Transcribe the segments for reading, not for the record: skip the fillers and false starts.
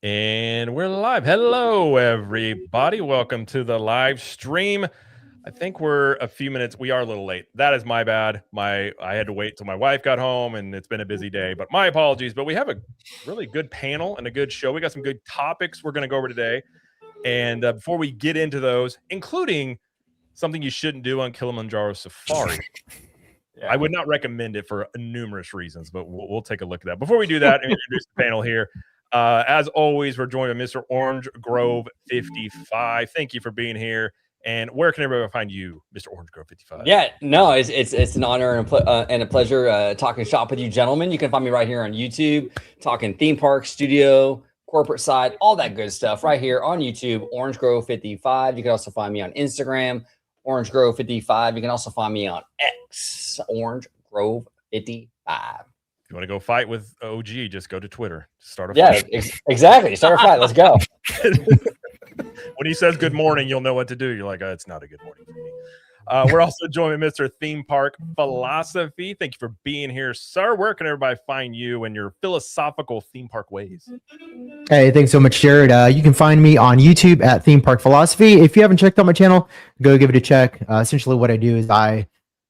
And we're live. Hello, everybody. Welcome to the live stream. I think we're a few minutes. We are a little late. That is my bad. I had to wait till my wife got home, and it's been a busy day. But my apologies. But we have a really good panel and a good show. We got some good topics we're going to go over today. And before we get into those, including something you shouldn't do on Kilimanjaro Safari. Yeah. I would not recommend it for numerous reasons, but we'll take a look at that. Before we do that, introduce the panel here. As always, we're joined by Mr. Orange Grove 55. Thank you for being here. And where can everybody find you, Mr. Orange Grove 55? Yeah, no, it's an honor and a pleasure talking shop with you gentlemen. You can find me right here on YouTube, talking theme park, studio, corporate side, all that good stuff right here on YouTube, Orange Grove 55. You can also find me on Instagram, Orange Grove 55. You can also find me on X, Orange Grove 55. If you want to go fight with OG, just go to Twitter. Start a fight. Yeah, exactly. Start a fight. Let's go. When he says good morning, you'll know what to do. You're like, oh, it's not a good morning for me. We're also joined by Mr. Theme Park Philosophy. Thank you for being here, sir. Where can everybody find you and your philosophical theme park ways? Hey, thanks so much, Jared. You can find me on YouTube at Theme Park Philosophy. If you haven't checked out my channel, go give it a check. Essentially, what I do is I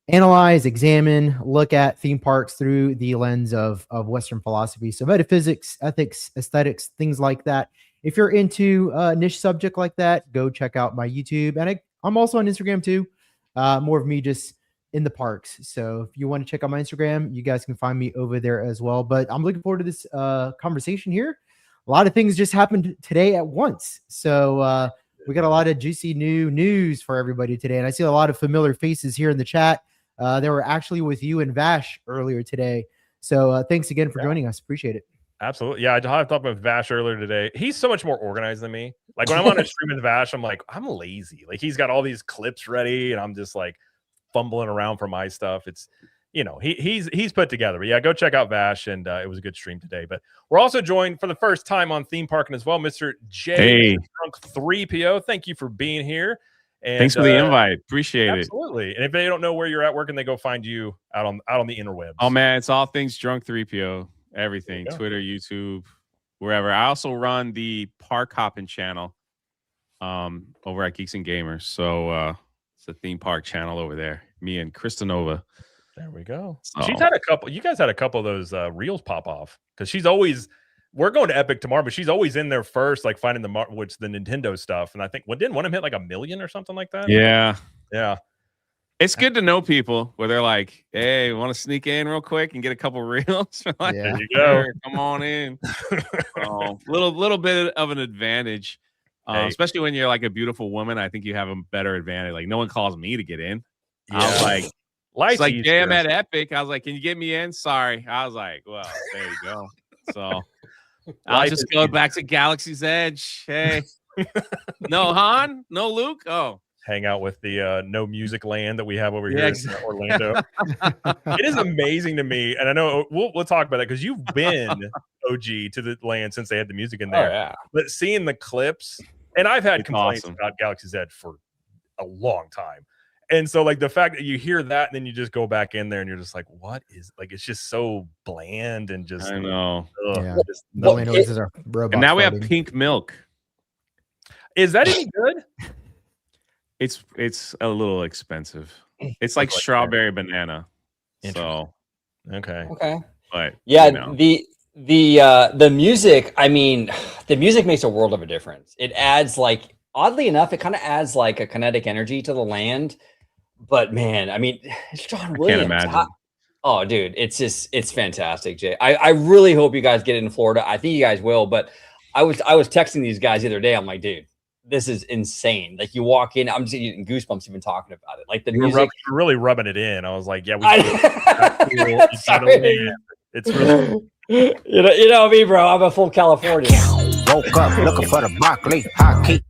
analyze, examine, look at theme parks through the lens of Western philosophy. So metaphysics, ethics, aesthetics, things like that. If you're into a niche subject like that, go check out my YouTube. And I'm also on Instagram too. More of me just in the parks. So if you want to check out my Instagram, you guys can find me over there as well. But I'm looking forward to this conversation here. A lot of things just happened today at once. So we got a lot of juicy new news for everybody today. And I see a lot of familiar faces here in the chat. They were actually with you and Vash earlier today. So thanks again for joining us. Appreciate it. Absolutely. Yeah, I talked with Vash earlier today. He's so much more organized than me. Like when I'm on a stream with Vash, I'm like, I'm lazy. Like he's got all these clips ready and I'm just like fumbling around for my stuff. It's, he's put together. But yeah, go check out Vash, and it was a good stream today. But we're also joined for the first time on Theme Parking as well, Mr. J. Drunk 3PO. Thank you for being here. And, thanks for the invite. Appreciate it. Absolutely. And if they don't know where you're at, where can they go find you out on the interwebs? Oh man, it's all things Drunk 3PO. Everything. Twitter, YouTube, wherever. I also run the Park Hopping channel over at Geeks and Gamers. So it's a theme park channel over there. Me and Kristanova. There we go. So. She's had a couple. You guys had a couple of those reels pop off because she's always. We're going to Epic tomorrow, but she's always in there first, like finding the Nintendo stuff. And I think didn't one of them hit like 1 million or something like that? Yeah. Yeah. It's good to know people where they're like, hey, want to sneak in real quick and get a couple reels? Like, there you go. Come on in. Little bit of an advantage, especially when you're like a beautiful woman. I think you have a better advantage. Like no one calls me to get in. Yeah. I was like, damn, at Epic. I was like, can you get me in? Sorry. I was like, well, there you go. So I'll just go back to Galaxy's Edge. Hey, no Han, no Luke. Oh. Hang out with the No Music Land that we have over here in Orlando. It is amazing to me, and I know we'll talk about that because you've been OG to the land since they had the music in there. Oh, yeah. But seeing the clips, and I've had complaints about Galaxy's Edge for a long time, and so like the fact that you hear that and then you just go back in there and you're just like, what is like? It's just so bland and just. I know. Yeah. The only noises are robots. And now we have pink milk. Is that any good? It's a little expensive. It's like strawberry banana. So okay. But yeah, the music, I mean, the music makes a world of a difference. It adds like oddly enough, it kind of adds like a kinetic energy to the land. But man, I mean, it's John Williams. I can't imagine. Oh, dude, it's fantastic, Jay. I really hope you guys get it in Florida. I think you guys will, but I was texting these guys the other day. I'm like, dude, this is insane. Like you walk in, I'm just getting goosebumps even talking about it. Like the music, you're really rubbing it in. I was like, yeah, it's really, you know me, bro. I'm a full Californian. Woke up looking for the broccoli hockey.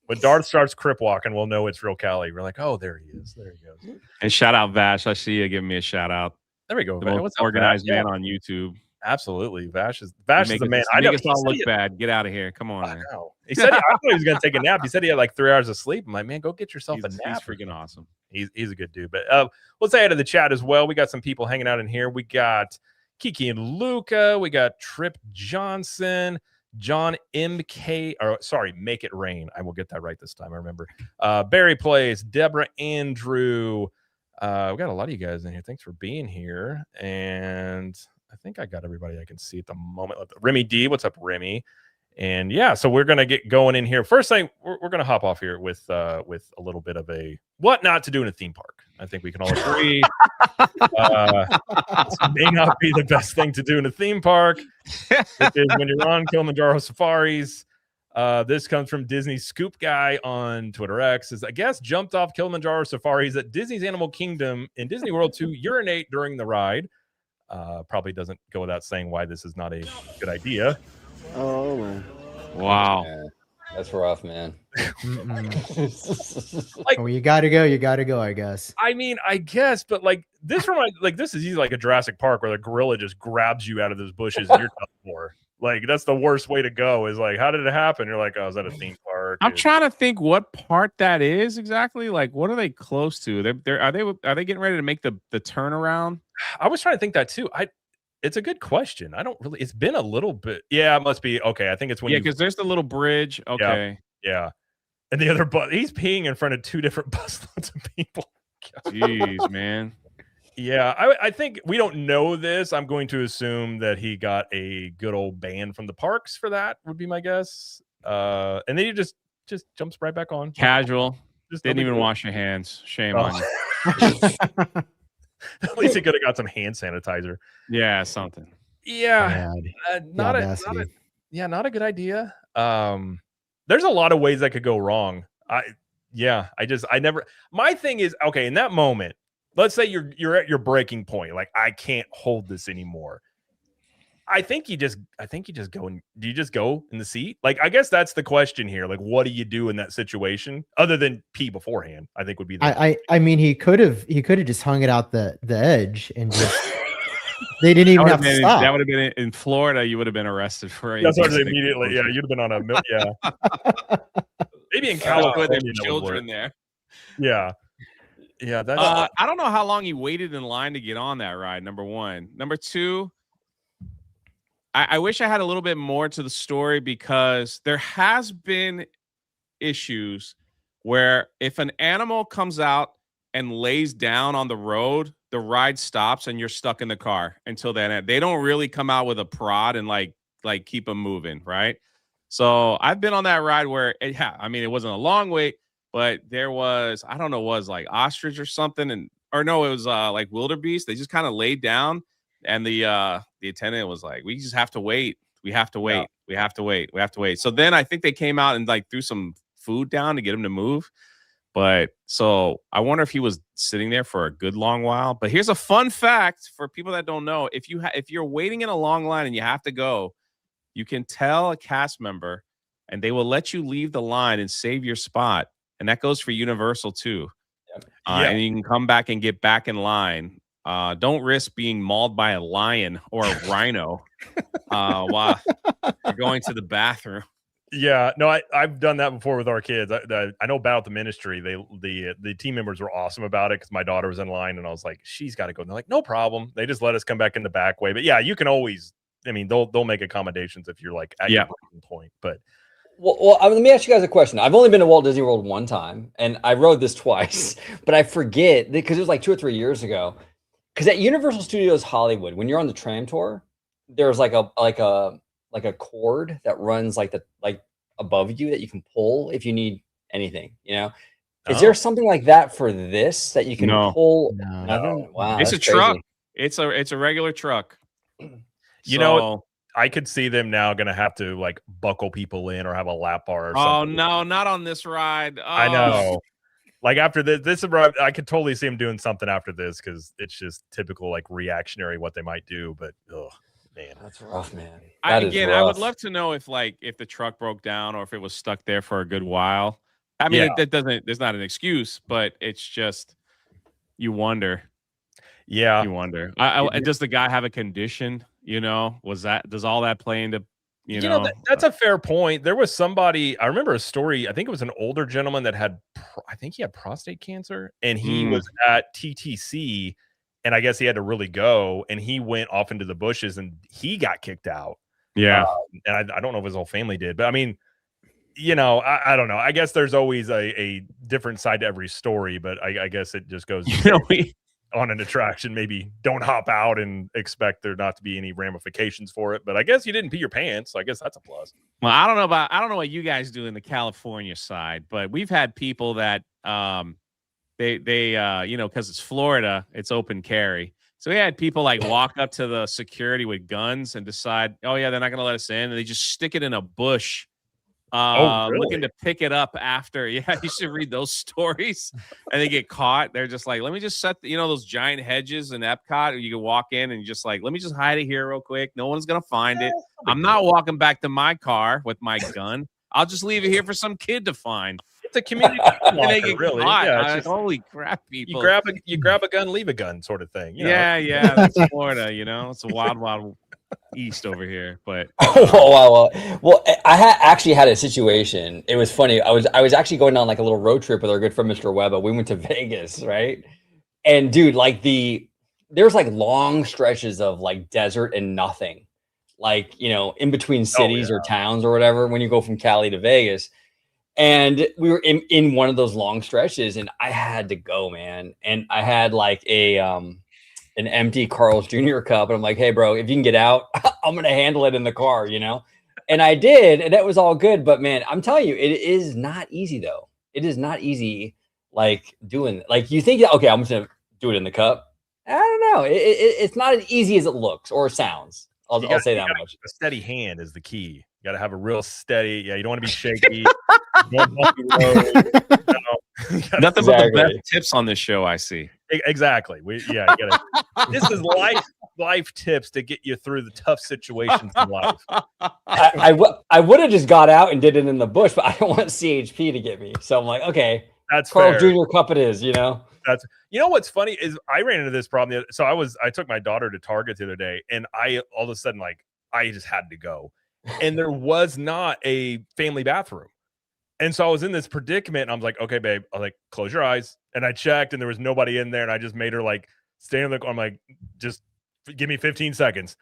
When Darth starts crip walking, we'll know it's real Cali. We're like, oh, there he is. There he goes. And shout out Vash. I see you giving me a shout out. There we go. The most organized man on YouTube. Absolutely. Vash is the man. I make us all look bad. Get out of here. Come on. Man. He said I thought he was going to take a nap. He said he had like 3 hours of sleep. I'm like, man, go get yourself a nap. He's freaking awesome. He's a good dude. But let's say to the chat as well. We got some people hanging out in here. We got Kiki and Luca. We got Trip Johnson, John MK, or sorry, Make It Rain. I will get that right this time. I remember. Barry Plays, Deborah Andrew. We got a lot of you guys in here. Thanks for being here. And I think I got everybody I can see at the moment. Remy D, what's up, Remy? And yeah, so we're gonna get going in here. First thing, we're gonna hop off here with a little bit of a what not to do in a theme park. I think we can all agree. This may not be the best thing to do in a theme park, which is when you're on Kilimanjaro safaris. This comes from Disney Scoop Guy on Twitter X. Is, I guess, jumped off Kilimanjaro safaris at Disney's Animal Kingdom in Disney World to urinate during the ride. Probably doesn't go without saying why this is not a good idea. Oh, man. Wow. Yeah, that's rough, man. Like, well, you gotta go, I guess. I mean, I guess, but like this reminds, like this is easy, like a Jurassic Park where the gorilla just grabs you out of those bushes and you're done for. Like that's the worst way to go. Is like, how did it happen? You're like, oh, is that a theme park? I'm trying to think what part that is exactly. Like, what are they close to? Are they getting ready to make the turnaround? I was trying to think that too. It's a good question. I don't really. It's been a little bit. Yeah, it must be okay. I think it's when because there's the little bridge. Okay. Yeah. And the other bus, he's peeing in front of two different busloads of people. Jeez, man. Yeah, I think we don't know this. I'm going to assume that he got a good old ban from the parks for that. Would be my guess. And then he just jumps right back on. Casual. Just didn't even wash your hands. Shame on you. At least he could have got some hand sanitizer. Yeah, something. Yeah, not a good idea. There's a lot of ways that could go wrong. My thing is, okay, in that moment, let's say you're at your breaking point, like I can't hold this anymore. I think you just go and do you just go in the seat? Like, I guess that's the question here. Like, what do you do in that situation other than pee beforehand? I think would be I mean, he could have just hung it out the edge and just they didn't even have to stop. That would have been in Florida. You would have been arrested for it. That's what immediately. Yeah, you'd have been on a maybe in California with children there. Yeah. Yeah, that's I don't know how long he waited in line to get on that ride. Number one. Number two, I wish I had a little bit more to the story because there has been issues where if an animal comes out and lays down on the road, the ride stops and you're stuck in the car until then. They don't really come out with a prod and like keep them moving, right? So I've been on that ride where it wasn't a long wait, but there was, I don't know, was like ostrich or something, it was like wildebeest. They just kind of laid down. And the attendant was like, we just have to wait. We have to wait. Yeah. We have to wait. We have to wait. So then I think they came out and like threw some food down to get him to move. But so I wonder if he was sitting there for a good long while. But here's a fun fact for people that don't know. If you're waiting in a long line and you have to go, you can tell a cast member and they will let you leave the line and save your spot. And that goes for Universal too. And you can come back and get back in line. Don't risk being mauled by a lion or a rhino while you're going to the bathroom. Yeah, no, I've done that before with our kids. I know about the ministry. The team members were awesome about it because my daughter was in line and I was like, she's got to go. And they're like, no problem. They just let us come back in the back way. But yeah, you can always. I mean, they'll make accommodations if you're like at your breaking point. But well, let me ask you guys a question. I've only been to Walt Disney World one time, and I rode this twice, but I forget because it was like 2 or 3 years ago. Because at Universal Studios Hollywood, when you're on the tram tour, there's like a cord that runs like above you that you can pull if you need anything. Is there something like that for this that you can pull? No. Wow, it's a truck. It's a regular truck. I could see them now going to have to like buckle people in or have a lap bar. Or something. No, not on this ride. Oh. I know. Like after this, I could totally see him doing something after this because it's just typical like reactionary what they might do. But man, that's rough, man. I would love to know if the truck broke down or if it was stuck there for a good while. I mean, there's not an excuse, but it's just you wonder. Yeah, you wonder. Does the guy have a condition? Does all that play into? That's a fair point. There was somebody, I remember a story, I think it was an older gentleman that had prostate cancer and he was at TTC and I guess he had to really go and he went off into the bushes and he got kicked out. Yeah. And I don't know if his whole family did, but I mean, you know, I don't know. I guess there's always a different side to every story, but I guess it just goes on an attraction. Maybe don't hop out and expect there not to be any ramifications for it. But I guess you didn't pee your pants. So I guess that's a plus. Well, I don't know what you guys do in the California side, but we've had people that they you know, because it's Florida, it's open carry. So we had people like walk up to the security with guns and decide, oh yeah, they're not gonna let us in, and they just stick it in a bush. Really? Looking to pick it up after. Yeah, you should read those stories. And they get caught. They're just like, let me just set you know, those giant hedges in Epcot, you can walk in and just like, let me just hide it here real quick. No one's gonna find it. I'm not walking back to my car with my gun. I'll just leave it here for some kid to find. It's a community locker, really. Yeah, just, holy crap, people. You grab a gun, leave a gun sort of thing. You know? Yeah, that's Florida, you know. It's a wild east over here. But well, I actually had a situation. It was funny. I was actually going on like a little road trip with our good friend Mr. Webber. We went to Vegas, right? And dude, like there's like long stretches of like desert and nothing, like, you know, in between cities or towns or whatever when you go from Cali to Vegas. And we were in one of those long stretches, and I had to go, man. And I had like an empty Carl's Jr. cup, and I'm like, hey, bro, if you can get out, I'm gonna handle it in the car, you know. And I did, and that was all good. But man, I'm telling you, it is not easy though. It is not easy, like doing like you think. Okay, I'm just gonna do it in the cup. I don't know. It's not as easy as it looks or sounds. I'll say that much. A steady hand is the key. You got to have a real steady. Yeah, you don't want to be shaky. Nothing but the best tips on this show, I see. Exactly. You gotta, this is life tips to get you through the tough situations in life. I would have just got out and did it in the bush, but I don't want CHP to get me. So I'm like, okay, that's Carl Jr. Cup it is, you know. That's, you know, what's funny is I ran into this problem. So I took my daughter to Target the other day, and all of a sudden, like, I just had to go, and there was not a family bathroom. And so I was in this predicament, and I was like, okay, babe, I was like, close your eyes. And I checked, and there was nobody in there. And I just made her like stand in the, I'm like, just give me 15 seconds.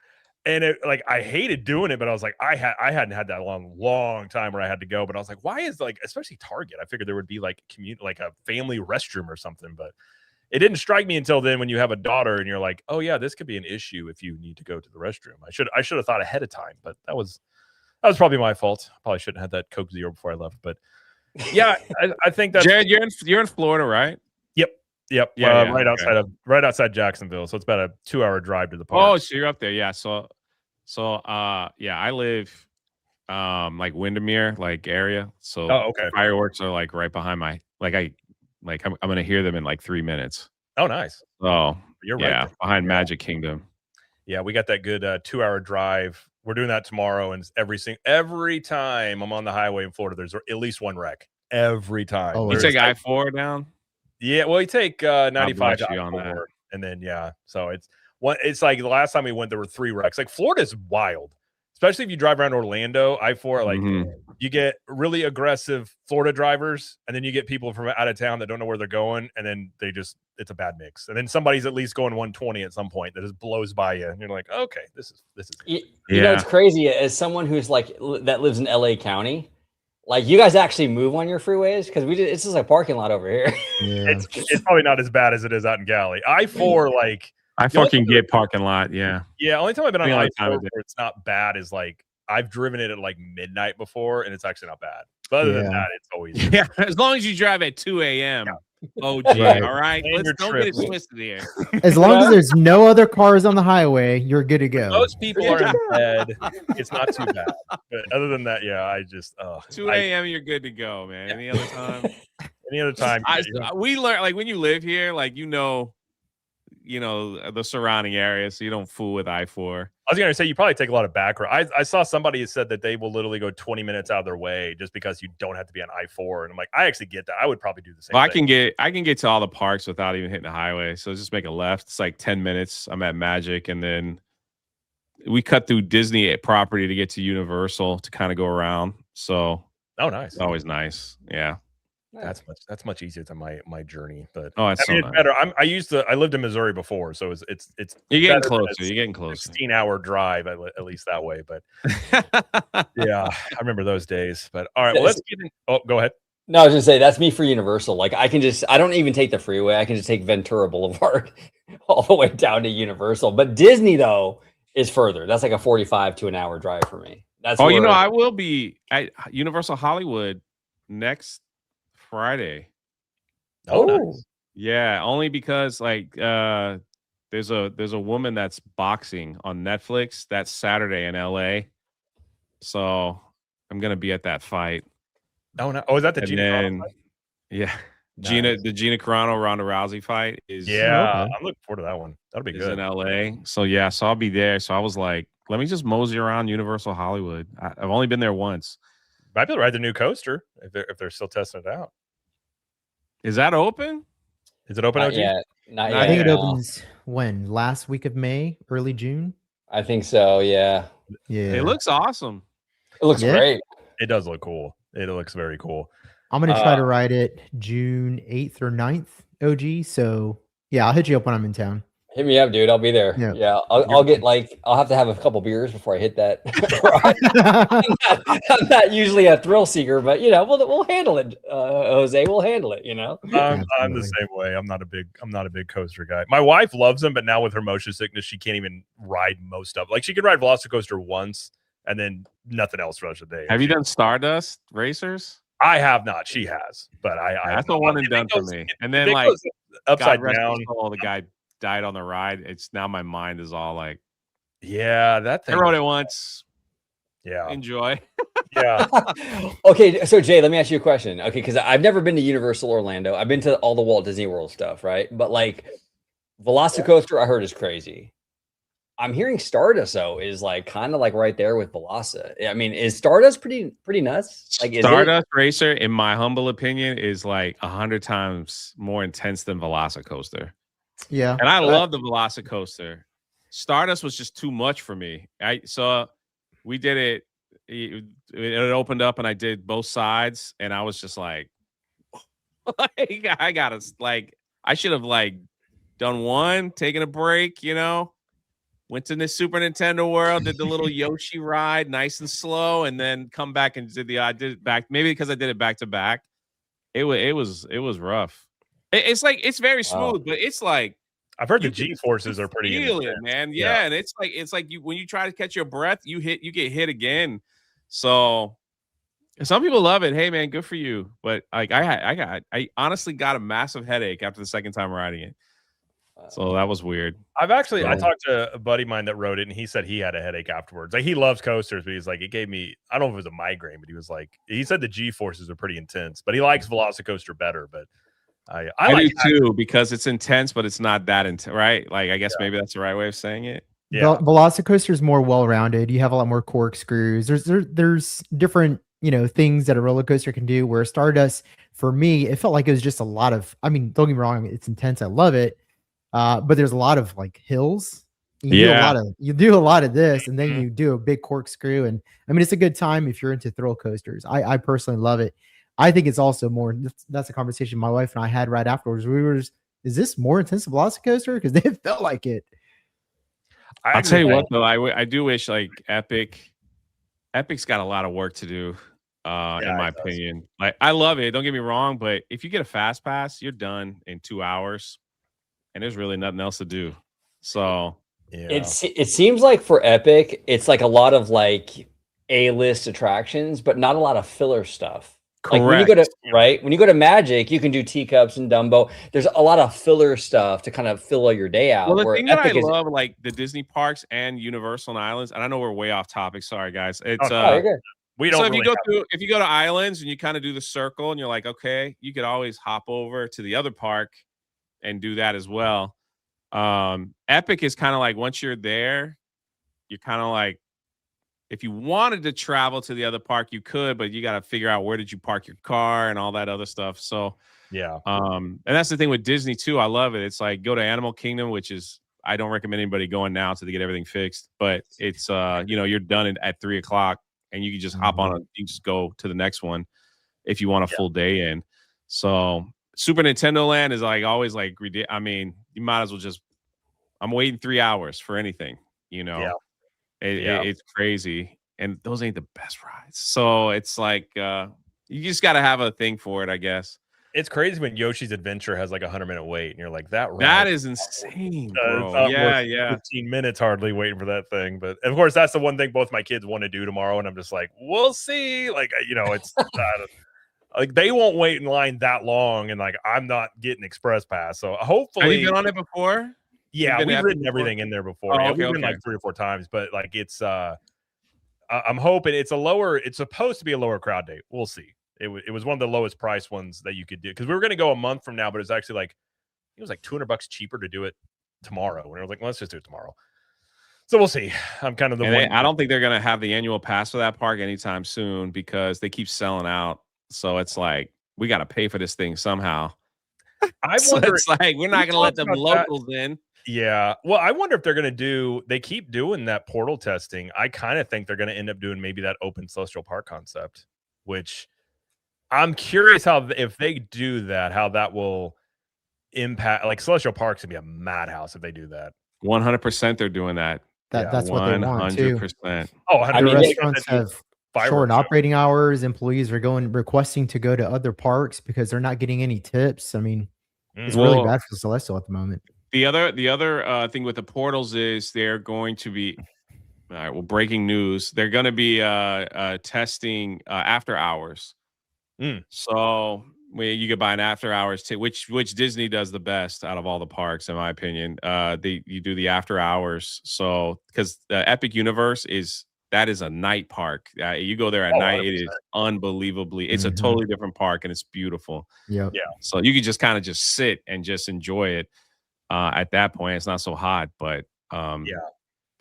And it, like, I hated doing it, but I was like, I hadn't had that long time where I had to go. But I was like, why is, like, especially Target? I figured there would be like like a family restroom or something, but it didn't strike me until then when you have a daughter and you're like, oh yeah, this could be an issue if you need to go to the restroom. I should have thought ahead of time, but that was probably my fault. Probably shouldn't have had that Coke Zero before I left, but yeah, I think that's Jared. You're in Florida, right? Yep. Right outside Jacksonville. So it's about a 2-hour drive to the park. Oh, so you're up there. Yeah. So yeah, I live like Windermere like area. So okay. Fireworks are like right behind I'm gonna hear them in like 3 minutes. Oh, nice. Oh, you're right. Yeah, behind Magic Kingdom. Yeah, we got that good 2-hour drive. We're doing that tomorrow, and every time I'm on the highway in Florida, there's at least one wreck. Every time. Oh, you take I-4 down? Yeah, well, you take 95 to I-4, and then so it's like the last time we went, there were 3 wrecks. Like, Florida's wild, especially if you drive around Orlando. I-4, like you get really aggressive Florida drivers, and then you get people from out of town that don't know where they're going, and then it's a bad mix. And then somebody's at least going 120 at some point that just blows by you, and you're like, okay, this is. You know, it's crazy. As someone who's like that lives in LA County, like, you guys actually move on your freeways, because it's just a parking lot over here. Yeah. It's probably not as bad as it is out in Cali. I-4, like, I fucking get parking lot. Yeah. Only time I've been on I-4 where it's not bad is like I've driven it at like midnight before, and it's actually not bad. But other than that, it's always as long as you drive at 2 a.m. OG, Right. all right. Don't get it twisted here. As long as there's no other cars on the highway, you're good to go. Most people are in bed. It's not too bad. But other than that, I just 2 a.m. you're good to go, man. Any other time? Any other time? We learn, like, when you live here, like, you know the surrounding area, so you don't fool with I-4. I was gonna say you probably take a lot of back roads. I saw somebody who said that they will literally go 20 minutes out of their way just because you don't have to be on I-4, and I'm like, I actually get that. I would probably do the same. Well, I can get to all the parks without even hitting the highway. So just make a left. It's like 10 minutes. I'm at Magic, and then we cut through Disney property to get to Universal to kind of go around. So nice. It's always nice. Yeah. That's much easier than my journey. But Oh, that's I mean, so it's nice. better. I lived in Missouri before, so it's You're getting better than closer. a You're getting closer. 16-hour drive at least that way. But yeah, I remember those days. But all right, well, let's get in. Oh, go ahead. No, I was just say that's me for Universal. Like I don't even take the freeway. I can just take Ventura Boulevard all the way down to Universal. But Disney though is further. That's like a 45 to an hour drive for me. That's you know, I will be at Universal Hollywood next Friday. Oh, nice. Yeah, only because like there's a woman that's boxing on Netflix that Saturday in LA. So I'm gonna be at that fight. Oh no! Oh, is that the And Gina Carano fight? yeah. Nice. The Gina Carano Ronda Rousey fight is Yeah, okay. I'm looking forward to that one. That'll be is good. in LA. So yeah, so I'll be there. So I was like, let me just mosey around Universal Hollywood. I've only been there once. Might be able to ride the new coaster if they're still testing it out. Is that open? Is it open? Not OG? yet. Not Not yet. I think it Yeah. opens when last week of May, early June. I think so. Yeah. Yeah, It looks awesome. It looks Yeah. great. It does look cool. It looks very cool. I'm gonna try to ride it June 8th or 9th, OG. So yeah, I'll hit you up when I'm in town. Hit me up, dude. I'll be there. Yeah. Yeah. I'll get I'll have to have a couple beers before I hit that. I'm not usually a thrill seeker, but we'll handle it, Jose. We'll handle it, I'm the Absolutely. same way. I'm not a big coaster guy. My wife loves them, but now with her motion sickness, she can't even ride most of them. Like she could ride Velocicoaster once and then nothing else for the rest of the day. Have you done Stardust Racers? I have not. She has, but That's a one and done for me. And then it like goes upside God rest down. his soul, the guy died on the ride. It's now my mind is all like, Yeah, that I thing. rode it once. Yeah, Enjoy. yeah. Okay, so Jay, let me ask you a question. Okay, because I've never been to Universal Orlando. I've been to all the Walt Disney World stuff, right? But like Velocicoaster, I heard is crazy. I'm hearing Stardust though is like kind of like right there with Veloci. I mean, is Stardust pretty nuts? Like Stardust Racer, in my humble opinion, is like 100 times more intense than Velocicoaster. Yeah. And I love the Velocicoaster. Stardust was just too much for me. We did it. It opened up and I did both sides, and I was just like, I gotta I should have done one, taken a break, went to the Super Nintendo world, did the little Yoshi ride, nice and slow, and then come back and did did it back. Maybe because I did it back to back. It was rough. It's very smooth, but it's like I've heard the G forces are pretty feel intense. it, man. Yeah, and it's like when you try to catch your breath, you get hit again. So some people love it. Hey, man, good for you. But like I honestly got a massive headache after the second time riding it. So that was weird. I talked to a buddy of mine that rode it, and he said he had a headache afterwards. Like he loves coasters, but he's like, it gave me, I don't know if it was a migraine, but he said the G forces are pretty intense, but he likes Velocicoaster better. But I like do too, because it's intense, but it's not that intense, right? Like I guess maybe that's the right way of saying it. Yeah. Velocicoaster is more well-rounded. You have a lot more corkscrews. There's different, things that a roller coaster can do, where Stardust, for me, it felt like it was just a lot of, I mean, don't get me wrong, it's intense. I love it. But there's a lot of like hills. You do a lot of this, and then you do a big corkscrew. And I mean, it's a good time if you're into thrill coasters. I personally love it. I think it's also more, that's a conversation my wife and I had right afterwards. Is this more intense than Velocicoaster? Because they felt like it. I'll tell you what though, I do wish like Epic's got a lot of work to do, in my opinion. Like I love it, don't get me wrong, but if you get a fast pass, you're done in 2 hours, and there's really nothing else to do. So it seems like for Epic, it's like a lot of like A-list attractions, but not a lot of filler stuff. Correct. Like when you go to Magic, you can do teacups and Dumbo. There's a lot of filler stuff to kind of fill your day out. Well, the thing that I love, like the Disney parks and Universal and Islands, and I know we're way off topic. Sorry, guys. It's if you go to Islands and you kind of do the circle and you're like, okay, you could always hop over to the other park and do that as well. Epic is kind of like once you're there, you're kind of like, if you wanted to travel to the other park, you could, but you got to figure out where did you park your car and all that other stuff. So, and that's the thing with Disney too. I love it. It's like go to Animal Kingdom, which is, I don't recommend anybody going now to get everything fixed, but it's, you're done at 3:00 and you can just hop on, you just go to the next one if you want a full day in. So Super Nintendo Land is like always like, I mean, you might as well just, I'm waiting 3 hours for anything, you know. It's crazy. And those ain't the best rides. So it's like you just got to have a thing for it, I guess. It's crazy when Yoshi's Adventure has like a 100-minute wait, and you're like, that is insane, bro. It's Yeah. 15 minutes hardly waiting for that thing. But of course, that's the one thing both my kids want to do tomorrow, and I'm just like, we'll see. Like, you know, it's like they won't wait in line that long, and like I'm not getting express pass. So hopefully, have you been on it before? Yeah, we've ridden everything in there before. Oh, yeah, okay, we've been like 3 or 4 times, but like it's I'm hoping it's supposed to be a lower crowd date. We'll see. It was one of the lowest price ones that you could do, because we were going to go a month from now, but it's actually like it was like $200 cheaper to do it tomorrow. And I was like, let's just do it tomorrow. So we'll see. I'm kind of the one. I don't think they're going to have the annual pass for that park anytime soon, because they keep selling out. So it's like we got to pay for this thing somehow. I wonder. It's like we're not going to let the locals in. Yeah. Well, I wonder if they're going to they keep doing that portal testing. I kind of think they're going to end up doing maybe that open celestial park concept, which I'm curious if they do that, how that will impact. Like Celestial Park's gonna be a madhouse if they do that. 100% they're doing that. That's what they want too. 100%. Oh, I mean, restaurants have short operating hours. Employees are requesting to go to other parks because they're not getting any tips. I mean, it's really bad for Celestial at the moment. The other thing with the portals is they're going to be, all right, well, breaking news. They're going to be testing after hours. So you could buy an after hours which Disney does the best out of all the parks, in my opinion. You do the after hours. So because the Epic Universe is a night park. You go there at night, 100%. It is unbelievably. It's a totally different park, and it's beautiful. Yeah. So you could just kind of just sit and just enjoy it. At that point, it's not so hot, but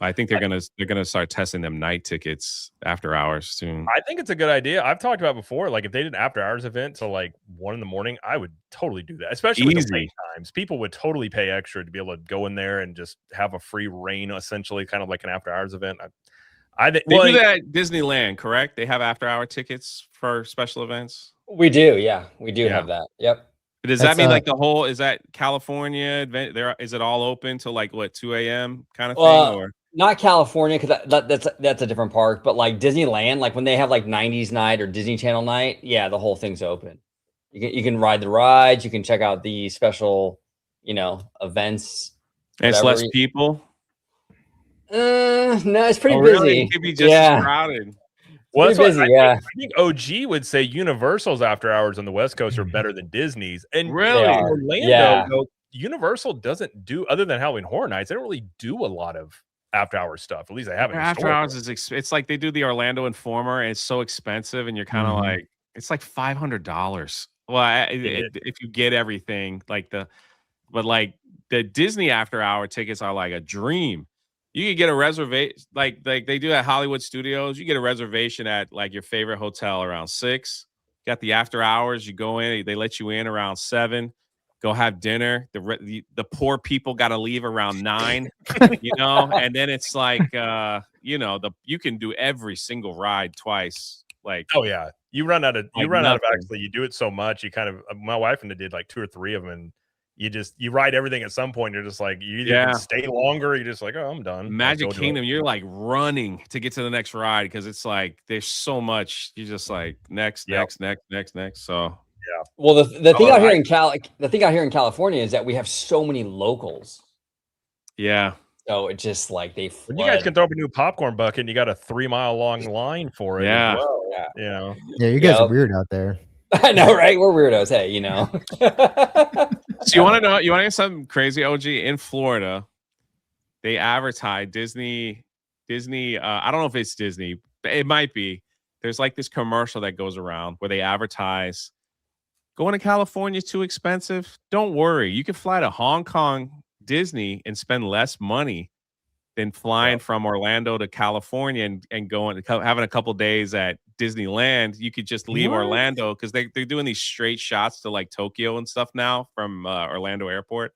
I think they're gonna start testing them night tickets after hours soon. I think it's a good idea. I've talked about before, like if they did an after hours event till like 1 a.m, I would totally do that. Especially with the wait times, people would totally pay extra to be able to go in there and just have a free reign, essentially, kind of like an after hours event. They do that at Disneyland, correct? They have after hour tickets for special events. We do, yeah, we do have that. Yep. Does that mean like the whole, is that California event there? Is it all open till like what, 2 a.m. kind of thing, or? Not California, because that's a different park, but like Disneyland, like when they have like 90s night or Disney Channel night, yeah, the whole thing's open. You can ride the rides, you can check out the special, events. And it's less people. No, it's pretty busy. Really? It could be just as crowded. Well, busy, I think OG would say Universal's after hours on the West Coast are better than Disney's. And really, Orlando, Universal doesn't do, other than Halloween Horror Nights, they don't really do a lot of after hours stuff. At least they haven't. After hours it's like they do the Orlando Informer, and it's so expensive, and you're kind of like, it's like $500. Well, if you get everything, but the Disney after hour tickets are like a dream. You could get a reservation, like they do at Hollywood Studios. You get a reservation at like your favorite hotel around 6. Got the after hours. You go in, they let you in around 7. Go have dinner. The poor people got to leave around 9, and then it's like, you can do every single ride twice. Like, oh yeah, you run out of actually, you do it so much. You kind of, my wife and I did like 2 or 3 of them, and you ride everything at some point. You're just like, you either can stay longer, or you're just like, oh, I'm done. Magic Kingdom, you're like running to get to the next ride, because it's like there's so much. You're just like next. So. Yeah. Well, the thing out here in California is that we have so many locals. Yeah. So it's just like they flood. You guys can throw up a new popcorn bucket, and you got a 3-mile long line for it. Yeah. As well. Yeah. Yeah, you guys are weird out there. I know, right? We're weirdos. Hey, So you want to know something crazy, OG? In Florida, they advertise Disney. I don't know if it's Disney, but it might be. There's like this commercial that goes around where they advertise, going to California is too expensive. Don't worry. You can fly to Hong Kong Disney and spend less money than flying from Orlando to California and going having a couple days at Disneyland. You could just leave Orlando, because they're doing these straight shots to like Tokyo and stuff now from Orlando Airport.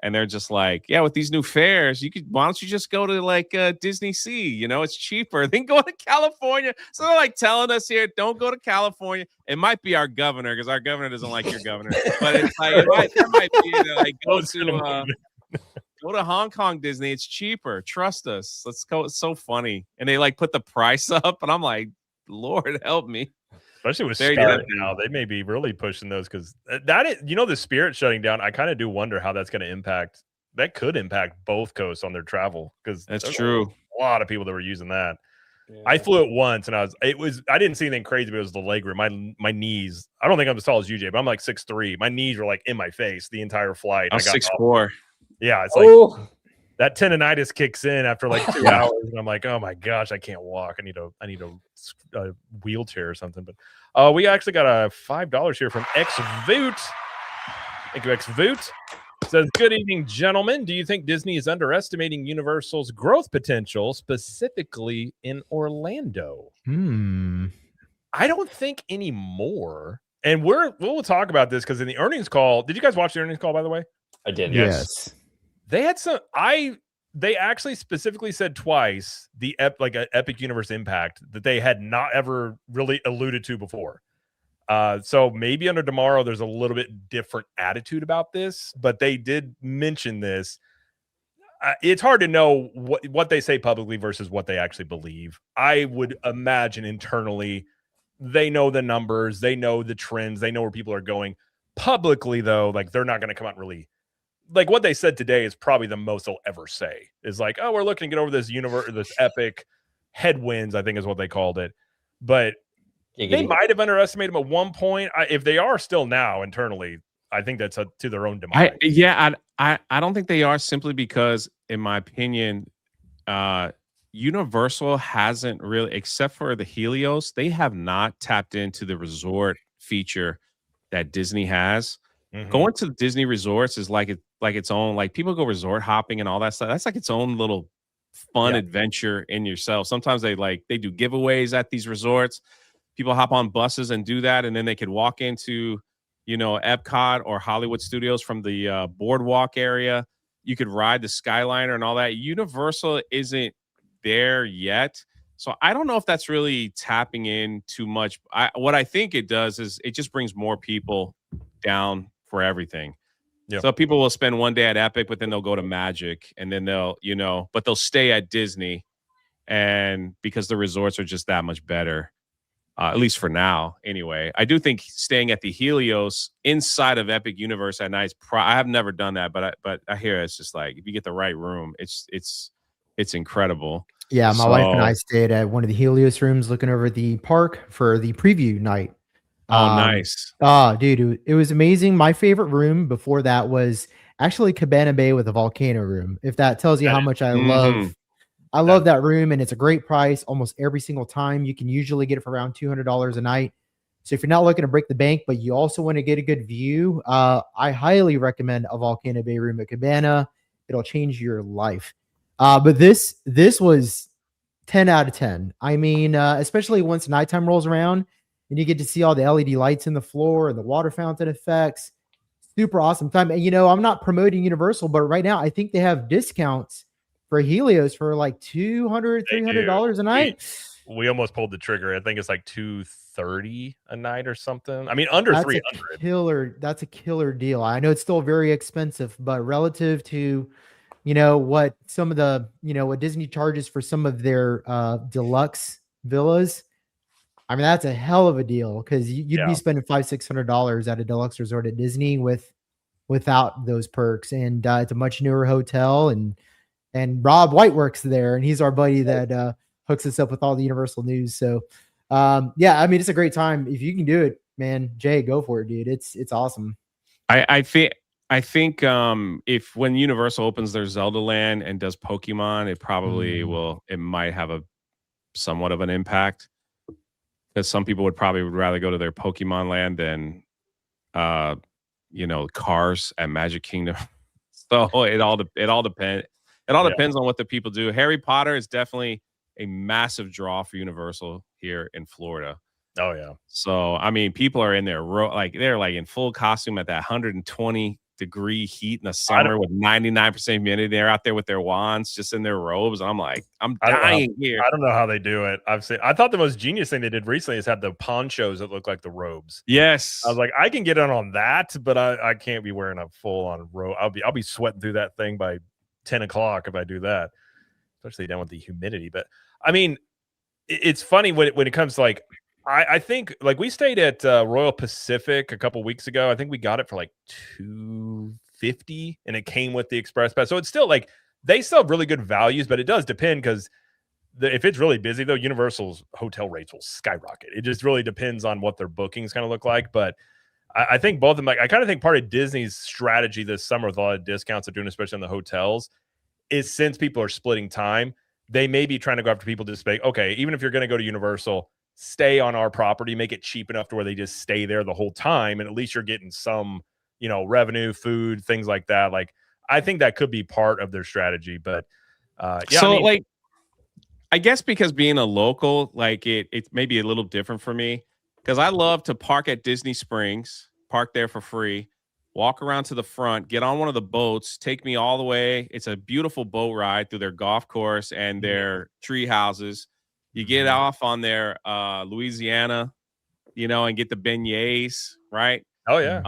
And they're just like, yeah, with these new fares, why don't you just go to like Disney Sea? You know, it's cheaper than going to California. So they're like telling us here, don't go to California. It might be our governor, because our governor doesn't like your governor. But it's like, that might be like go to Hong Kong Disney. It's cheaper. Trust us. Let's go. It's so funny. And they like put the price up, and I'm like, Lord help me. Especially with Spirit now, they may be really pushing those, because that is, the Spirit shutting down. I kind of do wonder how that's going to impact. That could impact both coasts on their travel, because that's true. A lot of people that were using that. Yeah. I flew it once, and I didn't see anything crazy, but it was the leg room. My knees. I don't think I'm as tall as UJ, but I'm like 6'3". My knees were like in my face the entire flight. I'm 6'4". Yeah, it's like that tendonitis kicks in after like 2 hours, and I'm like, oh my gosh, I can't walk. I need a wheelchair or something. But we actually got a $5 here from XVoot. Thank you, XVoot. Says, good evening, gentlemen. Do you think Disney is underestimating Universal's growth potential, specifically in Orlando? I don't think anymore. And we'll talk about this, because in the earnings call, did you guys watch the earnings call, by the way? I did. Yes. They had they actually specifically said twice the Epic Universe impact that they had not ever really alluded to before. So maybe under tomorrow there's a little bit different attitude about this, but they did mention this. It's hard to know what they say publicly versus what they actually believe. I would imagine internally they know the numbers, they know the trends, they know where people are going. Publicly, though, like, they're not going to come out and really, like, what they said today is probably the most they'll ever say. Is like, oh, we're looking to get over this this Epic headwinds, I think is what they called it. But they might have underestimated them at one point. If they are still now internally, I think that's to their own demise. I don't think they are, simply because, in my opinion, Universal hasn't really, except for the Helios, they have not tapped into the resort feature that Disney has. Going to Disney resorts is like its own, like, people go resort hopping and all that stuff. That's like its own little fun adventure in yourself. Sometimes they do giveaways at these resorts. People hop on buses and do that, and then they could walk into, Epcot or Hollywood Studios from the boardwalk area. You could ride the Skyliner and all that. Universal isn't there yet. So I don't know if that's really tapping in too much. What I think it does is it just brings more people down for everything. Yep. So people will spend one day at Epic, but then they'll go to Magic, and then but they'll stay at Disney, and because the resorts are just that much better, at least for now. Anyway, I do think staying at the Helios inside of Epic Universe at night, I have never done that, but I hear it's just like, if you get the right room, it's incredible. Yeah, my wife and I stayed at one of the Helios rooms looking over the park for the preview night. Oh, nice. Dude, it was amazing. My favorite room before that was actually Cabana Bay with a volcano room. If that tells you how much I love that room, and it's a great price almost every single time. You can usually get it for around $200 a night. So if you're not looking to break the bank, but you also want to get a good view, I highly recommend a Volcano Bay room at Cabana. It'll change your life. But this was 10 out of 10. I mean, especially once nighttime rolls around and you get to see all the LED lights in the floor and the water fountain effects. Super awesome time. And, I'm not promoting Universal, but right now I think they have discounts for Helios for like $200, $300 a night. We almost pulled the trigger. I think it's like $230 a night or something. I mean, under $300. That's a killer deal. I know it's still very expensive, but relative to what some of the what Disney charges for some of their deluxe villas, I mean, that's a hell of a deal, because you'd be spending $500-$600 at a deluxe resort at Disney without those perks. And it's a much newer hotel, and Rob White works there, and he's our buddy that hooks us up with all the Universal news. So I mean, it's a great time. If you can do it, man, Jay, go for it, dude. It's awesome. I think if when Universal opens their Zelda land and does Pokemon, it probably it might have a somewhat of an impact, because some people would rather go to their Pokemon land than Cars at Magic Kingdom. So it all depends. It all depends on what the people do. Harry Potter is definitely a massive draw for Universal here in Florida. Oh yeah. So I mean, people are in there they're like in full costume at that $120 degree heat in the summer with 99% humidity. They're out there with their wands, just in their robes. I'm like, I'm dying here. I don't know how they do it. I thought the most genius thing they did recently is have the ponchos that look like the robes. Yes. I was like, I can get in on that, but I can't be wearing a full on robe. I'll be sweating through that thing by 10 o'clock if I do that, especially down with the humidity. But I mean, it's funny when it comes to like, I think like we stayed at Royal Pacific a couple weeks ago. I think we got it for like $250 and it came with the express pass. So it's still like they still have really good values, but it does depend because if it's really busy though, Universal's hotel rates will skyrocket. It just really depends on what their bookings kind of look like. But I think both of them, like I kind of think part of Disney's strategy this summer with a lot of discounts they're doing, especially in the hotels, is since people are splitting time, they may be trying to go after people to say, okay, even if you're going to go to Universal, stay on our property, make it cheap enough to where they just stay there the whole time. And at least you're getting some, revenue, food, things like that. Like, I think that could be part of their strategy, but yeah. So like, I guess because being a local, like it's maybe a little different for me because I love to park at Disney Springs, park there for free, walk around to the front, get on one of the boats, take me all the way. It's a beautiful boat ride through their golf course and their tree houses. You get off on their Louisiana, and get the beignets, right? Oh yeah.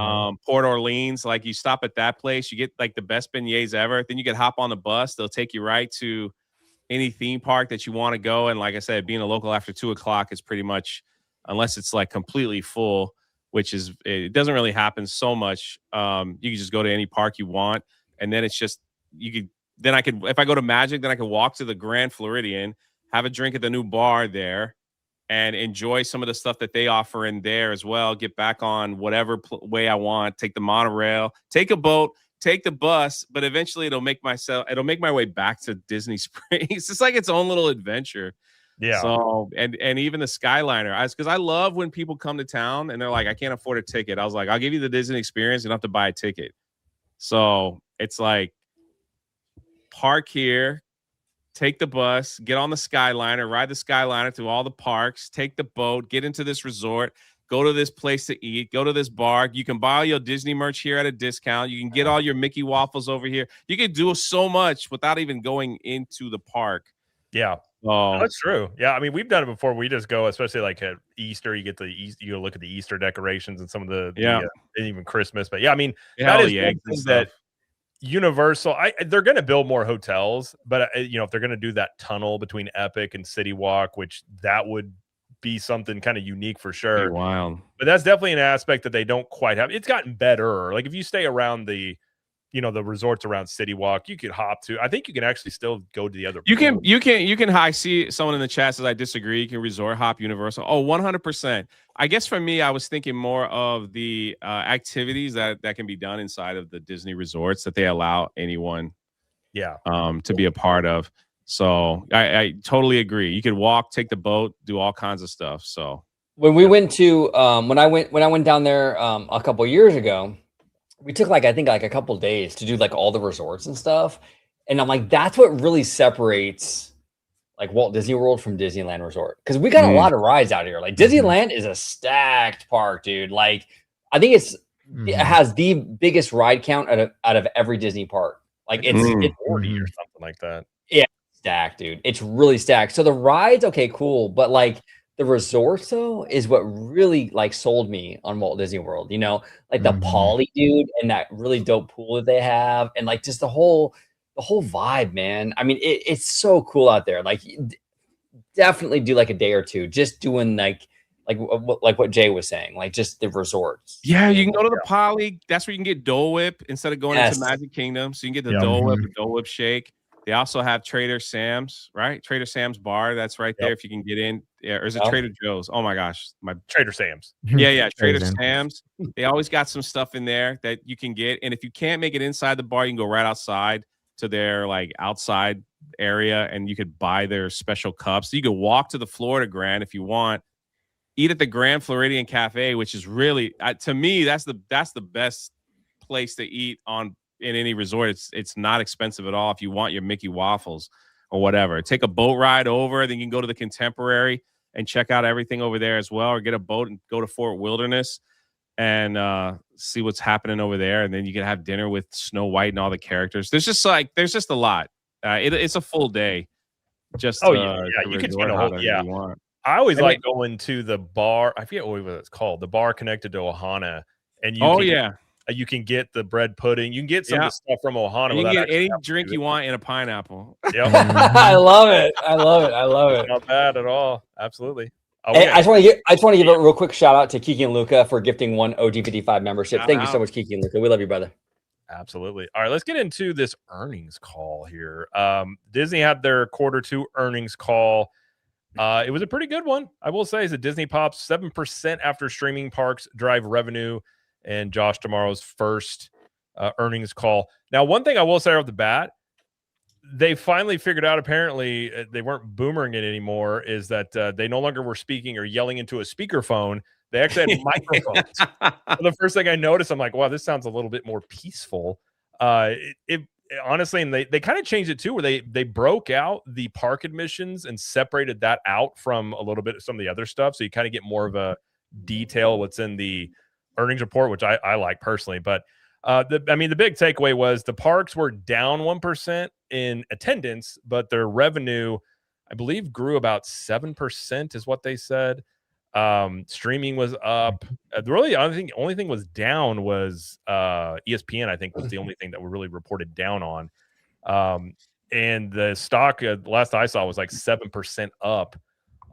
Port Orleans, like you stop at that place, you get like the best beignets ever. Then you can hop on the bus. They'll take you right to any theme park that you want to go. And like I said, being a local after 2 o'clock is pretty much, unless it's like completely full, which is, it doesn't really happen so much. You can just go to any park you want. And then it's just, if I go to Magic, then I can walk to the Grand Floridian, have a drink at the new bar there, and enjoy some of the stuff that they offer in there as well. Get back on whatever way I want, take the monorail, take a boat, take the bus, but eventually it'll make my way back to Disney Springs. It's like its own little adventure. Yeah. So, and even the Skyliner, because I love when people come to town and they're like, I can't afford a ticket. I was like, I'll give you the Disney experience. You don't have to buy a ticket. So it's like, park here, take the bus, get on the Skyliner, ride the Skyliner through all the parks, take the boat, get into this resort, go to this place to eat, go to this bar. You can buy all your Disney merch here at a discount. You can get all your Mickey waffles over here. You can do so much without even going into the park. Yeah. Oh, that's true. Yeah, I mean, we've done it before. We just go, especially like at Easter. You get you look at the Easter decorations and some of the and even Christmas. But yeah, I mean, that is something that Universal. They're going to build more hotels, but if they're going to do that tunnel between Epic and City Walk, which that would be something kind of unique for sure. Wow. But that's definitely an aspect that they don't quite have. It's gotten better. Like if you stay around the resorts around City Walk, you could hop to. I think you can actually still go to the other. You can. I see someone in the chat says I disagree. You can resort hop Universal. Oh, 100%. I guess for me, I was thinking more of the activities that can be done inside of the Disney resorts that they allow anyone, to be a part of. So I totally agree. You could walk, take the boat, do all kinds of stuff. So when we went to when I went down there a couple years ago, we took I think a couple days to do like all the resorts and stuff. And I'm like, that's what really separates like Walt Disney World from Disneyland Resort. Because we got a lot of rides out here. Like Disneyland is a stacked park, dude. Like I think it has the biggest ride count out of every Disney park. Like it's 40 or something like that. Yeah, stacked, dude. It's really stacked. So the rides, okay, cool. But like the resorts though is what really like sold me on Walt Disney World, like the Poly dude and that really dope pool that they have. And like just the whole vibe, man. I mean, it's so cool out there. Like definitely do like a day or two, just doing like what Jay was saying, like just the resorts. Yeah. You can go to the Poly. That's where you can get Dole Whip instead of going into Magic Kingdom. So you can get the Dole Whip, the Dole Whip shake. They also have Trader Sam's, right? Trader Sam's bar. That's right there. If you can get in. Yeah, or is it Trader Joe's? Oh my gosh, my Trader Sam's. Yeah, Trader Sam's. They always got some stuff in there that you can get. And if you can't make it inside the bar, you can go right outside to their like outside area, and you could buy their special cups. So you could walk to the Florida Grand if you want. Eat at the Grand Floridian Cafe, which is really to me that's the best place to eat in any resort. It's not expensive at all if you want your Mickey waffles or whatever. Take a boat ride over, then you can go to the Contemporary and check out everything over there as well, or get a boat and go to Fort Wilderness. and see what's happening over there, and then you can have dinner with Snow White and all the characters. There's just a lot. It's a full day. Just you could spend a whole you want. I always like going to the bar. I forget what it's called. The bar connected to Ohana, and you can get the bread pudding. You can get some of the stuff from Ohana. You can get any drink you want in a pineapple. Yep. I love it. I love it. I love it. Not bad at all. Absolutely. Oh, hey, I just want to give a real quick shout out to Kiki and Luca for gifting 1 OG55 membership. Thank you so much, Kiki and Luca. We love you, brother. Absolutely. All right, let's get into this earnings call here. Disney had their Q2 earnings call. It was a pretty good one, I will say. That Disney pops 7% after streaming parks drive revenue, and Josh tomorrow's first earnings call. Now, one thing I will say off the bat, they finally figured out, apparently they weren't boomering it anymore, is that they no longer were speaking or yelling into a speakerphone. They actually had microphones. So the first thing I noticed, I'm like, wow, this sounds a little bit more peaceful. Honestly, and they kind of changed it too, where they broke out the park admissions and separated that out from a little bit of some of the other stuff. So you kind of get more of a detail what's in the earnings report, which I like personally. But the big takeaway was the parks were down 1% in attendance, but their revenue, I believe, grew about 7% is what they said. Streaming was up. Really, I think only thing was down was ESPN. I think was the only thing that we really reported down on. And the stock, last I saw, was like 7% up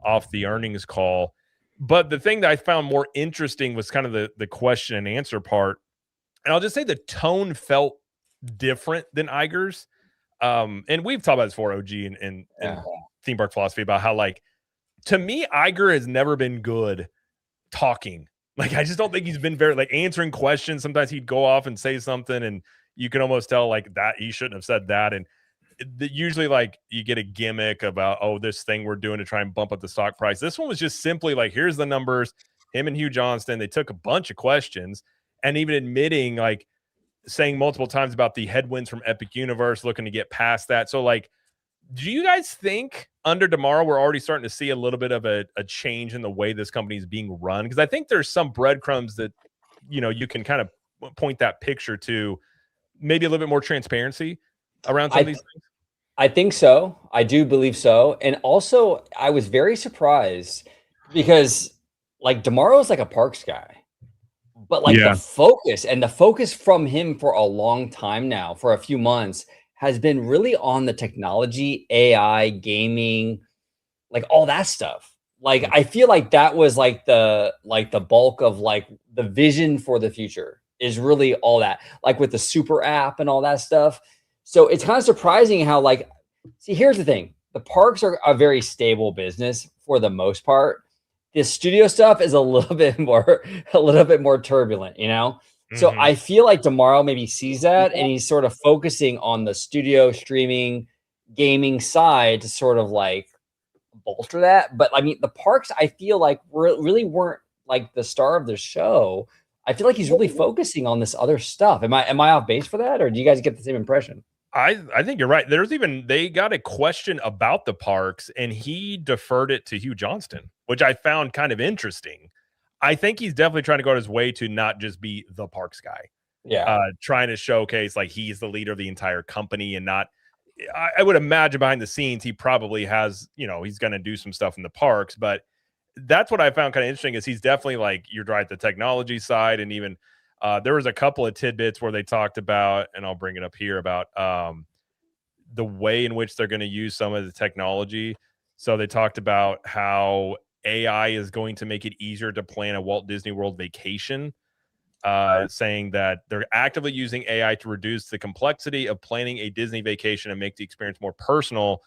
off the earnings call. But the thing that I found more interesting was kind of the question and answer part. And I'll just say the tone felt different than Iger's. And we've talked about this before, OG and Theme Park Philosophy, about how, like, to me, Iger has never been good talking. Like, I just don't think he's been very, like, answering questions. Sometimes he'd go off and say something, and you can almost tell, like, that he shouldn't have said that. And usually, like, you get a gimmick about, oh, this thing we're doing to try and bump up the stock price. This one was just simply like, here's the numbers. Him and Hugh Johnston, they took a bunch of questions, and even admitting, like, saying multiple times about the headwinds from Epic Universe, looking to get past that. So, like, do you guys think under tomorrow we're already starting to see a little bit of a change in the way this company is being run? Because I think there's some breadcrumbs that, you can kind of point that picture to, maybe a little bit more transparency around some of these things. I think so. I do believe so. And also, I was very surprised because, like, tomorrow's like a parks guy. But, like, the focus from him for a long time now, for a few months, has been really on the technology, AI, gaming, like, all that stuff. Like, I feel like that was like the bulk of, like, the vision for the future is really all that, like, with the super app and all that stuff. So it's kind of surprising how, like, see, here's the thing. The parks are a very stable business for the most part. This studio stuff is a little bit more turbulent, So I feel like tomorrow maybe sees that, and he's sort of focusing on the studio streaming gaming side to sort of, like, bolster that. But I mean, the parks, I feel like really weren't, like, the star of the show. I feel like he's really focusing on this other stuff. Am I off base for that, or do you guys get the same impression? I think you're right. They got a question about the parks, and he deferred it to Hugh Johnston, which I found kind of interesting. I think he's definitely trying to go out his way to not just be the parks guy. Yeah. Trying to showcase, like, he's the leader of the entire company, and not, I would imagine behind the scenes, he probably has, he's going to do some stuff in the parks, but that's what I found kind of interesting is he's definitely, like, you're right, the technology side. And even there was a couple of tidbits where they talked about, and I'll bring it up here, about the way in which they're going to use some of the technology. So they talked about how AI is going to make it easier to plan a Walt Disney World vacation, saying that they're actively using AI to reduce the complexity of planning a Disney vacation and make the experience more personal.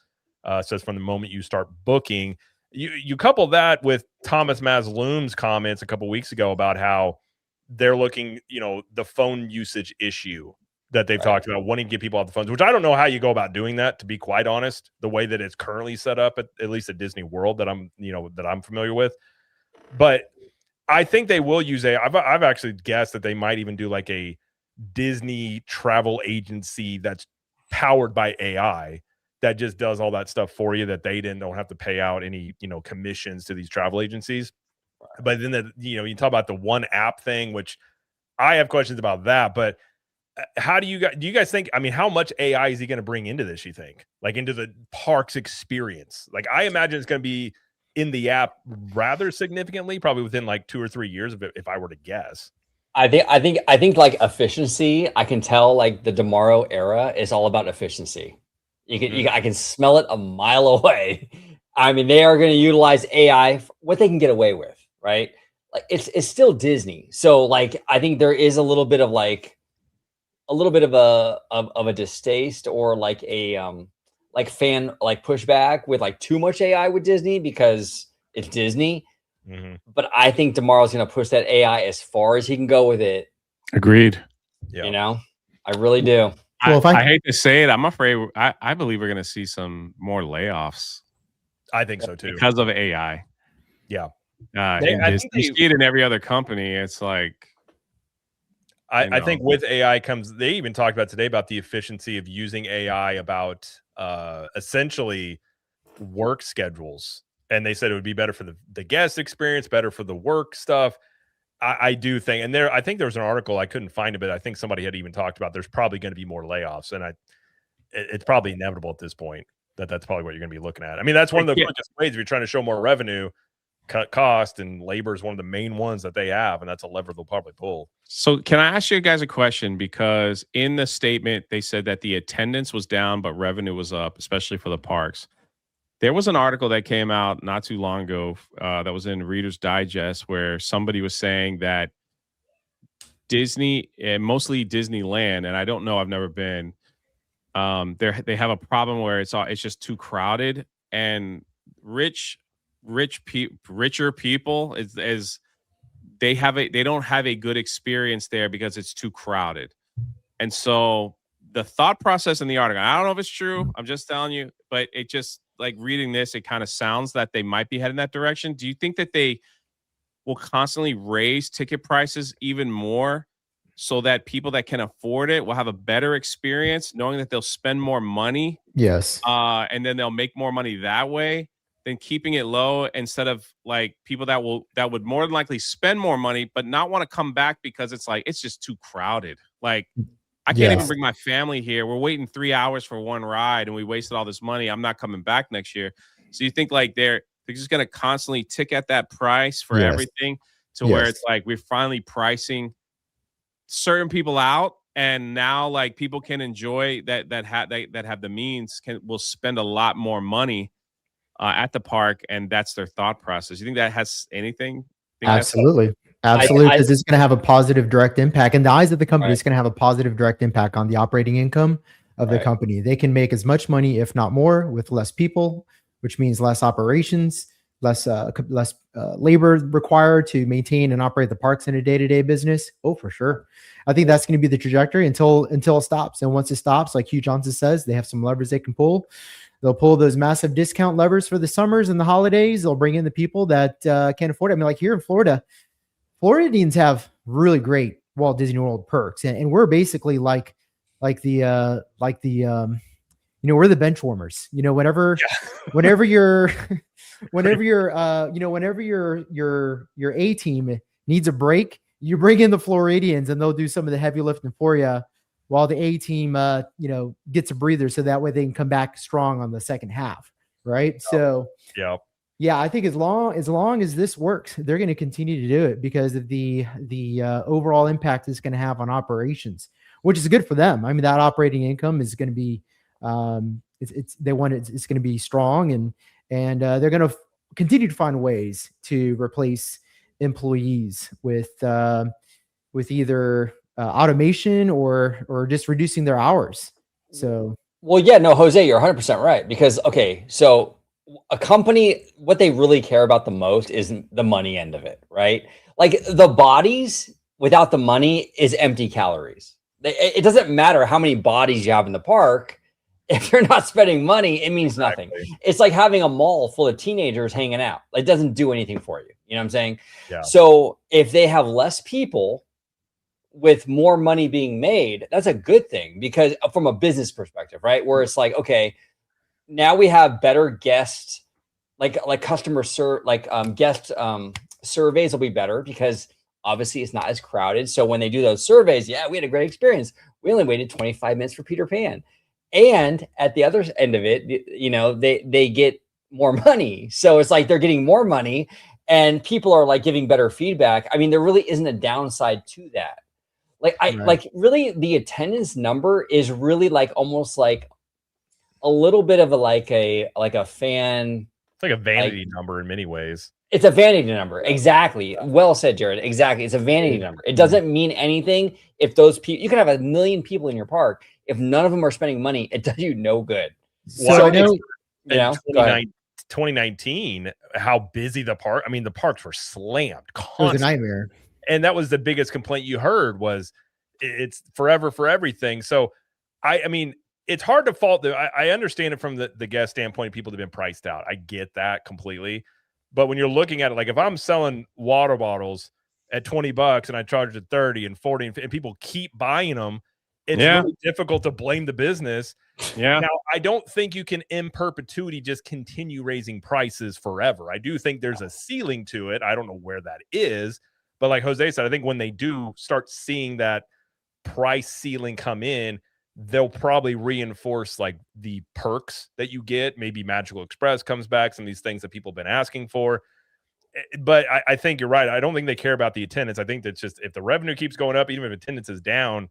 Says from the moment you start booking. You couple that with Thomas Masloom's comments a couple weeks ago about how they're looking, the phone usage issue that they've talked about, wanting to get people off the phones, which I don't know how you go about doing that, to be quite honest, the way that it's currently set up, at least at Disney World that I'm familiar with. But I think they will use AI. I've actually guessed that they might even do, like, a Disney travel agency that's powered by AI that just does all that stuff for you, that they don't have to pay out any, commissions to these travel agencies. But then you talk about the one app thing, which I have questions about that. But how do you guys think? I mean, how much AI is he going to bring into this? You think, like, into the parks experience? Like, I imagine it's going to be in the app rather significantly, probably within like 2 or 3 years of it, if I were to guess. I think like efficiency. I can tell like the tomorrow era is all about efficiency. I can smell it a mile away. I mean, they are going to utilize AI for what they can get away with, right? Like it's still Disney, so like I think there is a little bit of a distaste or like a fan like pushback with like too much AI with Disney because it's Disney. But I think tomorrow's going to push that AI as far as he can go with it. Agreed. Yeah. I really do. Well, I hate to say it, I'm afraid I believe we're going to see some more layoffs. I think so too, because of AI. Yeah, you see it in every other company. It's like I think with AI comes. They even talked about today about the efficiency of using AI about essentially work schedules, and they said it would be better for the guest experience, better for the work stuff. I do think, and I think there was an article, I couldn't find it, but I think somebody had even talked about there's probably going to be more layoffs, and it's probably inevitable at this point that's probably what you're going to be looking at. I mean, that's one of the quickest ways if you're trying to show more revenue, cut cost, and labor is one of the main ones that they have, and that's a lever they'll probably pull. So can I ask you guys a question? Because in the statement, they said that the attendance was down, but revenue was up, especially for the parks. There was an article that came out not too long ago that was in Reader's Digest where somebody was saying that Disney, and mostly Disneyland, and I don't know, I've never been, they have a problem where it's just too crowded, and richer people is they don't have a good experience there because it's too crowded. And so the thought process in the article, I don't know if it's true, I'm just telling you, but it just, like, reading this, it kind of sounds that they might be heading that direction. Do you think that they will constantly raise ticket prices even more so that people that can afford it will have a better experience, knowing that they'll spend more money? Yes. And then they'll make more money that way than keeping it low, instead of like people that would more than likely spend more money but not want to come back because it's like it's just too crowded. Like, I can't even bring my family here. We're waiting 3 hours for one ride and we wasted all this money. I'm not coming back next year. So you think like they're just going to constantly tick at that price for everything to where it's like we're finally pricing certain people out, and now like people can enjoy that have the means will spend a lot more money at the park, and that's their thought process. You think that has anything? Absolutely. Absolutely, because it's going to have a positive direct impact. In the eyes of the company, it's going to have a positive direct impact on the operating income of the company. They can make as much money, if not more, with less people, which means less operations, less labor required to maintain and operate the parks in a day-to-day business. Oh, for sure. I think that's going to be the trajectory until it stops. And once it stops, like Hugh Johnson says, they have some levers they can pull. They'll pull those massive discount levers for the summers and the holidays. They'll bring in the people that can't afford it. I mean, like here in Florida, Floridians have really great Walt Disney World perks, and we're basically like the we're the bench warmers. You know, whenever your A team needs a break, you bring in the Floridians and they'll do some of the heavy lifting for you, while the A team gets a breather, so that way they can come back strong on the second half, right? So yeah, I think as long as this works, they're going to continue to do it because of the overall impact it's going to have on operations, which is good for them. I mean, that operating income is going to be it's going to be strong, and they're going to continue to find ways to replace employees with either automation or just reducing their hours. So, well, yeah, no, Jose, you're 100% right, because so a company, what they really care about the most is the money end of it, right? Like the bodies without the money is empty calories. It doesn't matter how many bodies you have in the park. If you're not spending money, it means nothing. It's like having a mall full of teenagers hanging out. It doesn't do anything for you. You know what I'm saying? Yeah. So if they have less people with more money being made, that's a good thing, because from a business perspective, right? Where it's like, okay, now we have better guest, like customer service, like guest surveys will be better because obviously it's not as crowded. So when they do those surveys, yeah, we had a great experience. We only waited 25 minutes for Peter Pan. And at the other end of it, you know, they get more money. So it's like they're getting more money and people are like giving better feedback. I mean, there really isn't a downside to that. Like like really the attendance number is really like almost like a little bit of a fan. It's like a vanity number in many ways. It's a vanity number. Exactly. Well said, Jared. Exactly. It's a vanity number. It doesn't mean anything if those people, you can have 1 million people in your park. If none of them are spending money, it does you no good. So I know, you know, 2019, how busy the park. I mean, the parks were slammed constantly. it was a nightmare. And that was the biggest complaint you heard was it's forever for everything. So I mean, it's hard to fault I understand it from the guest standpoint. People have been priced out. I get that completely. But when you're looking at it, like if I'm selling water bottles at $20 and I charge it 30 and 40 and people keep buying them, it's really difficult to blame the business. Yeah. Now, I don't think you can in perpetuity just continue raising prices forever. I do think there's a ceiling to it. I don't know where that is. But like Jose said, I think when they do start seeing that price ceiling come in, they'll probably reinforce like the perks that you get. Maybe Magical Express comes back, some of these things that people have been asking for. But I think you're right. I don't think they care about the attendance. I think that's just if the revenue keeps going up, even if attendance is down,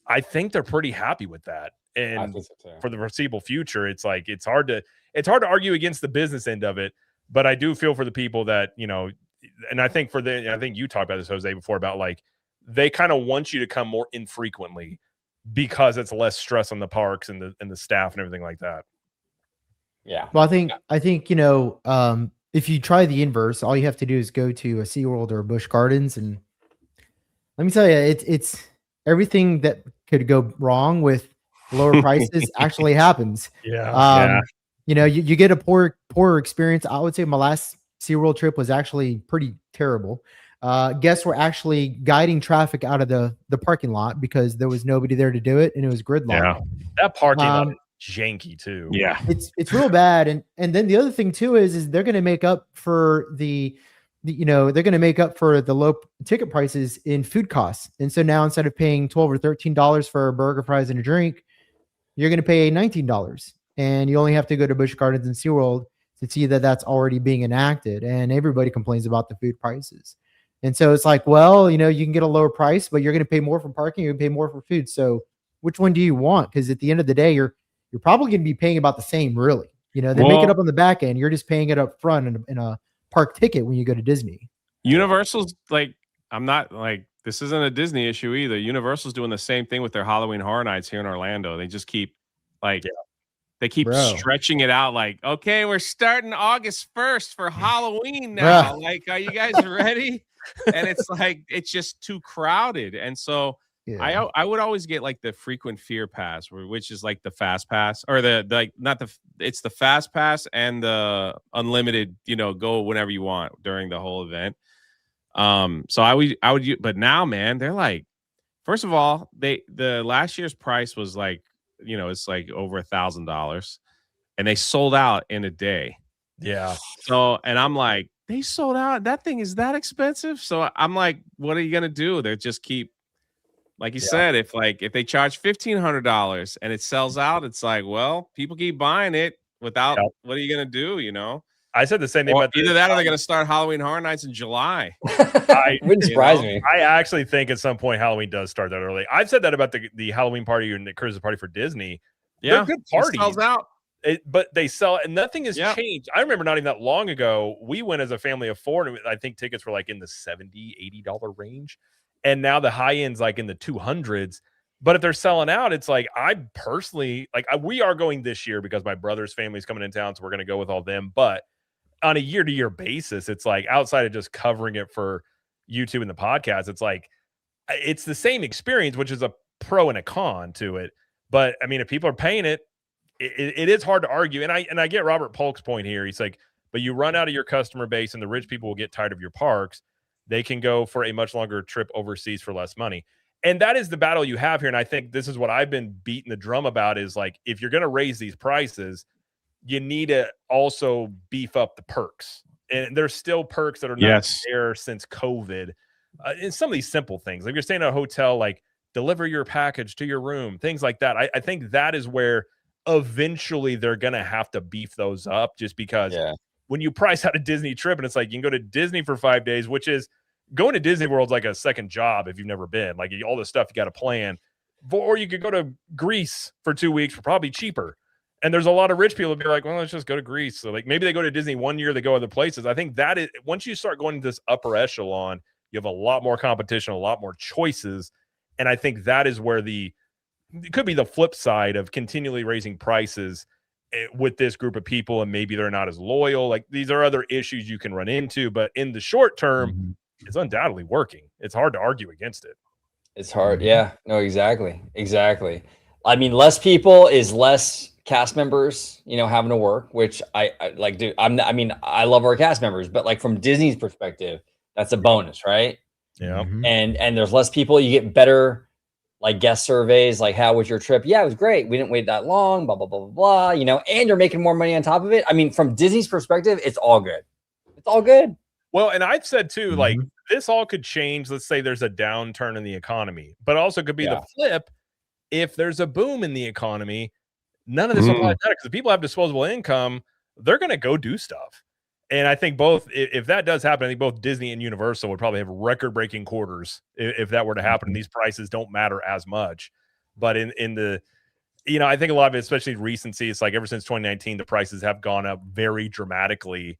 I think they're pretty happy with that. And for the foreseeable future, it's like it's hard to argue against the business end of it. But I do feel for the people that, you know, and I think I think you talked about this, Jose, before about like they kind of want you to come more infrequently because it's less stress on the parks and the staff and everything like that. Yeah. Well, I think, you know, if you try the inverse, all you have to do is go to a SeaWorld or a Busch Gardens. And let me tell you, it's everything that could go wrong with lower prices actually happens. Yeah. You know, you get a poor experience. I would say my last SeaWorld trip was actually pretty terrible. Guests were actually guiding traffic out of the parking lot because there was nobody there to do it, and it was gridlocked. Yeah, that parking lot is janky too. Yeah, it's real bad. And then the other thing too is they're going to make up for the they're going to make up for the low ticket prices in food costs. And so now instead of paying $12 or $13 for a burger, fries, and a drink, you're going to pay $19, and you only have to go to Busch Gardens and SeaWorld to see that that's already being enacted. And everybody complains about the food prices. And so it's like, well, you know, you can get a lower price, but you're going to pay more for parking. You're going to pay more for food. So which one do you want? Because at the end of the day, you're probably going to be paying about the same, really. You know, they make it up on the back end. You're just paying it up front in a park ticket when you go to Disney. Universal's like, I'm not like, this isn't a Disney issue either. Universal's doing the same thing with their Halloween Horror Nights here in Orlando. They just keep like, they keep stretching it out. Like, okay, we're starting August 1st for Halloween now. Like, are you guys ready? And it's like, it's just too crowded. And so I would always get like the frequent fear pass, which is like the fast pass, or it's the fast pass and the unlimited, you know, go whenever you want during the whole event. So I would, but now, man, they're like, first of all, the last year's price was like, you know, it's like over $1,000, and they sold out in a day. Yeah. So, and I'm like, they sold out. That thing is that expensive. So I'm like, what are you gonna do? They just keep, like you said, if they charge $1,500 and it sells out, it's like, well, people keep buying it without. What are you gonna do? You know. I said the same thing about either that or they're going to start Halloween Horror Nights in July. Wouldn't surprise me. I actually think at some point Halloween does start that early. I've said that about the Halloween party and the Christmas party for Disney. Yeah, they're good parties. It sells out. But they sell, and nothing has changed. I remember not even that long ago, we went as a family of four, and I think tickets were like in the $70-$80 range. And now the high end's like in the 200s. But if they're selling out, it's like, I personally, like, we are going this year because my brother's family is coming in town, so we're going to go with all them. But on a year-to-year basis, it's like, outside of just covering it for YouTube and the podcast, it's like, it's the same experience, which is a pro and a con to it. But I mean, if people are paying it, it is hard to argue. And I get Robert Polk's point here. He's like, but you run out of your customer base and the rich people will get tired of your parks. They can go for a much longer trip overseas for less money. And that is the battle you have here. And I think this is what I've been beating the drum about, is like, if you're going to raise these prices, you need to also beef up the perks. and there's still perks that are not there since COVID. And some of these simple things, like you're staying at a hotel, like deliver your package to your room, things like that. I think that is where eventually they're going to have to beef those up, just because when you price out a Disney trip and it's like you can go to Disney for 5 days, which is going to Disney World's like a second job if you've never been, like all the stuff you got to plan. Or you could go to Greece for 2 weeks for probably cheaper. And there's a lot of rich people that be like, well, let's just go to Greece. So like maybe they go to Disney 1 year, they go other places. I think that is, once you start going to this upper echelon, you have a lot more competition, a lot more choices. And I think that is where it could be the flip side of continually raising prices with this group of people. And maybe they're not as loyal. Like these are other issues you can run into, but in the short term, it's undoubtedly working. It's hard to argue against it. It's hard. Yeah, no, exactly. I mean, less people is less cast members, having to work, which I like, dude, I love our cast members, but like from Disney's perspective, that's a bonus, right? Yeah. And there's less people, you get better like guest surveys, like how was your trip? Yeah, it was great. We didn't wait that long, blah, blah, blah, blah, blah, and you're making more money on top of it. I mean, from Disney's perspective, it's all good. It's all good. Well, and I've said too, like this all could change. Let's say there's a downturn in the economy, but also could be the flip. If there's a boom in the economy, none of this will probably matter because people have disposable income. They're going to go do stuff. And I think both, if that does happen, I think both Disney and Universal would probably have record-breaking quarters if that were to happen. And these prices don't matter as much. But in the, I think a lot of it, especially recency, it's like ever since 2019, the prices have gone up very dramatically.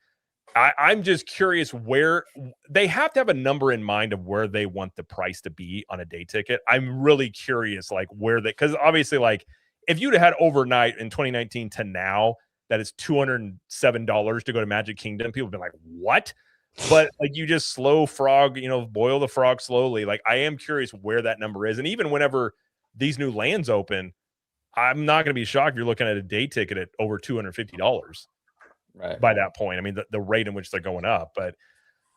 I'm just curious where they have to have a number in mind of where they want the price to be on a day ticket. I'm really curious, like where they, because obviously, like if you'd have had overnight in 2019 to now, that is $207 to go to Magic Kingdom, people have been like, what? But like you just slow frog, boil the frog slowly. Like I am curious where that number is. And even whenever these new lands open, I'm not going to be shocked if you're looking at a day ticket at over $250 by that point. I mean, the rate in which they're going up. But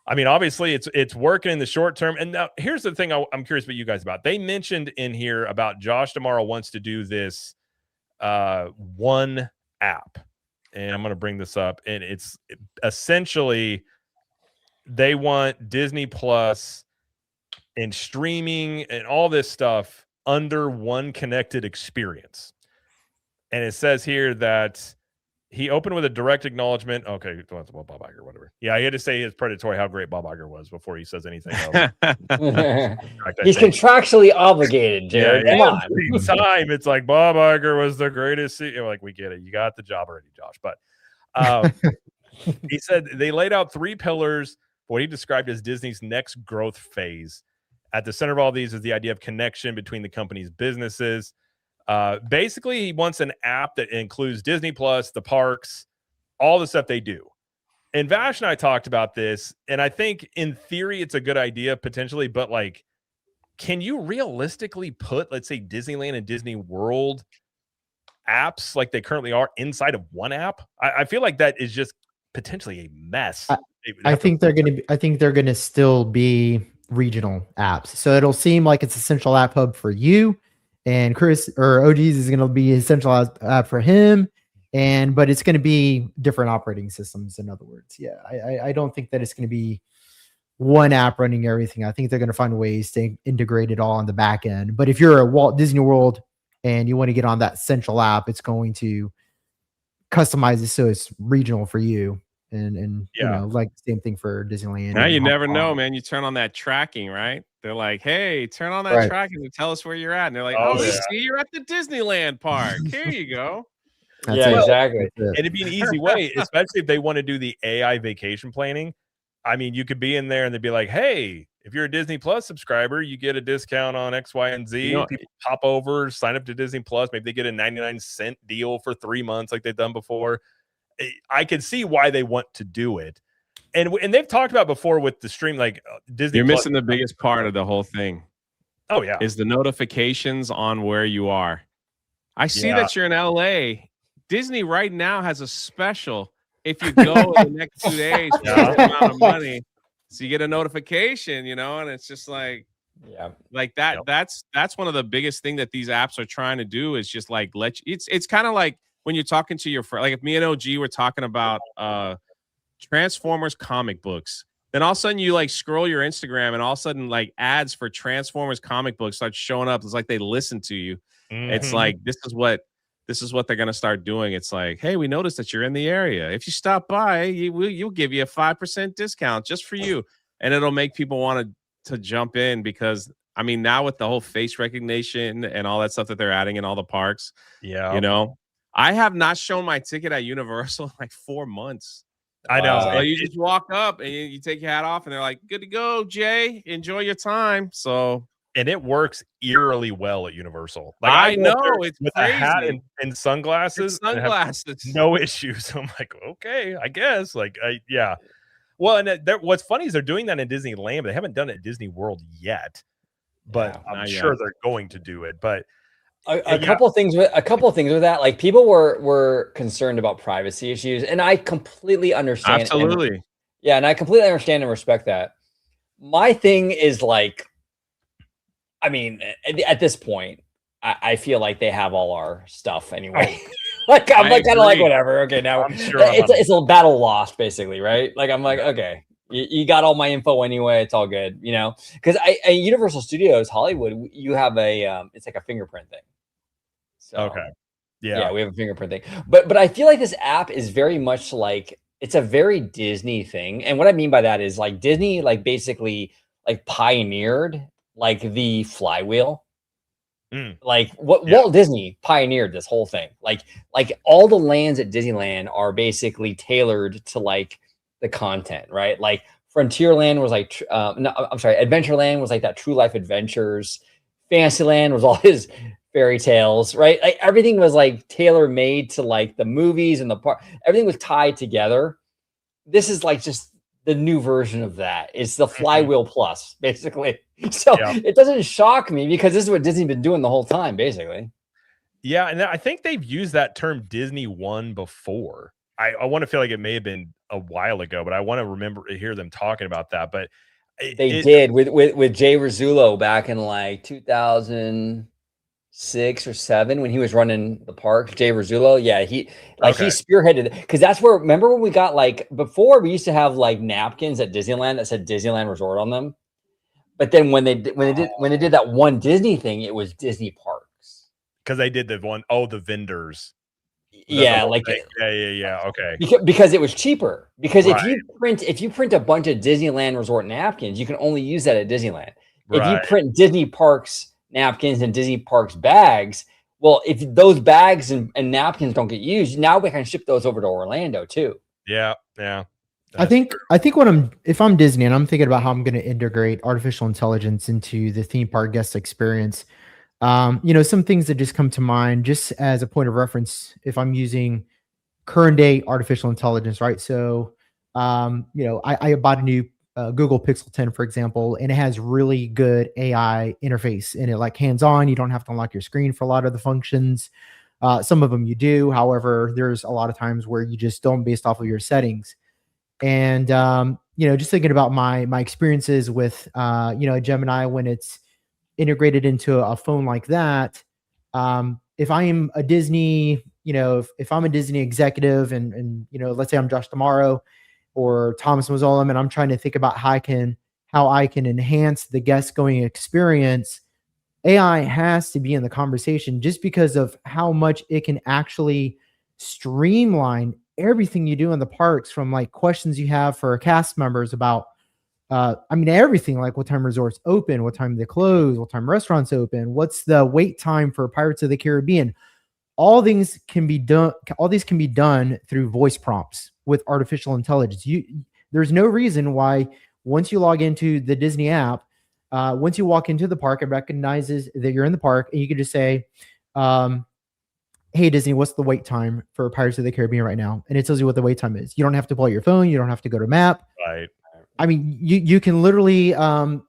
I mean, obviously it's working in the short term. And now here's the thing I'm curious about you guys about. They mentioned in here about Josh tomorrow wants to do this one app. And I'm going to bring this up. And it's essentially they want Disney Plus and streaming and all this stuff under one connected experience. And it says here that he opened with a direct acknowledgement. Okay, Bob Iger, whatever. Yeah, he had to say his predatory how great Bob Iger was before he says anything else. He's contractually obligated, Jared. Come on. Time, it's like Bob Iger was the greatest CEO. Like, we get it. You got the job already, Josh. But he said they laid out 3 pillars for what he described as Disney's next growth phase. At the center of all these is the idea of connection between the company's businesses. Basically, he wants an app that includes Disney Plus, the parks, all the stuff they do. And Vash and I talked about this, and I think in theory it's a good idea potentially, but like, can you realistically put, let's say, Disneyland and Disney World apps like they currently are inside of one app? I feel like that is just potentially a mess. I think they're going to still be regional apps. So it'll seem like it's a central app hub for you. And Chris or OGs is going to be a centralized app for him, but it's going to be different operating systems. In other words, I don't think that it's going to be one app running everything. I think they're going to find ways to integrate it all on the back end. But if you're a Walt Disney World and you want to get on that central app, it's going to customize it so it's regional for you. And like the same thing for Disneyland. Now you never know, man. You turn on that tracking, right? They're like, hey, turn on that tracking to tell us where you're at. And they're like, we see you're at the Disneyland park. Here you go. Exactly. And it'd be an easy way, especially if they want to do the AI vacation planning. I mean, you could be in there and they'd be like, hey, if you're a Disney Plus subscriber, you get a discount on X, Y, and Z. People pop over, sign up to Disney Plus. Maybe they get a 99-cent deal for 3 months like they've done before. I can see why they want to do it. And they've talked about before with the stream, like Disney. You're missing the biggest part of the whole thing. Oh, yeah. Is the notifications on where you are. I see that you're in LA. Disney right now has a special. If you go in the next 2 days for a amount of money, so you get a notification, and it's just like, like that. Yep. That's one of the biggest thing that these apps are trying to do is just like it's kind of like when you're talking to your friend, like if me and OG were talking about Transformers comic books. Then all of a sudden you like scroll your Instagram and all of a sudden like ads for Transformers comic books start showing up. It's like they listen to you. It's like this is what they're gonna start doing. It's like, hey, we noticed that you're in the area. If you stop by, you'll give you a 5% discount just for you, and it'll make people want to jump in because I mean now with the whole face recognition and all that stuff that they're adding in all the parks, you know, I have not shown my ticket at Universal in like 4 months. I know. So you just walk up and you take your hat off, and they're like, "Good to go, Jay. Enjoy your time." So, and it works eerily well at Universal. Like I know it's with crazy. a hat and sunglasses. No issues. I'm like, okay, I guess. Like, yeah. Well, and what's funny is they're doing that in Disneyland, but they haven't done it at Disney World yet. But I'm sure they're going to do it. But a couple of things with that, like people were concerned about privacy issues, and I completely understand. Absolutely. And I completely understand and respect that. My thing is like, I mean, at this point, I feel like they have all our stuff anyway. Like I'm like kind of like whatever. Okay, now it's a battle lost, basically, right? Like I'm like, okay, you got all my info anyway. It's all good, you know. Because at Universal Studios Hollywood, you have it's like a fingerprint thing. So, okay. Yeah, we have a fingerprint thing. But I feel like this app is very much like it's a very Disney thing. And what I mean by that is like Disney like basically like pioneered like the flywheel. Like Walt Disney pioneered this whole thing. Like all the lands at Disneyland are basically tailored to like the content, right? Like Frontierland was like Adventureland was like that True Life Adventures. Fantasyland was all his fairy tales, right? Like everything was like tailor made to like the movies and the part. Everything was tied together. This is like just the new version of that. It's the Flywheel Plus, basically. So it doesn't shock me because this is what Disney's been doing the whole time, basically. Yeah, and I think they've used that term Disney One before. I want to feel like it may have been a while ago, but I want to hear them talking about that. But they did with Jay Rizzullo back in like 2006 or 7 when he was running the park. Jay Rizzullo, he spearheaded because that's where. Remember when we got like before we used to have like napkins at Disneyland that said Disneyland Resort on them, but then when they did that one Disney thing, it was Disney Parks because they did the vendors. Yeah, like okay. Because it was cheaper. Because if you print a bunch of Disneyland Resort napkins, you can only use that at Disneyland. If you print Disney Parks napkins and Disney Parks bags, well, if those bags and napkins don't get used, now we can ship those over to Orlando too. Yeah. I think if I'm Disney and I'm thinking about how I'm going to integrate artificial intelligence into the theme park guest experience. Some things that just come to mind just as a point of reference, if I'm using current day artificial intelligence, right? So, I bought a new Google Pixel 10, for example, and it has really good AI interface in it, like hands-on. You don't have to unlock your screen for a lot of the functions. Some of them you do. However, there's a lot of times where you just don't based off of your settings. And, just thinking about my experiences with, Gemini when it's integrated into a phone like that. If I am a Disney, if I'm a Disney executive and let's say I'm Josh Tomorrow or Thomas Mazzolam, and I'm trying to think about how I can enhance the guest going experience, AI has to be in the conversation just because of how much it can actually streamline everything you do in the parks, from like questions you have for cast members about everything, like what time resorts open, what time they close, what time restaurants open, what's the wait time for Pirates of the Caribbean. All these can be done through voice prompts with artificial intelligence. There's no reason why once you log into the Disney app, once you walk into the park, it recognizes that you're in the park, and you can just say, hey Disney, what's the wait time for Pirates of the Caribbean right now? And it tells you what the wait time is. You don't have to pull out your phone. You don't have to go to map. Right. I mean, you can literally, let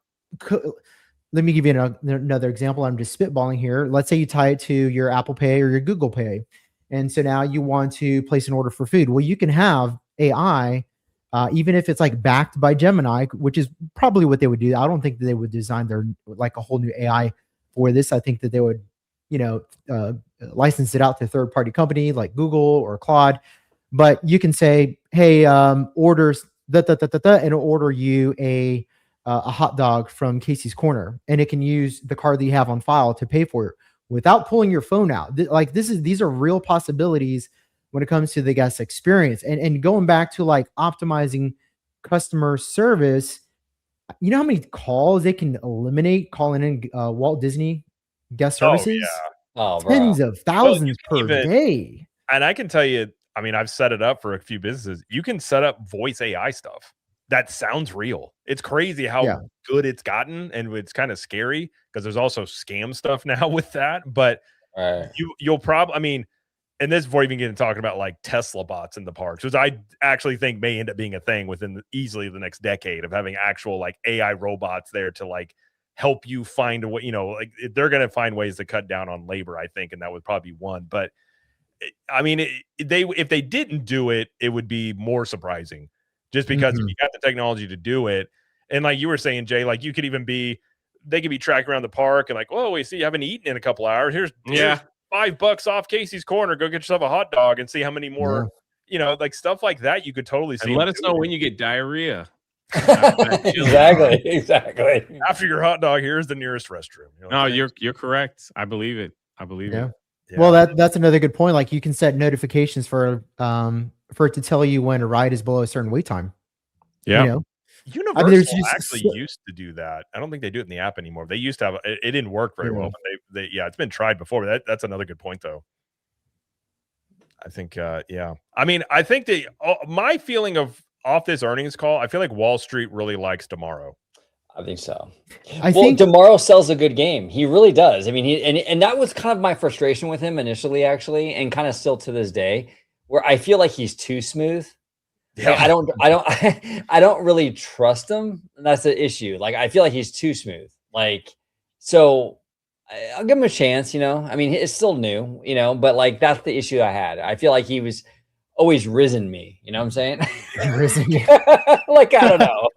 me give you another example. I'm just spitballing here. Let's say you tie it to your Apple Pay or your Google Pay. And so now you want to place an order for food. Well, you can have AI, even if it's like backed by Gemini, which is probably what they would do. I don't think that they would design their like a whole new AI for this. I think that they would, license it out to a third-party company like Google or Claude. but you can say, hey, orders and it'll order you a hot dog from Casey's Corner, and it can use the card that you have on file to pay for it without pulling your phone out. These are real possibilities when it comes to the guest experience, and going back to like optimizing customer service. You know how many calls they can eliminate calling in Walt Disney guest services? Oh, Tens bro. of thousands per even- day. And I can tell you, I mean, I've set it up for a few businesses. You can set up voice AI stuff that sounds real. It's crazy how good it's gotten, and it's kind of scary because there's also scam stuff now with that. But you'll probably, I mean, and this before even getting talking about like Tesla bots in the parks, which I actually think may end up being a thing within easily the next decade of having actual like AI robots there to like help you find a way, you know, like they're going to find ways to cut down on labor, I think. And that would probably be one. But I mean, if they didn't do it, it would be more surprising just because if you got the technology to do it. And like you were saying, Jay, like you could even they could be tracking around the park and like, oh, we see you haven't eaten in a couple hours. Here's $5 off Casey's Corner. Go get yourself a hot dog and see how many more, you know, like stuff like that. You could totally see. And let us know when you get diarrhea. Exactly. After your hot dog, here's the nearest restroom. You know no, you're correct. I believe it. I believe it. Yeah. Well, that's another good point. Like you can set notifications for it to tell you when a ride is below a certain wait time. Yeah. You know? Universal actually used to do that. I don't think they do it in the app anymore. They used to have it didn't work very well, but it's been tried before. But that's another good point though. I think I mean, I think my feeling off this earnings call, I feel like Wall Street really likes tomorrow. I think so. I think tomorrow sells a good game. He really does. I mean, and that was kind of my frustration with him initially, actually, and kind of still to this day, where I feel like he's too smooth. Yeah. Like, I don't really trust him. And that's the issue. Like, I feel like he's too smooth. Like, so I'll give him a chance, you know. I mean, it's still new, you know, but like that's the issue I had. I feel like he was always risen me, you know what I'm saying? Risen you. Like, I don't know.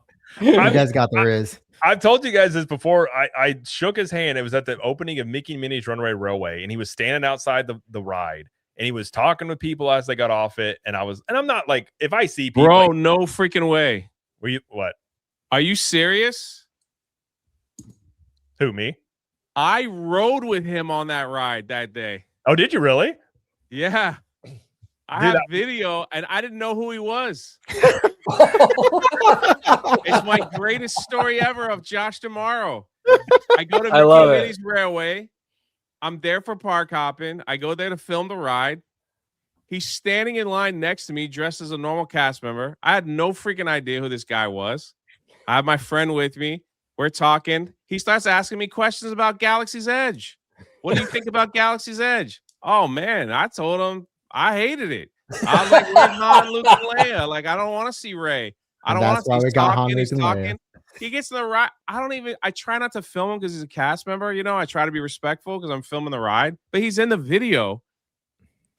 You guys got the riz. I've told you guys this before. I shook his hand. It was at the opening of Mickey and Minnie's Runaway Railway, and he was standing outside the ride, and he was talking with people as they got off it. And I'm not like, if I see people, bro, like, no freaking way. Were you what? Are you serious? Who, me? I rode with him on that ride that day. Oh, did you really? Yeah. I have video, and I didn't know who he was. It's my greatest story ever of Josh tomorrow. I go to Mickey's Railway. I'm there for park hopping. I go there to film the ride. He's standing in line next to me, dressed as a normal cast member. I had no freaking idea who this guy was. I have my friend with me. We're talking. He starts asking me questions about Galaxy's Edge. What do you think about Galaxy's Edge? Oh, man. I told him I hated it. I was like, where's Han, Luke, and Leia? Like, I don't want to see Rey. I don't want to see talking. He's talking. He gets in the ride. I try not to film him because he's a cast member. You know, I try to be respectful because I'm filming the ride. But he's in the video.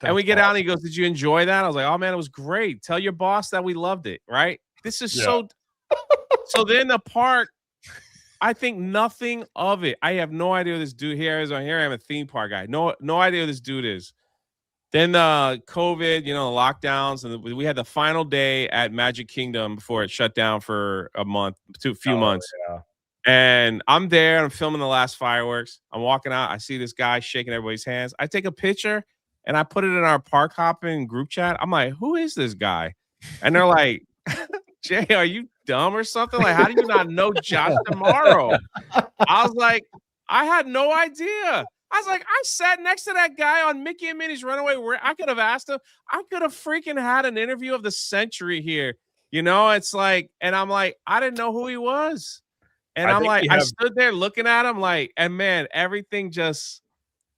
And we get out and he goes, did you enjoy that? I was like, oh, man, it was great. Tell your boss that we loved it, right? This is so. So then the park, I think nothing of it. I have no idea who this dude here is. Here I am, a theme park guy. No idea who this dude is. Then COVID, you know, the lockdowns, and we had the final day at Magic Kingdom before it shut down for a few months. Yeah. And I'm there. I'm filming the last fireworks. I'm walking out. I see this guy shaking everybody's hands. I take a picture and I put it in our park hopping group chat. I'm like, who is this guy? And they're like, Jay, are you dumb or something? Like, how do you not know Josh tomorrow? I was like, I had no idea. I was like, I sat next to that guy on Mickey and Minnie's Runaway where I could have asked him. I could have freaking had an interview of the century here. You know, it's like, and I'm like, I didn't know who he was. And I'm like, I stood there looking at him like, and man, everything just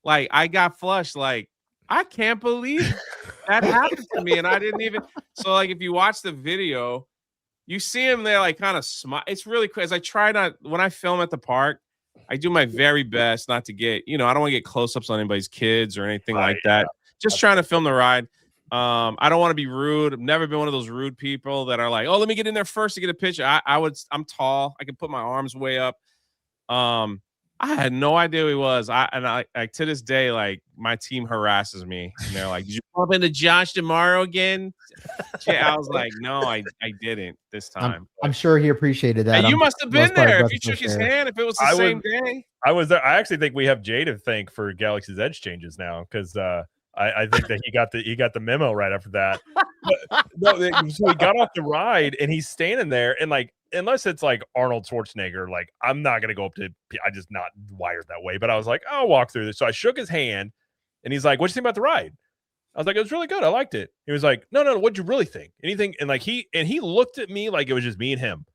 like, I got flushed. Like, I can't believe that happened to me. And I didn't even, so like, if you watch the video, you see him there, like kind of smile. It's really crazy. I try not, when I film at the park, I do my very best not to get, you know, I don't want to get close-ups on anybody's kids or anything like that. Just trying to film the ride. I don't want to be rude. I've never been one of those rude people that are like, oh, let me get in there first to get a picture. I'm tall. I can put my arms way up. I had no idea who he was. I to this day, like my team harasses me, and they're like, "Did you bump into Josh tomorrow again?" I was like, "No, I didn't this time." I'm sure he appreciated that. You must have been there if you shook his hand. hand. If it was the same day, I was there. I actually think we have Jay to thank for Galaxy's Edge changes now because I think that he got the memo right after that. But, no, so he got off the ride and he's standing there and like, unless it's like Arnold Schwarzenegger, like I'm not gonna go up to. I just not wired that way. But I was like, I'll walk through this. So I shook his hand, and he's like, "What do you think about the ride?" I was like, "It was really good. I liked it." He was like, "No. What'd you really think? Anything?" And like he looked at me like it was just me and him.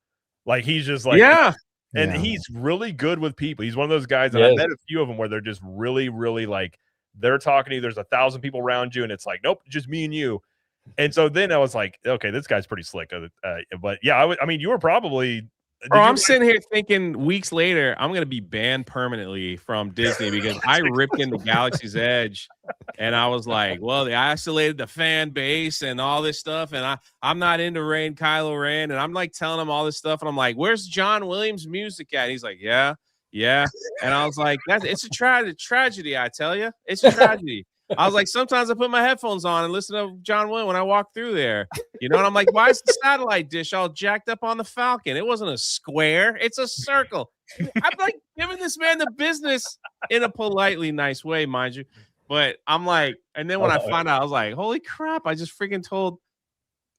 Like he's just like, yeah. And he's really good with people. He's one of those guys, and I met a few of them where they're just really, really like they're talking to you. There's 1,000 people around you, and it's like, nope, just me and you. And so then I was like, okay, this guy's pretty slick. But yeah, I mean, you were probably. I'm sitting here thinking weeks later, I'm going to be banned permanently from Disney because I ripped into Galaxy's Edge and I was like, well, they isolated the fan base and all this stuff. And I'm not into Kylo Ren. And I'm like telling him all this stuff. And I'm like, where's John Williams' music at? He's like, yeah. And I was like, it's a tragedy, I tell you. It's a tragedy. I was like, sometimes I put my headphones on and listen to John Williams when I walk through there, and I'm like, why is the satellite dish all jacked up on the Falcon? It wasn't a square, it's a circle. I'm like giving this man the business in a politely nice way, mind you. But I'm like, and then when I find out, I was like, holy crap, I just freaking told.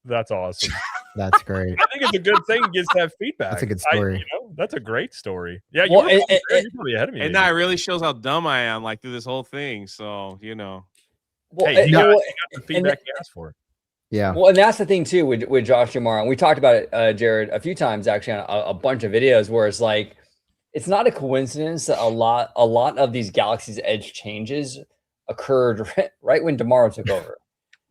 That's awesome. That's great. I think it's a good thing he gets that feedback. That's a good story. That's a great story. Yeah, well, you're probably ahead of me. And now it really shows how dumb I am, like through this whole thing. So Well, hey, you got the feedback you asked for. Yeah. Well, and that's the thing too with Josh Jamar, and we talked about it, Jared, a few times actually on a bunch of videos where it's like, it's not a coincidence that a lot of these Galaxy's Edge changes occurred right when DeMar took over.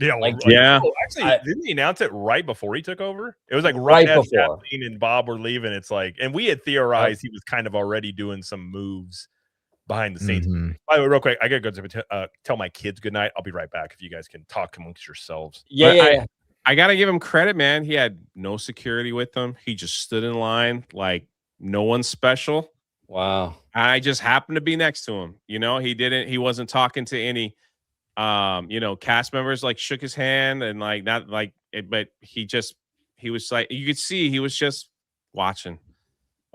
Yeah, actually, didn't he announce it right before he took over? It was like right as Kathleen and Bob were leaving. It's like, and we had theorized he was kind of already doing some moves behind the scenes. By the way, real quick, I gotta go to tell my kids good night. I'll be right back if you guys can talk amongst yourselves. I gotta give him credit, man. He had no security with him. He just stood in line like no one special. Wow. I just happened to be next to him. He wasn't talking to any cast members, like shook his hand and like not like it, but he was like, you could see he was just watching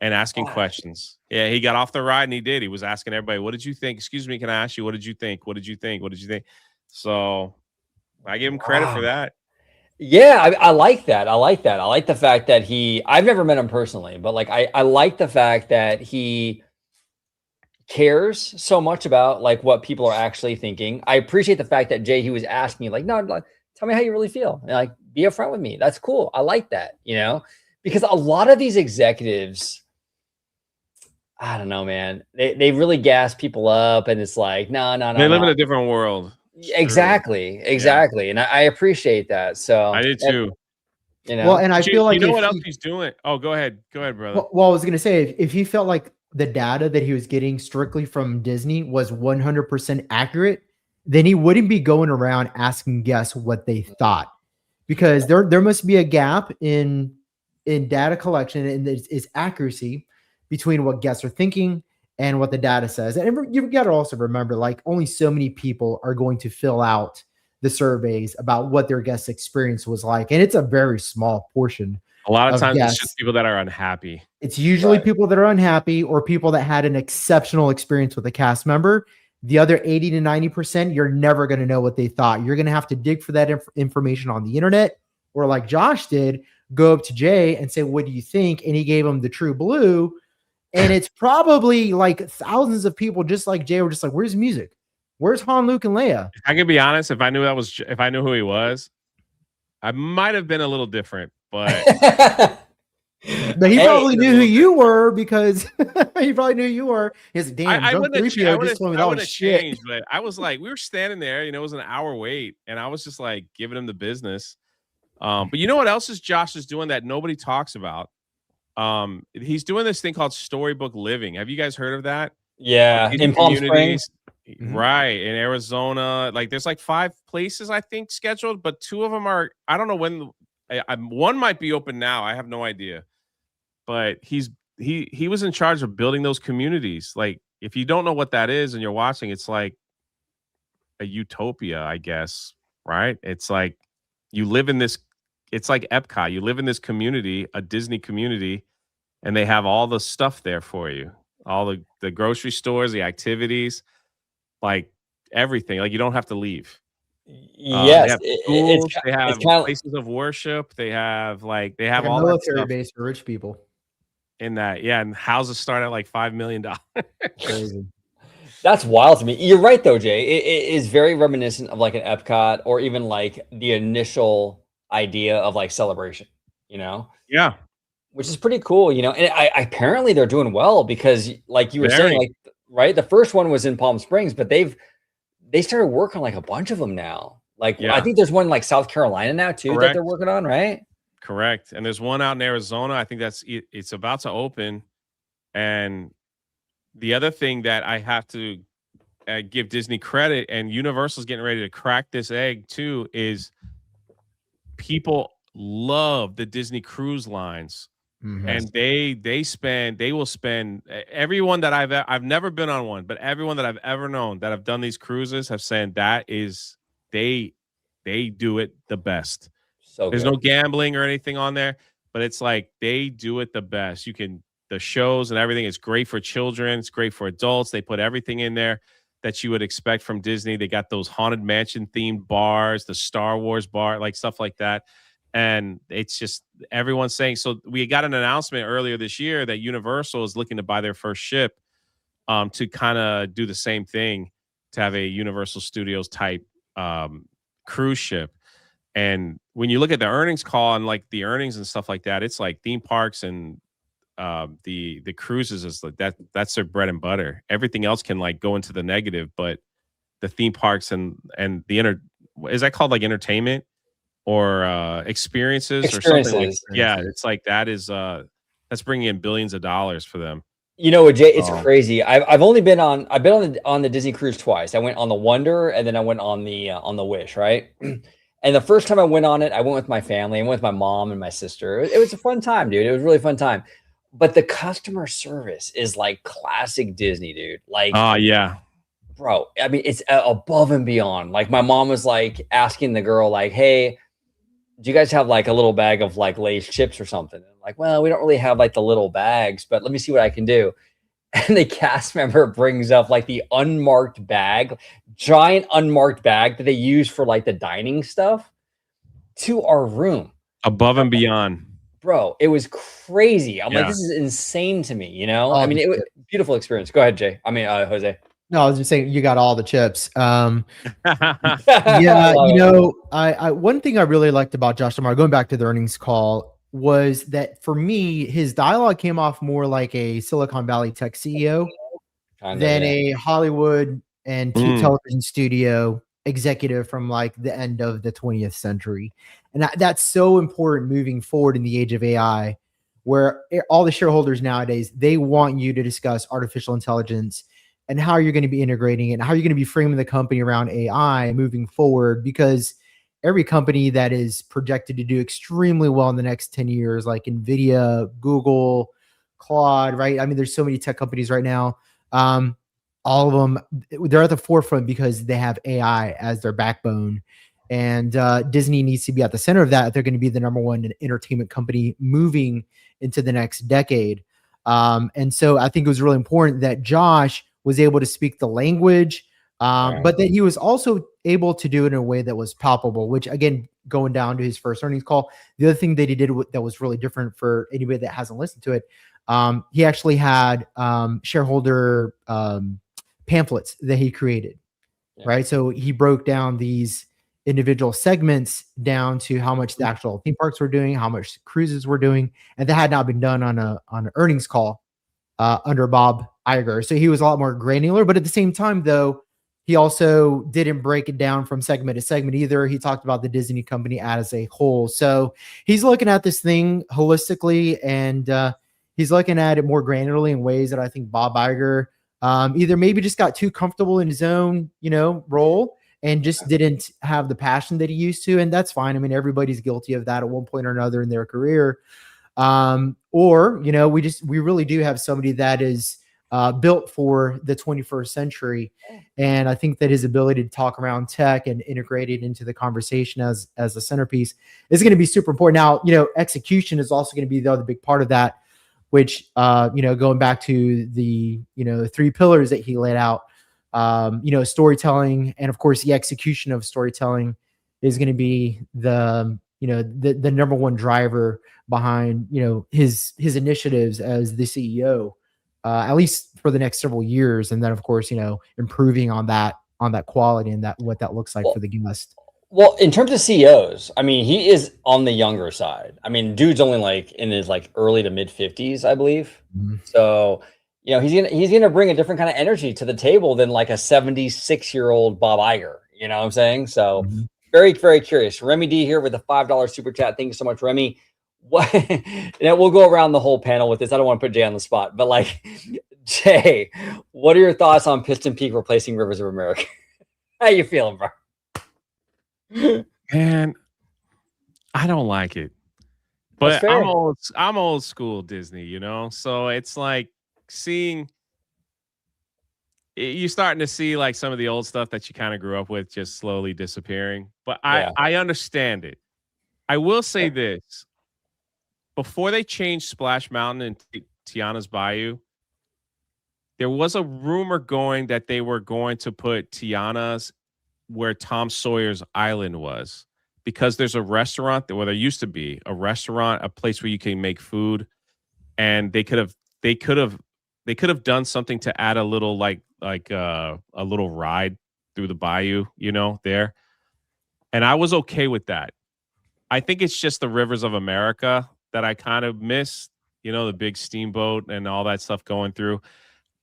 and asking questions. Yeah, he got off the ride and he was asking everybody, what did you think? Excuse me, can I ask you, what did you think? What did you think? What did you think? So I give him credit for that. Yeah, I like that. I like the fact that I've never met him personally, but like I like the fact that he cares so much about like what people are actually thinking. I appreciate the fact that Jay, he was asking me like, no, tell me how you really feel. And like, be upfront with me. That's cool. I like that, because a lot of these executives, I don't know, man, they really gas people up and it's like, no. They live in a different world. Exactly. Yeah. And I appreciate that. So I did too. Well, and I feel like what else he's doing. Oh, go ahead, brother. Well, I was gonna say if he felt like the data that he was getting strictly from Disney was 100% accurate, then he wouldn't be going around asking guests what they thought, because there must be a gap in data collection and its accuracy between what guests are thinking and what the data says. And you've got to also remember, like, only so many people are going to fill out the surveys about what their guest experience was like, and it's a very small portion. A lot of times it's just people that are unhappy. It's usually people that are unhappy or people that had an exceptional experience with a cast member. The other 80 to 90%, you're never going to know what they thought. You're going to have to dig for that information on the internet, or like Josh did, go up to Jay and say, what do you think? And he gave him the true blue. And it's probably like thousands of people just like Jay were just like, where's music? Where's Han, Luke, and Leia? I can be honest. If I knew who he was, I might have been a little different. But he probably knew who you were, because he probably knew who you were. He's like, damn, I would have changed, but I was like, we were standing there, it was an hour wait, and I was just like giving him the business. But you know what else Josh is doing that nobody talks about? He's doing this thing called storybook living. Have you guys heard of that? Yeah, in Palm Springs. Right, in Arizona. Like there's like 5 places I think scheduled, but 2 of them are, I don't know when. One might be open now. I have no idea. But he's he was in charge of building those communities. Like, if you don't know what that is and you're watching, it's like a utopia, I guess, right? It's like you live in this, it's like Epcot. You live in this community, a Disney community, and they have all the stuff there for you. All the grocery stores, the activities, like everything. Like, you don't have to leave. They Yes, have schools, they it's have kind of places of worship, they have like Like a all that military stuff base for rich people. in that. Yeah, and houses start at like $5 million. Crazy. that's wild to me. You're right though, Jay. It is very reminiscent of like an Epcot or even like the initial idea of like celebration, you know, Yeah, which is pretty cool, you know. And apparently they're doing well because, like you were saying, very. like right, the first one was in Palm Springs, but they started working on like a bunch of them now. Like I Yeah. think there's one in like South Carolina now too that they're Correct. working on, right? Correct. And there's one out in Arizona. I think it's about to open. And the other thing that I have to give Disney credit, and Universal's getting ready to crack this egg too, is people love the Disney cruise lines. Mhm. And they will spend, everyone that I've never been on one, but everyone that I've ever known that have done these cruises have said that is they do it the best. So There's good. no gambling or anything on there, but it's like they do it the best. The shows and everything is great for children, it's great for adults. They put everything in there that you would expect from Disney. They got those Haunted Mansion themed bars, the Star Wars bar, like stuff like that. And it's just everyone's saying. So we got an announcement earlier this year that Universal is looking to buy their first ship to kind of do the same thing, to have a Universal Studios type cruise ship. And when you look at the earnings call and like the earnings and stuff like that, it's like theme parks and the cruises is like that's their bread and butter. Everything else can like go into the negative, but the theme parks and the is that called like entertainment or experiences or something like, yeah, it's like that's bringing in billions of dollars for them. You know what, Jay? It's crazy. I've been on the Disney cruise twice. I went on the Wonder and then I went on the Wish, right? And the first time I went on it, I went with my family. I went with my mom and my sister. It was a fun time, dude. It was a really fun time. But the customer service is like classic Disney, dude. Like, yeah, bro. I mean, it's above and beyond. Like, my mom was like asking the girl, like, "Hey, do you guys have like a little bag of like Lay's chips or something?" And I'm like, well, we don't really have like the little bags, but let me see what I can do. And the cast member brings up like the unmarked bag, giant unmarked bag that they use for like the dining stuff to our room. Above and beyond. Bro, it was crazy. I'm like, this is insane to me, you know? I mean, it was a beautiful experience. Go ahead, Jay. I mean, Jose. No, I was just saying you got all the chips. Yeah, you know, I one thing I really liked about Josh Lamar, going back to the earnings call, was that for me, his dialogue came off more like a Silicon Valley tech CEO than a Hollywood and television studio executive from like the end of the 20th century. And that's so important moving forward in the age of AI, where all the shareholders nowadays, they want you to discuss artificial intelligence and how you're going to be integrating it and how you're going to be framing the company around AI moving forward, because every company that is projected to do extremely well in the next 10 years, like NVIDIA, Google, Claude, right? I mean, there's so many tech companies right now. All of them, they're at the forefront because they have AI as their backbone. And Disney needs to be at the center of that if they're going to be the number one entertainment company moving into the next decade. And so I think it was really important that Josh was able to speak the language, but that he was also able to do it in a way that was palpable, which again, going down to his first earnings call, the other thing that he did that was really different for anybody that hasn't listened to it, he actually had shareholder pamphlets that he created, right? So he broke down these individual segments down to how much the actual theme parks were doing, how much cruises were doing, and that had not been done on an earnings call under Bob Iger. So he was a lot more granular, but at the same time, though, he also didn't break it down from segment to segment either. He talked about the Disney company as a whole. So he's looking at this thing holistically, and he's looking at it more granularly in ways that I think Bob Iger either maybe just got too comfortable in his own, role and just didn't have the passion that he used to. And that's fine. I mean, everybody's guilty of that at one point or another in their career. Or, we really do have somebody that is built for the 21st century. And I think that his ability to talk around tech and integrate it into the conversation as a centerpiece is going to be super important. Now, execution is also going to be the other big part of that, which, going back to the 3 pillars that he laid out, storytelling, and of course the execution of storytelling is going to be the number one driver behind his initiatives as the CEO, at least for the next several years, and then of course improving on that quality and what that looks like for the guest. Well, in terms of CEOs, I mean, he is on the younger side. I mean, dude's only like in his like early to mid 50s, I believe. Mm-hmm. So, he's gonna bring a different kind of energy to the table than like a 76-year-old Bob Iger. You know what I'm saying? So, very, very curious. Remy D here with a $5 super chat. Thank you so much, Remy. What? We'll go around the whole panel with this. I don't want to put Jay on the spot, but like, Jay, what are your thoughts on Piston Peak replacing Rivers of America? How you feeling, bro? Man, I don't like it, but I'm old school Disney, so it's like you're starting to see like some of the old stuff that you kind of grew up with just slowly disappearing. But I understand it. I will say this: before they changed Splash Mountain and Tiana's Bayou, there was a rumor going that they were going to put Tiana's where Tom Sawyer's Island was, because there's a restaurant there used to be a restaurant, a place where you can make food, and they could have done something to add a little like a little ride through the bayou, there. And I was okay with that. I think it's just the Rivers of America that I kind of miss, the big steamboat and all that stuff going through.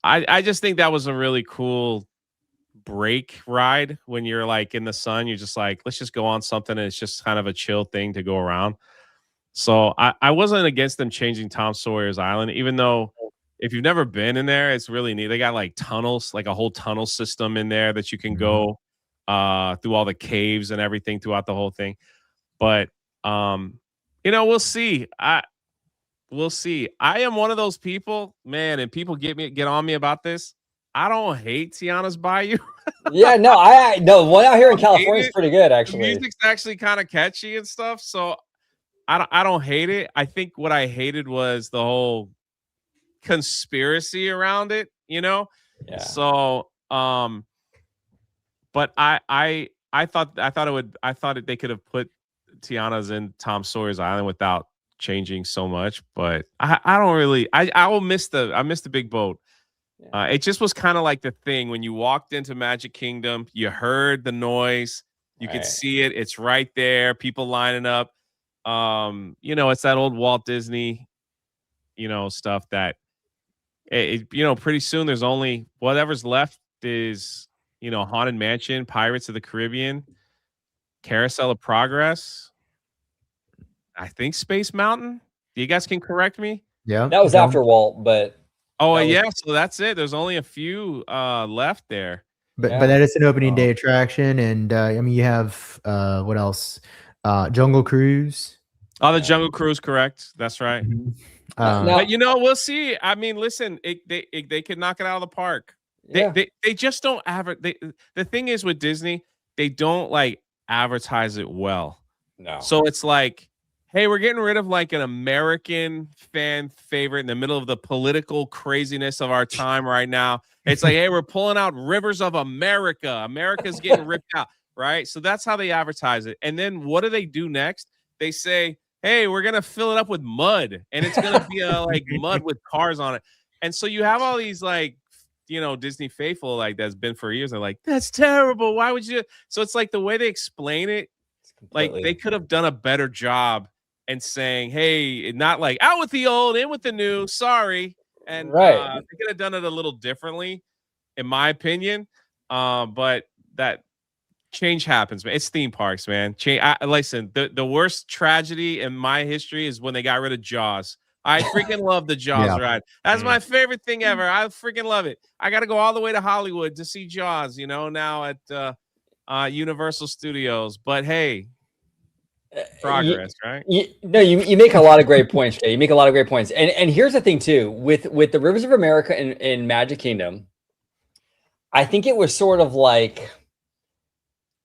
I just think that was a really cool break ride when you're like in the sun. You're just like, let's just go on something, and it's just kind of a chill thing to go around. So I wasn't against them changing Tom Sawyer's Island, even though if you've never been in there, it's really neat. They got like tunnels, like a whole tunnel system in there that you can go through all the caves and everything throughout the whole thing. But we'll see. We'll see. I am one of those people, man, and people get on me about this. I don't hate Tiana's Bayou. Yeah, no, I know one out here in California is pretty good, actually. The music's actually kind of catchy and stuff, so I don't hate it. I think what I hated was the whole conspiracy around it, Yeah. So, but I thought they could have put Tiana's in Tom Sawyer's Island without changing so much, but I don't really. I will miss the big boat. Yeah. It just was kind of like the thing when you walked into Magic Kingdom, you heard the noise, you could see it. It's right there. People lining up. It's that old Walt Disney, stuff that pretty soon there's only whatever's left is, Haunted Mansion, Pirates of the Caribbean, Carousel of Progress. I think Space Mountain. You guys can correct me. Yeah. That was after Walt, but. Oh, so that's it. There's only a few left there. But that is an opening day attraction, and you have what else? Jungle Cruise. Oh, the Jungle Cruise, correct? That's right. But we'll see. I mean, listen, they could knock it out of the park. They just don't advertise. The thing is with Disney, they don't like advertise it well. No. So it's like, hey, we're getting rid of like an American fan favorite in the middle of the political craziness of our time right now. It's like, hey, we're pulling out Rivers of America. America's getting ripped out, right? So that's how they advertise it. And then what do they do next? They say, hey, we're going to fill it up with mud, and it's going to be like mud with cars on it. And so you have all these like, Disney faithful, like that's been for years. They're like, that's terrible. Why would you? So it's like the way they explain it, like they could have done a better job and saying, hey, not like out with the old, in with the new, sorry. And they could have done it a little differently, in my opinion. But that change happens, man. It's theme parks, man. Listen, the worst tragedy in my history is when they got rid of Jaws. I freaking love the Jaws ride. That's my favorite thing ever. I freaking love it. I got to go all the way to Hollywood to see Jaws, now at Universal Studios. But hey, Progress, right? You make a lot of great points, Jay. You make a lot of great points. And here's the thing too, with the Rivers of America in Magic Kingdom, I think it was sort of like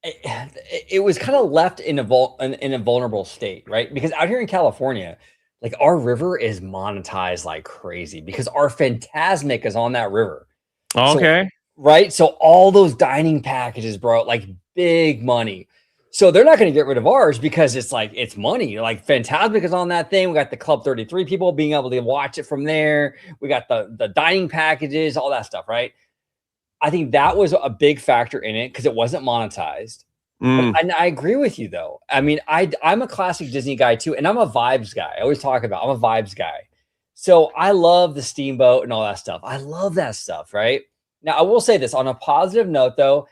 it was kind of left in a vulnerable state, right? Because out here in California, like our river is monetized like crazy because our Fantasmic is on that river. Okay. So, right. So all those dining packages, bro, like big money. So they're not going to get rid of ours because it's like, it's money. Like Fantasmic is on that thing. We got the Club 33 people being able to watch it from there. We got the dining packages, all that stuff, right? I think that was a big factor in it because it wasn't monetized. And I agree with you though. I mean, I'm a classic Disney guy too, and I'm a vibes guy. I always talk about I'm a vibes guy. So I love the Steamboat and all that stuff. I love that stuff, right? Now I will say this on a positive note though,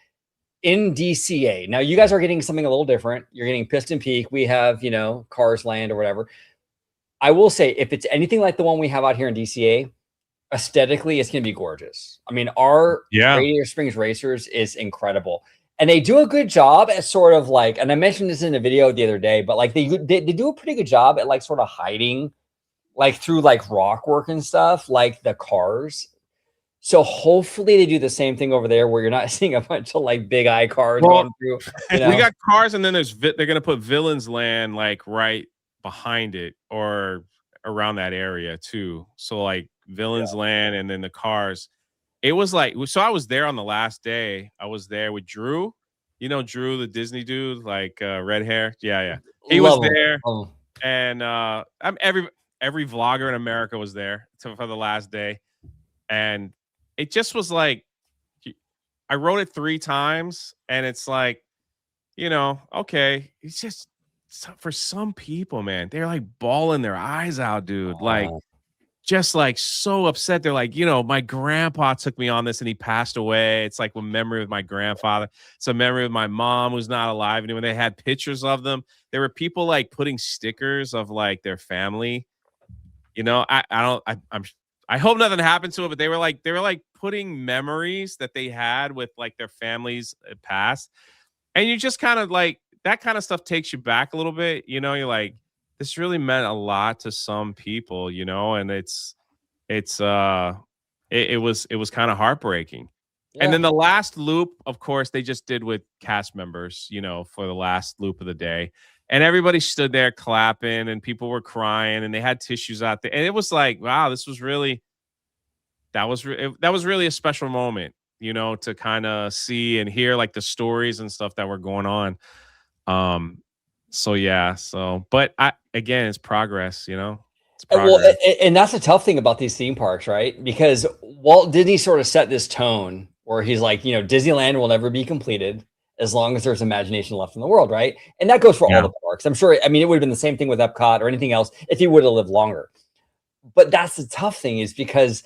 in DCA. Now you guys are getting something a little different. You're getting Piston Peak. We have, Cars Land or whatever. I will say if it's anything like the one we have out here in DCA, aesthetically, it's going to be gorgeous. I mean, our Radiator Springs Racers is incredible. And they do a good job at sort of like, and I mentioned this in a video the other day, but like they do a pretty good job at like sort of hiding like through like rock work and stuff, like the cars. So hopefully they do the same thing over there where you're not seeing a bunch of like big eye cars going through. We got cars and then they're going to put Villains Land like right behind it or around that area too. So like Villains Land and then the cars. It was like, so I was there on the last day. I was there with Drew. Drew, the Disney dude, like red hair. Yeah. He was there. And every vlogger in America was there for the last day. And it just was like, I wrote it 3 times and it's like, okay. It's just for some people, man, they're like bawling their eyes out, dude. Like, just like so upset. They're like, my grandpa took me on this and he passed away. It's like a memory of my grandfather. It's a memory of my mom who's not alive anymore. They had pictures of them. There were people like putting stickers of like their family. I hope nothing happened to it, but they were like putting memories that they had with like their families past. And you just kind of like, that kind of stuff takes you back a little bit. You're like, this really meant a lot to some people, and it was kind of heartbreaking. Yeah. And then the last loop, of course, they just did with cast members, for the last loop of the day. And everybody stood there clapping and people were crying and they had tissues out there. And it was like, wow, that was really a special moment, to kind of see and hear like the stories and stuff that were going on. But again, it's progress, it's progress. Well, and that's the tough thing about these theme parks, right? Because Walt Disney sort of set this tone where he's like, Disneyland will never be completed as long as there's imagination left in the world, right? And that goes for all the parks. I'm sure, it would have been the same thing with Epcot or anything else if he would have lived longer. But that's the tough thing is because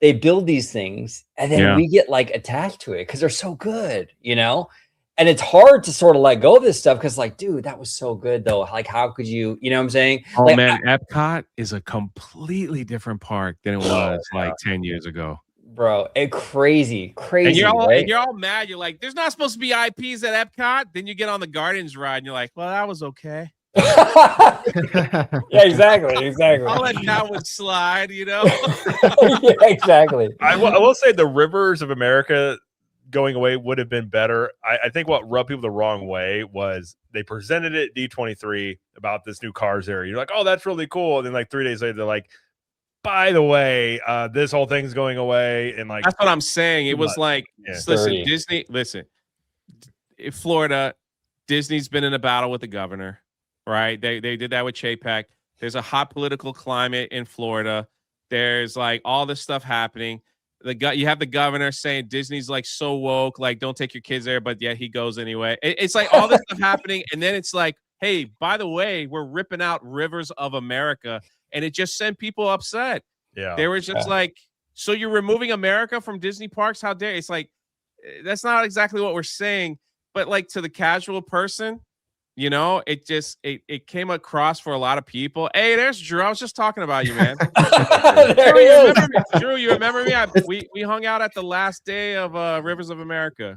they build these things and then we get like attached to it because they're so good, And it's hard to sort of let go of this stuff because, like, dude, that was so good, though. Like, how could you, what I'm saying? Oh, like, man, Epcot is a completely different park than it was like 10 years ago. Bro, crazy. And you're all, right? and you're all mad. You're like, there's not supposed to be IPs at Epcot. Then you get on the Guardians ride and you're like, well, that was okay. Yeah, exactly. I'll let that one slide, Yeah, exactly. I will say the Rivers of America going away would have been better. I think what rubbed people the wrong way was they presented it D23 about this new cars area. You're like, oh, that's really cool. And then like 3 days later, they're like, by the way, this whole thing's going away. And like, that's what I'm saying. It was like, listen, in Florida, Disney's been in a battle with the governor, right? They did that with Chapek. There's a hot political climate in Florida. There's like all this stuff happening. You have the governor saying Disney's like so woke, like don't take your kids there, but yet he goes anyway. It's like all this stuff happening, and then it's like, hey, by the way, we're ripping out Rivers of America, and it just sent people upset. Yeah, they were just like, so you're removing America from Disney parks? How dare? It's like that's not exactly what we're saying, but like to the casual person, it came across for a lot of people. Hey, there's Drew. I was just talking about you, man. Drew, you remember me? We hung out at the last day of Rivers of America.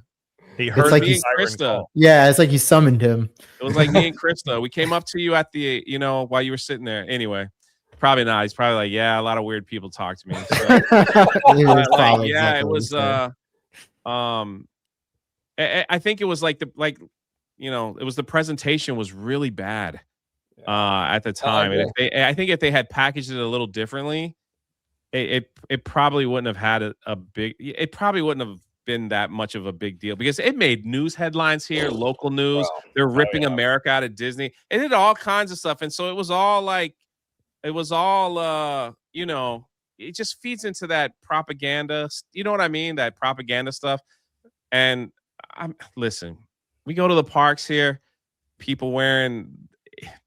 He It's heard like the me and siren Krista. call. Yeah, it's like you summoned him. It was like me and Krista. We came up to you at the, while you were sitting there. Anyway, probably not. He's probably like, yeah, a lot of weird people talk to me. So, It was probably yeah, exactly it what he was. said. I think it was like it was the presentation was really bad at the time, and I think if they had packaged it a little differently, it probably wouldn't have had it probably wouldn't have been that much of a big deal because it made news headlines here, local news. Wow. They're ripping America out of Disney. It did all kinds of stuff, and so it was all it just feeds into that propaganda. You know what I mean? That propaganda stuff. And listen, we go to the parks here, people wearing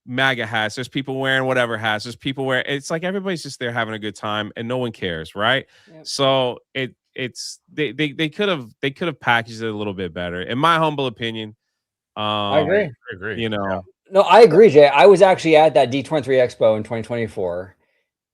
MAGA hats. There's people wearing whatever hats. There's people wearing. It's like everybody's just there having a good time, and no one cares, right? Yep. So they could have packaged it a little bit better, in my humble opinion. I agree. I agree. No, I agree, Jay. I was actually at that D23 Expo in 2024.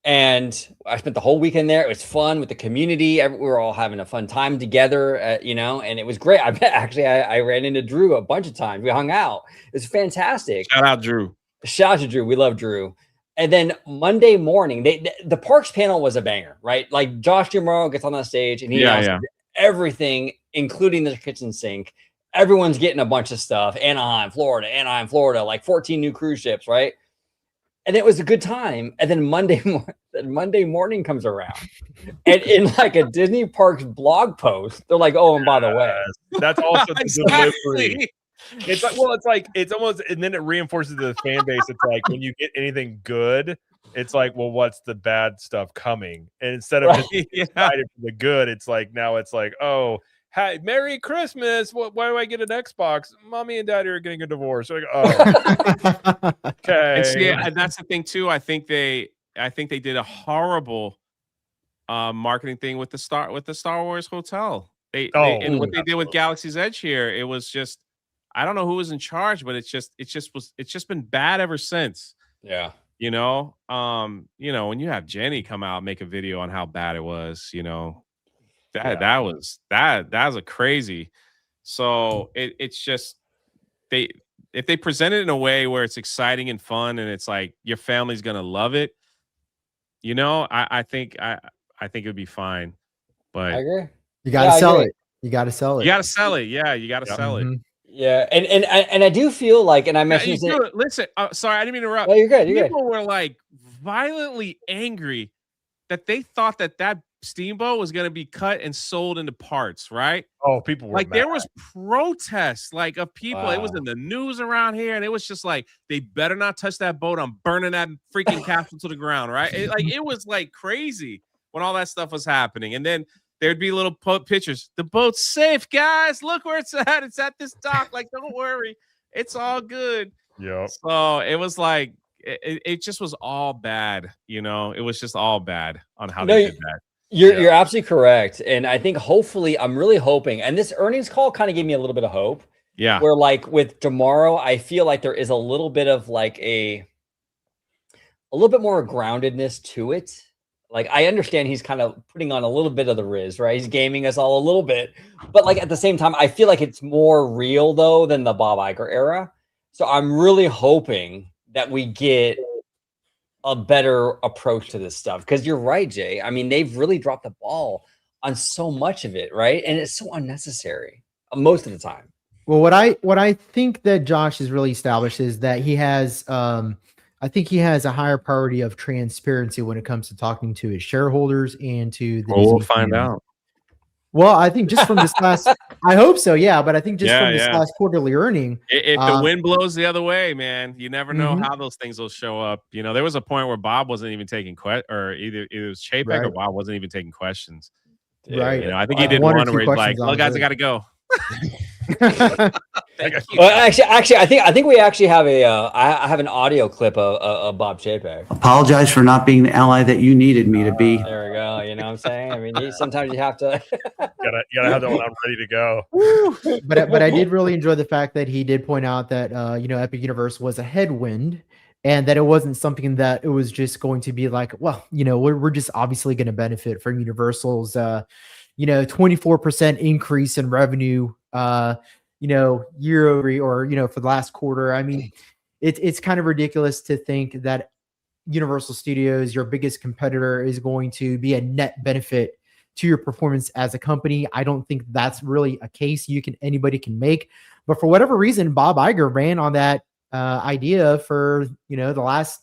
And I spent the whole weekend there. It was fun with the community. We were all having a fun time together, and it was great. I ran into Drew a bunch of times. We hung out. It was fantastic. Shout out Drew. Shout out to Drew. We love Drew. And then Monday morning, the parks panel was a banger, right? Like Josh Demaro gets on that stage and he announced everything, including the kitchen sink. Everyone's getting a bunch of stuff. Anaheim, Florida, like 14 new cruise ships, right? And it was a good time. And then Monday morning comes around, and in like a Disney Parks blog post, they're like, "Oh, and by the way, that's also the delivery." It's almost, and then it reinforces the fan base. It's like when you get anything good, it's like, well, what's the bad stuff coming? And instead of just being excited for the good, it's like now it's like, oh, hi, Merry Christmas. Why do I get an Xbox? Mommy and Daddy are getting a divorce. Like, oh, okay. And see, and that's the thing too. I think they did a horrible marketing thing with the Star Wars hotel. And what they did with Galaxy's Edge here, it was just, I don't know who was in charge, but it's just been bad ever since. Yeah. When you have Jenny come out and make a video on how bad it was, that was a crazy. So it's just if they present it in a way where it's exciting and fun and it's like your family's gonna love it, I think it would be fine. But I agree. You gotta sell it. You gotta sell it. You gotta sell it. Yeah, you gotta sell it. Yeah, and I do feel like, and I mentioned listen, sorry, I didn't mean to interrupt. No, you're good. People were like violently angry that they thought that steamboat was going to be cut and sold into parts, right? Oh, people were like mad. There was protests like of people. Wow. It was in the news around here, and it was just like, they better not touch that boat. I'm burning that freaking castle to the ground, right? It was like crazy when all that stuff was happening, and then there'd be little pictures. The boat's safe, guys. Look where it's at. It's at this dock. Like, don't worry, it's all good. Yeah. So it was like it just was all bad. It was just all bad on how they did that. You're absolutely correct. And I think hopefully, I'm really hoping, and this earnings call kind of gave me a little bit of hope. Yeah. Where like with tomorrow, I feel like there is a little bit of like a little bit more groundedness to it. Like, I understand he's kind of putting on a little bit of the Riz, right? He's gaming us all a little bit. But like at the same time, I feel like it's more real though than the Bob Iger era. So I'm really hoping that we get a better approach to this stuff, because you're right, Jay. I mean, they've really dropped the ball on so much of it, right? And it's so unnecessary most of the time. Well, what I think that Josh has really established is that he has, I think he has a higher priority of transparency when it comes to talking to his shareholders and to the. We'll find out. Well, I think just from this last, I hope so, yeah. But I think just from this last quarterly earning, if the wind blows the other way, man, you never know how those things will show up. There was a point where Bob wasn't even taking or either it was Chapek or Bob wasn't even taking questions. Right. I think he did one where he's like, "Well, guys, I got to go." Well, actually, I think we actually have I have an audio clip of Bob Chapek. Apologize for not being the ally that you needed me to be. There we go. You know what I'm saying? I mean, sometimes you have to. gotta have that one ready to go. But I did really enjoy the fact that he did point out that Epic Universe was a headwind, and that it wasn't something that it was just going to be like, well, we're just obviously going to benefit from Universal's 24% increase in revenue year over year, or for the last quarter. I mean, it's kind of ridiculous to think that Universal Studios, your biggest competitor, is going to be a net benefit to your performance as a company. I don't think that's really a case anybody can make. But for whatever reason, Bob Iger ran on that idea for the last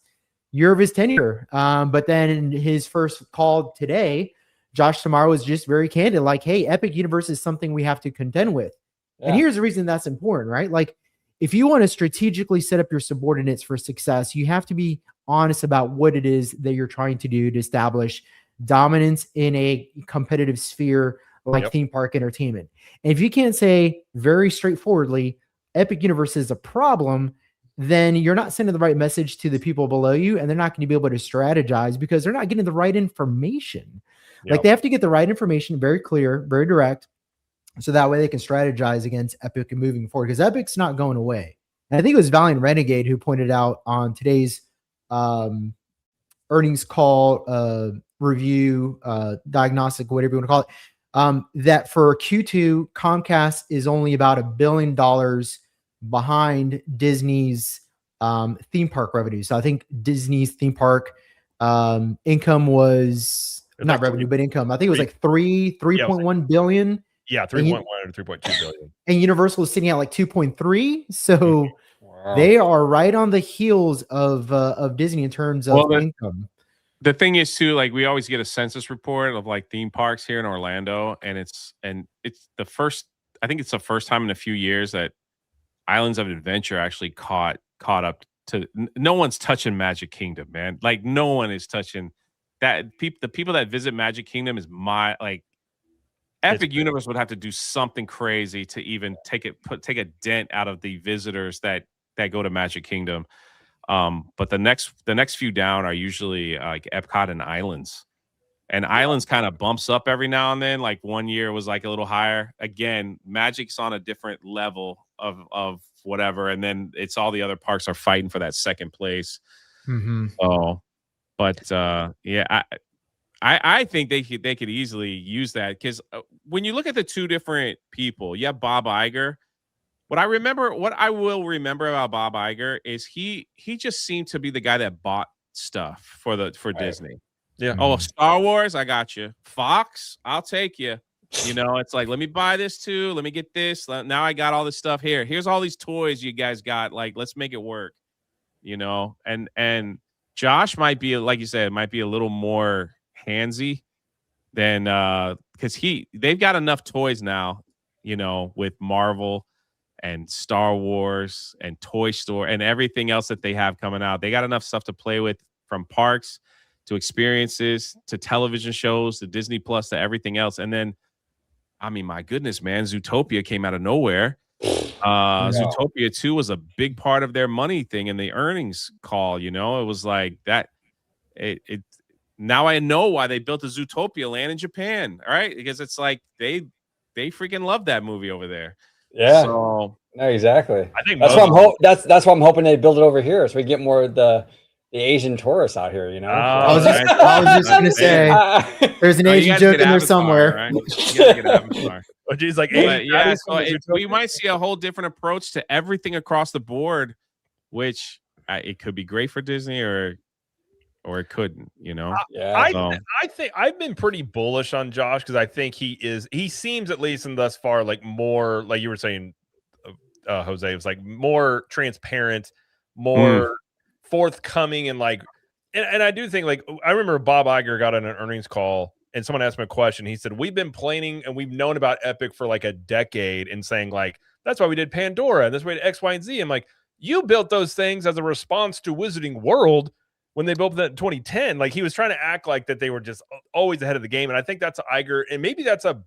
year of his tenure. But then in his first call today, Josh Tomorrow was just very candid, like, hey, Epic Universe is something we have to contend with. Yeah. And here's the reason that's important, right? Like, if you want to strategically set up your subordinates for success, you have to be honest about what it is that you're trying to do to establish dominance in a competitive sphere like theme park entertainment. And if you can't say very straightforwardly, Epic Universe is a problem, then you're not sending the right message to the people below you, and they're not going to be able to strategize because they're not getting the right information. Like, they have to get the right information, very clear, very direct, so that way they can strategize against Epic and moving forward, because Epic's not going away. And I think it was Valiant Renegade who pointed out on today's earnings call review, diagnostic, whatever you want to call it, that for Q2, Comcast is only about $1 billion behind Disney's theme park revenue. So I think Disney's theme park income was not revenue, but income. I think it was like 3.1 billion. Yeah, 3.1 or 3.2 billion. And Universal is sitting at like 2.3. So they are right on the heels of Disney in terms of income. The thing is too, like, we always get a census report of like theme parks here in Orlando, and it's the first, I think it's the first time in a few years that Islands of Adventure actually caught up to. No one's touching Magic Kingdom, man. Like, no one is touching that. The people that visit Magic Kingdom is Epic Universe would have to do something crazy to even take a dent out of the visitors that go to Magic Kingdom. But the next few down are usually like Epcot and Islands. And Islands kind of bumps up every now and then. Like, one year was like a little higher. Again, Magic's on a different level of whatever, and then it's all the other parks are fighting for that second place. Mm-hmm. Oh, but yeah, I think they could easily use that, because when you look at the two different people, you have Bob Iger. What I will remember about Bob Iger is he just seemed to be the guy that bought stuff for Disney. Yeah. Oh, Star Wars, I got you. Fox, I'll take you. It's like, let me buy this too. Let me get this. Now I got all this stuff here. Here's all these toys you guys got. Like, let's make it work. And Josh might be, like you said, might be a little more handsy than because they've got enough toys now, with Marvel and Star Wars and Toy Story and everything else that they have coming out. They got enough stuff to play with, from parks to experiences to television shows to Disney Plus to everything else. And then, I mean, my goodness, man, Zootopia came out of nowhere. Zootopia 2 was a big part of their money thing in the earnings call. It was like that. Now I know why they built the Zootopia land in Japan. All right, because it's like they freaking love that movie over there. Yeah. So, no, exactly. I think that's why I'm hoping they build it over here, so we get more of the Asian tourists out here. I was just gonna say, there's an Asian joke in there somewhere. Right? You gotta get Avatar. Oh, geez, like, yeah. So we might see a whole different approach to everything across the board, which it could be great for Disney, or it couldn't. I think I've been pretty bullish on Josh, because I think he seems, at least in thus far, like more, like you were saying, Jose, it was like more transparent, more forthcoming, and like, and I do think, like, I remember Bob Iger got on an earnings call and someone asked him a question. He said, we've been planning and we've known about Epic for like a decade, and saying, like, that's why we did Pandora, and that's why we did X, Y, and Z. I'm like, you built those things as a response to Wizarding World when they built that in 2010. Like, he was trying to act like that they were just always ahead of the game. And I think that's Iger, and maybe that's a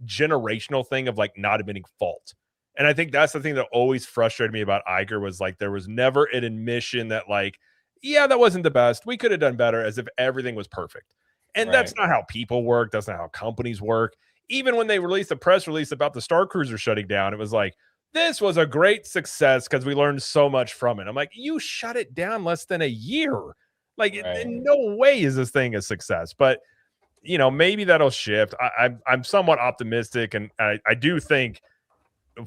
generational thing of like not admitting fault. And I think that's the thing that always frustrated me about Iger, was like, there was never an admission that, like, yeah, that wasn't the best, we could have done better, as if everything was perfect. And that's not how people work. That's not how companies work. Even when they released a press release about the Star Cruiser shutting down, it was like, this was a great success because we learned so much from it. I'm like, you shut it down less than a year. Like, in no way is this thing a success. But, maybe that'll shift. I'm somewhat optimistic, and I do think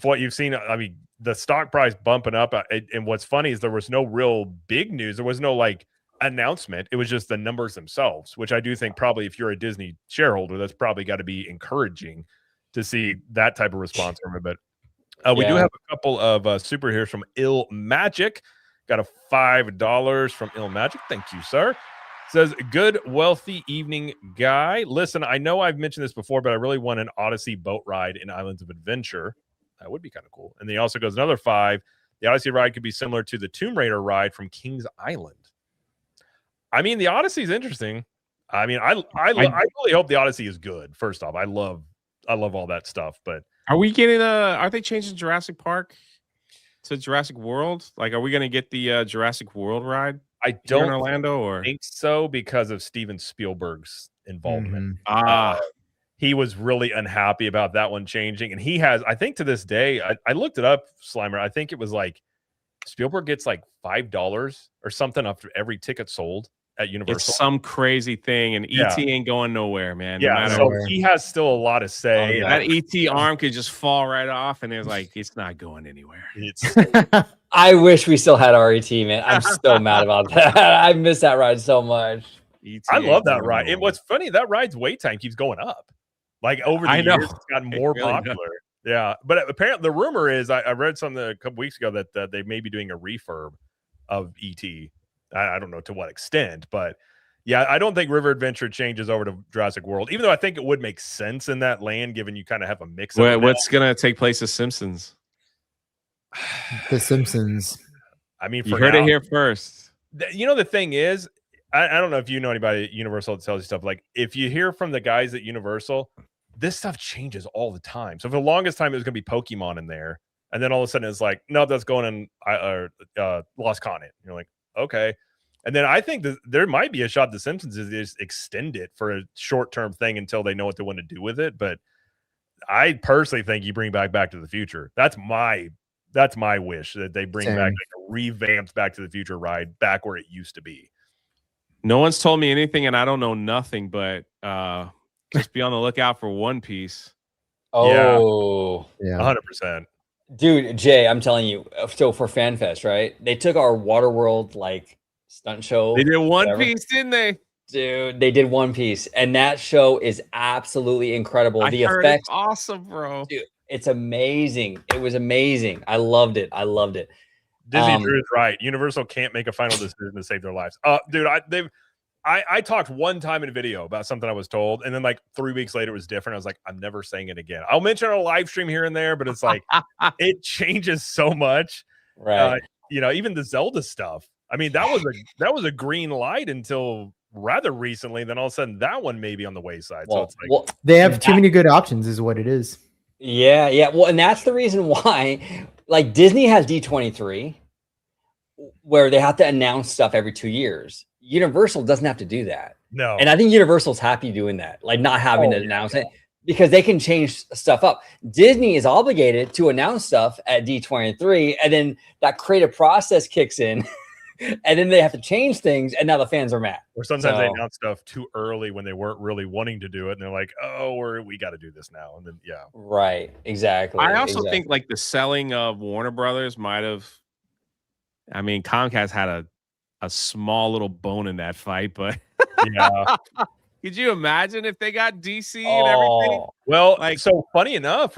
what you've seen, I mean, the stock price bumping up, and what's funny is there was no real big news. There was no like announcement. It was just the numbers themselves, which I do think probably if you're a Disney shareholder, that's probably got to be encouraging to see that type of response from it. But we do have a couple of super heroes from Ill Magic. Got a $5 from Ill Magic. Thank you, sir. Says, good, wealthy evening, guy. Listen, I know I've mentioned this before, but I really want an Odyssey boat ride in Islands of Adventure. That would be kind of cool. And then he also goes another 5. The Odyssey ride could be similar to the Tomb Raider ride from King's Island. I mean, the Odyssey is interesting. I mean, I really hope the Odyssey is good. First off, I love all that stuff. But are we getting are they changing Jurassic Park to Jurassic World? Like, are we going to get the Jurassic World ride? I don't in Orlando or think so because of Steven Spielberg's involvement. He was really unhappy about that one changing, and he has, I think, to this day. I looked it up, Slimer. I think it was like Spielberg gets like $5 or something after every ticket sold at Universal. It's some crazy thing, and ET ain't going nowhere, man. Yeah, so he has still a lot to say. That ET arm could just fall right off, and it's like it's not going anywhere. I wish we still had RET, man. I'm so mad about that. I miss that ride so much. I love that ride. And what's funny, that ride's wait time keeps going up. Like over the years, it's gotten more popular. Yeah, but apparently the rumor is I read something a couple weeks ago that they may be doing a refurb of ET. I don't know to what extent, but yeah, I don't think River Adventure changes over to Jurassic World, even though I think it would make sense in that land, given you kind of have a mix of what's going to take place as Simpsons? The Simpsons. I mean, you heard it here first. You know, the thing is, I don't know if you know anybody at Universal that tells you stuff. Like, if you hear from the guys at Universal, this stuff changes all the time. So for the longest time, it was going to be Pokemon in there. And then all of a sudden, it's like, no, that's going in Lost Continent. You're like, okay. And then I think that there might be a shot the Simpsons is just extend it for a short-term thing until they know what they want to do with it. But I personally think you bring Back to the Future. That's my wish, that they bring back like a revamped Back to the Future ride back where it used to be. No one's told me anything, and I don't know nothing, but just be on the lookout for One Piece. Oh, yeah, 100%. Dude, Jay, I'm telling you. So for FanFest, right? They took our Waterworld like stunt show. They did One Piece, didn't they? Dude, they did One Piece, and that show is absolutely incredible. The effects, awesome, bro. Dude, it's amazing. It was amazing. I loved it. Disney Drew is right. Universal can't make a final decision to save their lives. Dude, I talked one time in a video about something I was told, and then like 3 weeks later it was different. I was like, I'm never saying it again. I'll mention it on a live stream here and there, but it's like it changes so much. Right. You know, even the Zelda stuff. I mean, that was a green light until rather recently. Then all of a sudden that one may be on the wayside. So it's like they have too many good options, is what it is. Yeah. Well, and that's the reason why, like, Disney has D23, where they have to announce stuff every 2 years. Universal doesn't have to do that. No. And I think Universal's happy doing that, like not having to announce it, because they can change stuff up. Disney is obligated to announce stuff at D23, and then that creative process kicks in, and then they have to change things, and now the fans are mad. Or sometimes they announce stuff too early when they weren't really wanting to do it, and they're like, "Oh, we got to do this now." And then right, exactly. I also think like the selling of Warner Brothers might have. I mean, Comcast had a small little bone in that fight, but yeah. Could you imagine if they got DC and everything? Well, so funny enough,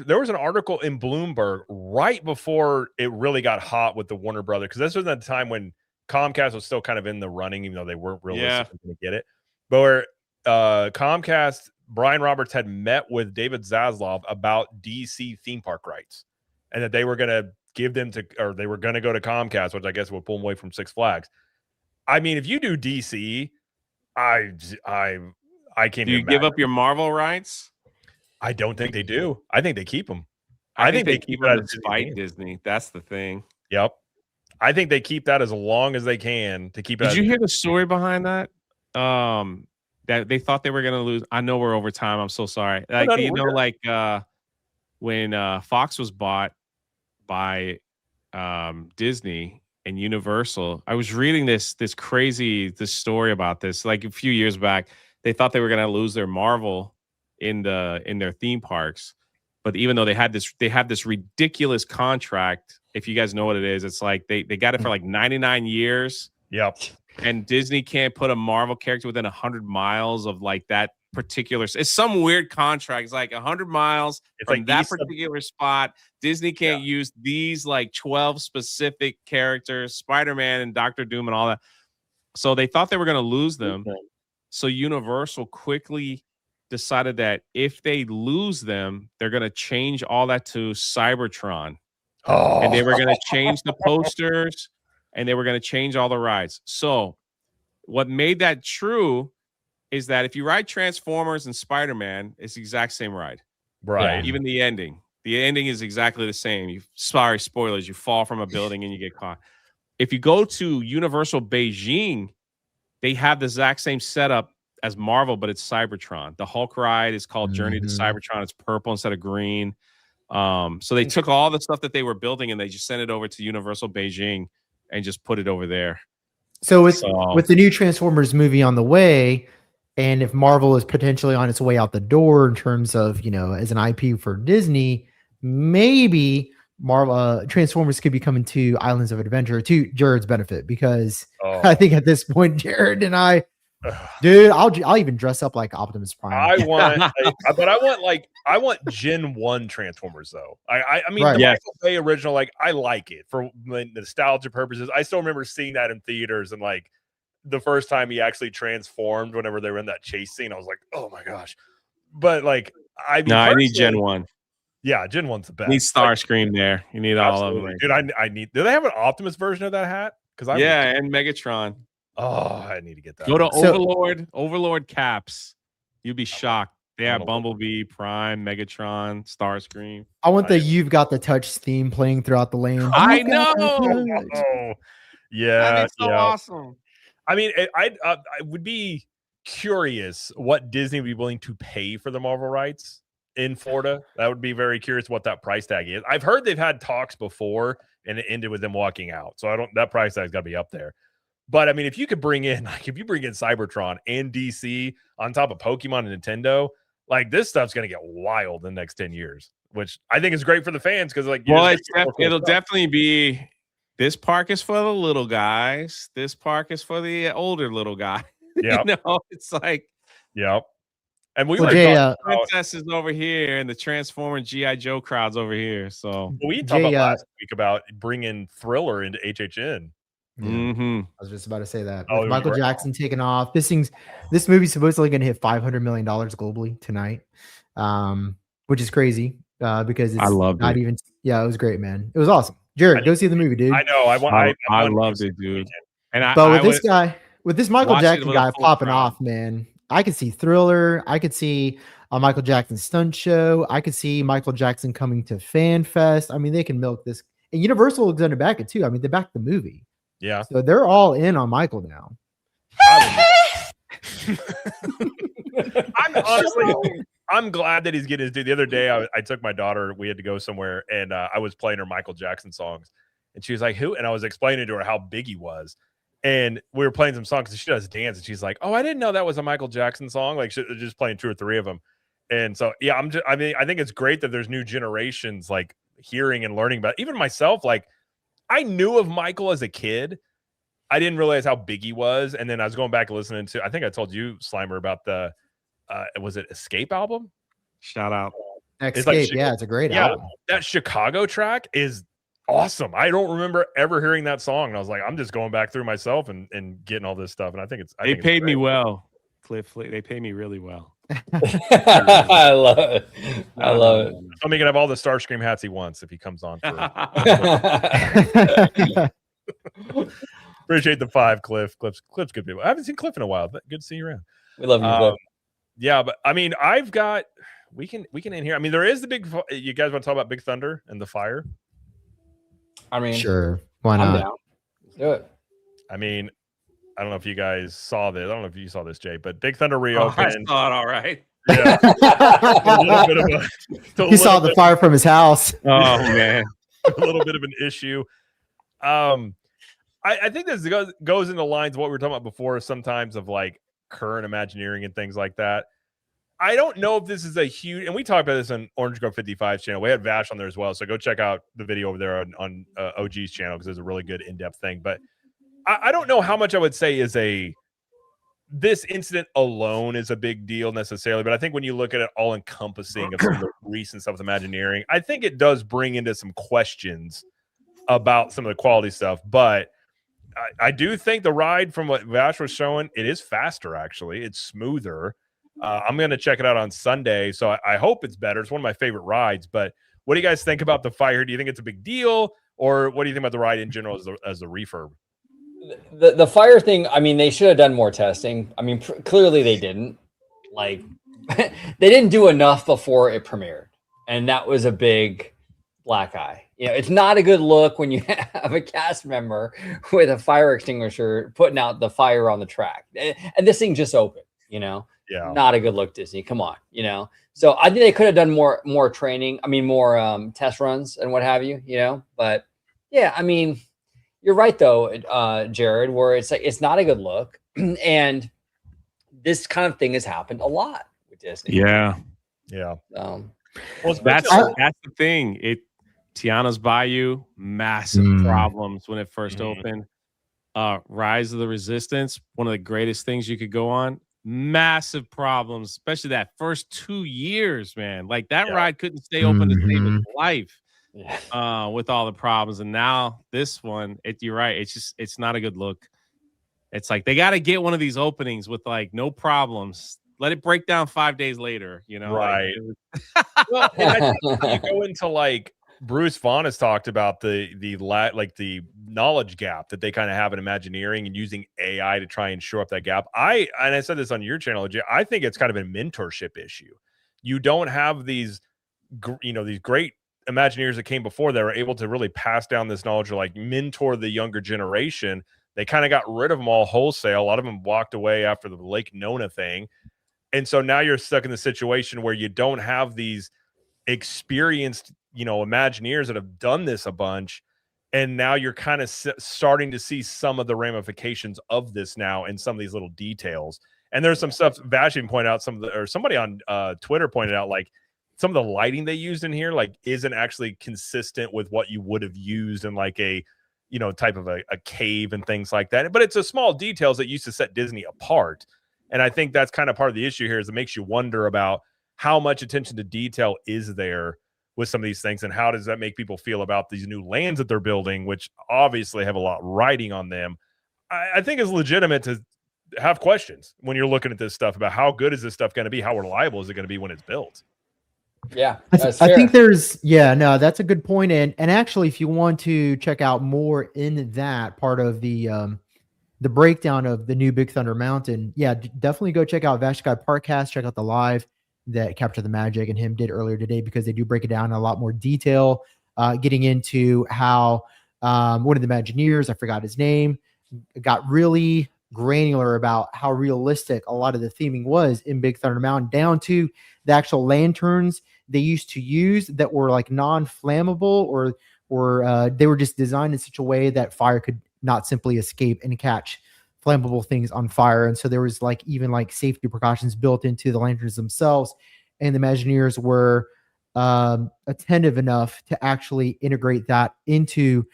there was an article in Bloomberg right before it really got hot with the Warner Brothers, because this was at the time when Comcast was still kind of in the running, even though they weren't really going to get it. But where Comcast, Brian Roberts had met with David Zaslav about DC theme park rights, and that they were going to give them or they were going to go to Comcast, which I guess would pull them away from Six Flags. I mean, if you do DC, I can't. Do you give up your Marvel rights? I don't think they do. I think they keep them. I think they keep them despite Disney. That's the thing. Yep. I think they keep that as long as they can to keep it. Did you hear the story behind that? That they thought they were going to lose. I know we're over time. I'm so sorry. Like, when Fox was bought by Disney and Universal, I was reading this story about this like a few years back. They thought they were going to lose their Marvel in their theme parks, But even though they have this ridiculous contract. If you guys know what it is, it's like they got it for like 99 years. Yep. And Disney can't put a Marvel character within 100 miles of like that particular. It's some weird contract. It's like 100 miles from like that particular spot. Disney can't use these like 12 specific characters, Spider-Man and Doctor Doom and all that. So they thought they were going to lose them. So Universal quickly decided that if they lose them, they're going to change all that to Cybertron. Oh. And they were going to change the posters and they were going to change all the rides. So what made that true is that if you ride Transformers and Spider-Man, it's the exact same ride. Right. Even the ending. The ending is exactly the same. Sorry, spoilers. You fall from a building and you get caught. If you go to Universal Beijing, they have the exact same setup as Marvel, but it's Cybertron. The Hulk ride is called Journey to Cybertron. It's purple instead of green. So they took all the stuff that they were building and they just sent it over to Universal Beijing and just put it over there. So with the new Transformers movie on the way, and if Marvel is potentially on its way out the door in terms of, as an IP for Disney, maybe Marvel Transformers could be coming to Islands of Adventure to Jared's benefit, because I think at this point, Jared and I, dude, I'll even dress up like Optimus Prime. I want Gen 1 Transformers though. I mean, the Michael Bay original, like I like it for nostalgia purposes. I still remember seeing that in theaters, and like the first time he actually transformed whenever they were in that chase scene, I was like, oh my gosh. But like, I need Gen 1. Yeah, Gen 1's the best. You need Starscream there. You need all of them. Dude, I need. Do they have an Optimus version of that hat? Because and Megatron. Oh, I need to get that. Go to Overlord Caps. You'd be shocked. They have Bumblebee, Prime, Megatron, Starscream. I want the "You've Got the Touch" theme playing throughout the land. I know. Yeah, that'd be so awesome. I mean, I would be curious what Disney would be willing to pay for the Marvel rights in Florida. That would be very curious what that price tag is. I've heard they've had talks before and it ended with them walking out. So that price tag's got to be up there. But I mean, if you bring in Cybertron and DC on top of Pokemon and Nintendo, like this stuff's going to get wild in the next 10 years, which I think is great for the fans. Cause like, it'll definitely be, this park is for the little guys. This park is for the older little guy. Yeah. It's like, yep. And we were princesses over here and the Transformer G.I. Joe crowds over here. So we talked about last week about bringing Thriller into HHN. I was just about to say that. With Michael Jackson taking off, this movie's supposedly going to hit $500 million globally tonight, which is crazy because it's not even. Yeah, it was great, man. It was awesome. Jared, go see the movie, dude. I know. I loved it, dude. But with this Michael Jackson guy popping off, man, I could see Thriller. I could see a Michael Jackson stunt show. I could see Michael Jackson coming to Fan Fest. I mean, they can milk this. And Universal is going to back it too. I mean, they backed the movie. Yeah. So they're all in on Michael now. I'm glad that he's getting his due. The other day, I took my daughter. We had to go somewhere, and I was playing her Michael Jackson songs, and she was like, "Who?" And I was explaining to her how big he was, and we were playing some songs. And she does dance, and she's like, "Oh, I didn't know that was a Michael Jackson song." Like, she was just playing 2 or 3 of them, and so yeah, I think it's great that there's new generations like hearing and learning about. Even myself, like, I knew of Michael as a kid. I didn't realize how big he was, and then I was going back and listening to. I think I told you, Slimer, about the. Was it Escape album? Shout out. Escape, it's a great album. That Chicago track is awesome. I don't remember ever hearing that song. And I was like, I'm just going back through myself and getting all this stuff. And I think it's they paid me well, Cliff. They pay me really well. I love it. I love it. I'm making have all the Starscream hats he wants if he comes on. Appreciate the 5, Cliff. Cliff's good people. I haven't seen Cliff in a while, but good to see you around. We love you, Cliff. Yeah, but I mean, I've got we can end here. I mean, there is the big. You guys want to talk about Big Thunder and the fire? I mean, sure. Why not? Down. Let's do it. I mean, I don't know if you guys saw this. I don't know if you saw this, Jay, but Big Thunder reopened. I saw it. All right. Yeah. He saw the fire from his house. Oh man, a little bit of an issue. I think this goes into lines of what we were talking about before. Sometimes of like current Imagineering and things like that. I don't know if this is a huge, and we talked about this on Orange Grove 55's channel. We had Vash on there as well, so go check out the video over there on OG's channel because there's a really good in-depth thing. But I don't know how much I would say is this incident alone is a big deal necessarily, but I think when you look at it all encompassing of some of the recent stuff with Imagineering, I think it does bring into some questions about some of the quality stuff. But I do think the ride, from what Vash was showing, it is faster. Actually, it's smoother. I'm going to check it out on Sunday, so I hope it's better. It's one of my favorite rides. But what do you guys think about the fire? Do you think it's a big deal, or what do you think about the ride in general as the refurb? The fire thing, I mean, they should have done more testing. I mean, clearly they didn't. Like, they didn't do enough before it premiered, and that was a big black eye. You know, it's not a good look when you have a cast member with a fire extinguisher putting out the fire on the track, and this thing just opened. You know. Yeah, not a good look, Disney. Come on, you know. So I think they could have done more training. I mean, more test runs and what have you, you know. But yeah, I mean, you're right though, Jared. Where it's like it's not a good look, and this kind of thing has happened a lot with Disney. Yeah. Well, that's the thing. Tiana's Bayou, massive problems when it first opened. Rise of the Resistance, one of the greatest things you could go on. Massive problems, especially that first 2 years, man. Like that ride couldn't stay open to save its life with all the problems. And now this one, you're right. It's not a good look. It's like they got to get one of these openings with like no problems. Let it break down 5 days later, you know? Right. Well, and I think you go into like Bruce Vaughn has talked about the knowledge gap that they kind of have in Imagineering and using AI to try and shore up that gap. I said this on your channel, Jay, I think it's kind of a mentorship issue. You don't have these great Imagineers that came before that were able to really pass down this knowledge or like mentor the younger generation. They kind of got rid of them all wholesale. A lot of them walked away after the Lake Nona thing. And so now you're stuck in the situation where you don't have these experienced, Imagineers that have done this a bunch. And now you're kind of starting to see some of the ramifications of this now in some of these little details. And there's some stuff Vashon pointed out, somebody on Twitter pointed out, like some of the lighting they used in here, like isn't actually consistent with what you would have used in like a, type of a cave and things like that. But it's a small details that used to set Disney apart. And I think that's kind of part of the issue here is it makes you wonder about how much attention to detail is there with some of these things, and how does that make people feel about these new lands that they're building, which obviously have a lot riding on them. I think it's legitimate to have questions when you're looking at this stuff about how good is this stuff going to be? How reliable is it going to be when it's built? Yeah, I think that's a good point. And actually, if you want to check out more in that part of the breakdown of the new Big Thunder Mountain, definitely go check out Vash Guy Parkcast, check out the live that Capture the Magic and him did earlier today, because they do break it down in a lot more detail, getting into how one of the Imagineers, I forgot his name, got really granular about how realistic a lot of the theming was in Big Thunder Mountain, down to the actual lanterns they used to use that were like non-flammable or they were just designed in such a way that fire could not simply escape and catch flammable things on fire. And so there was like even like safety precautions built into the lanterns themselves, and the Imagineers were attentive enough to actually integrate that into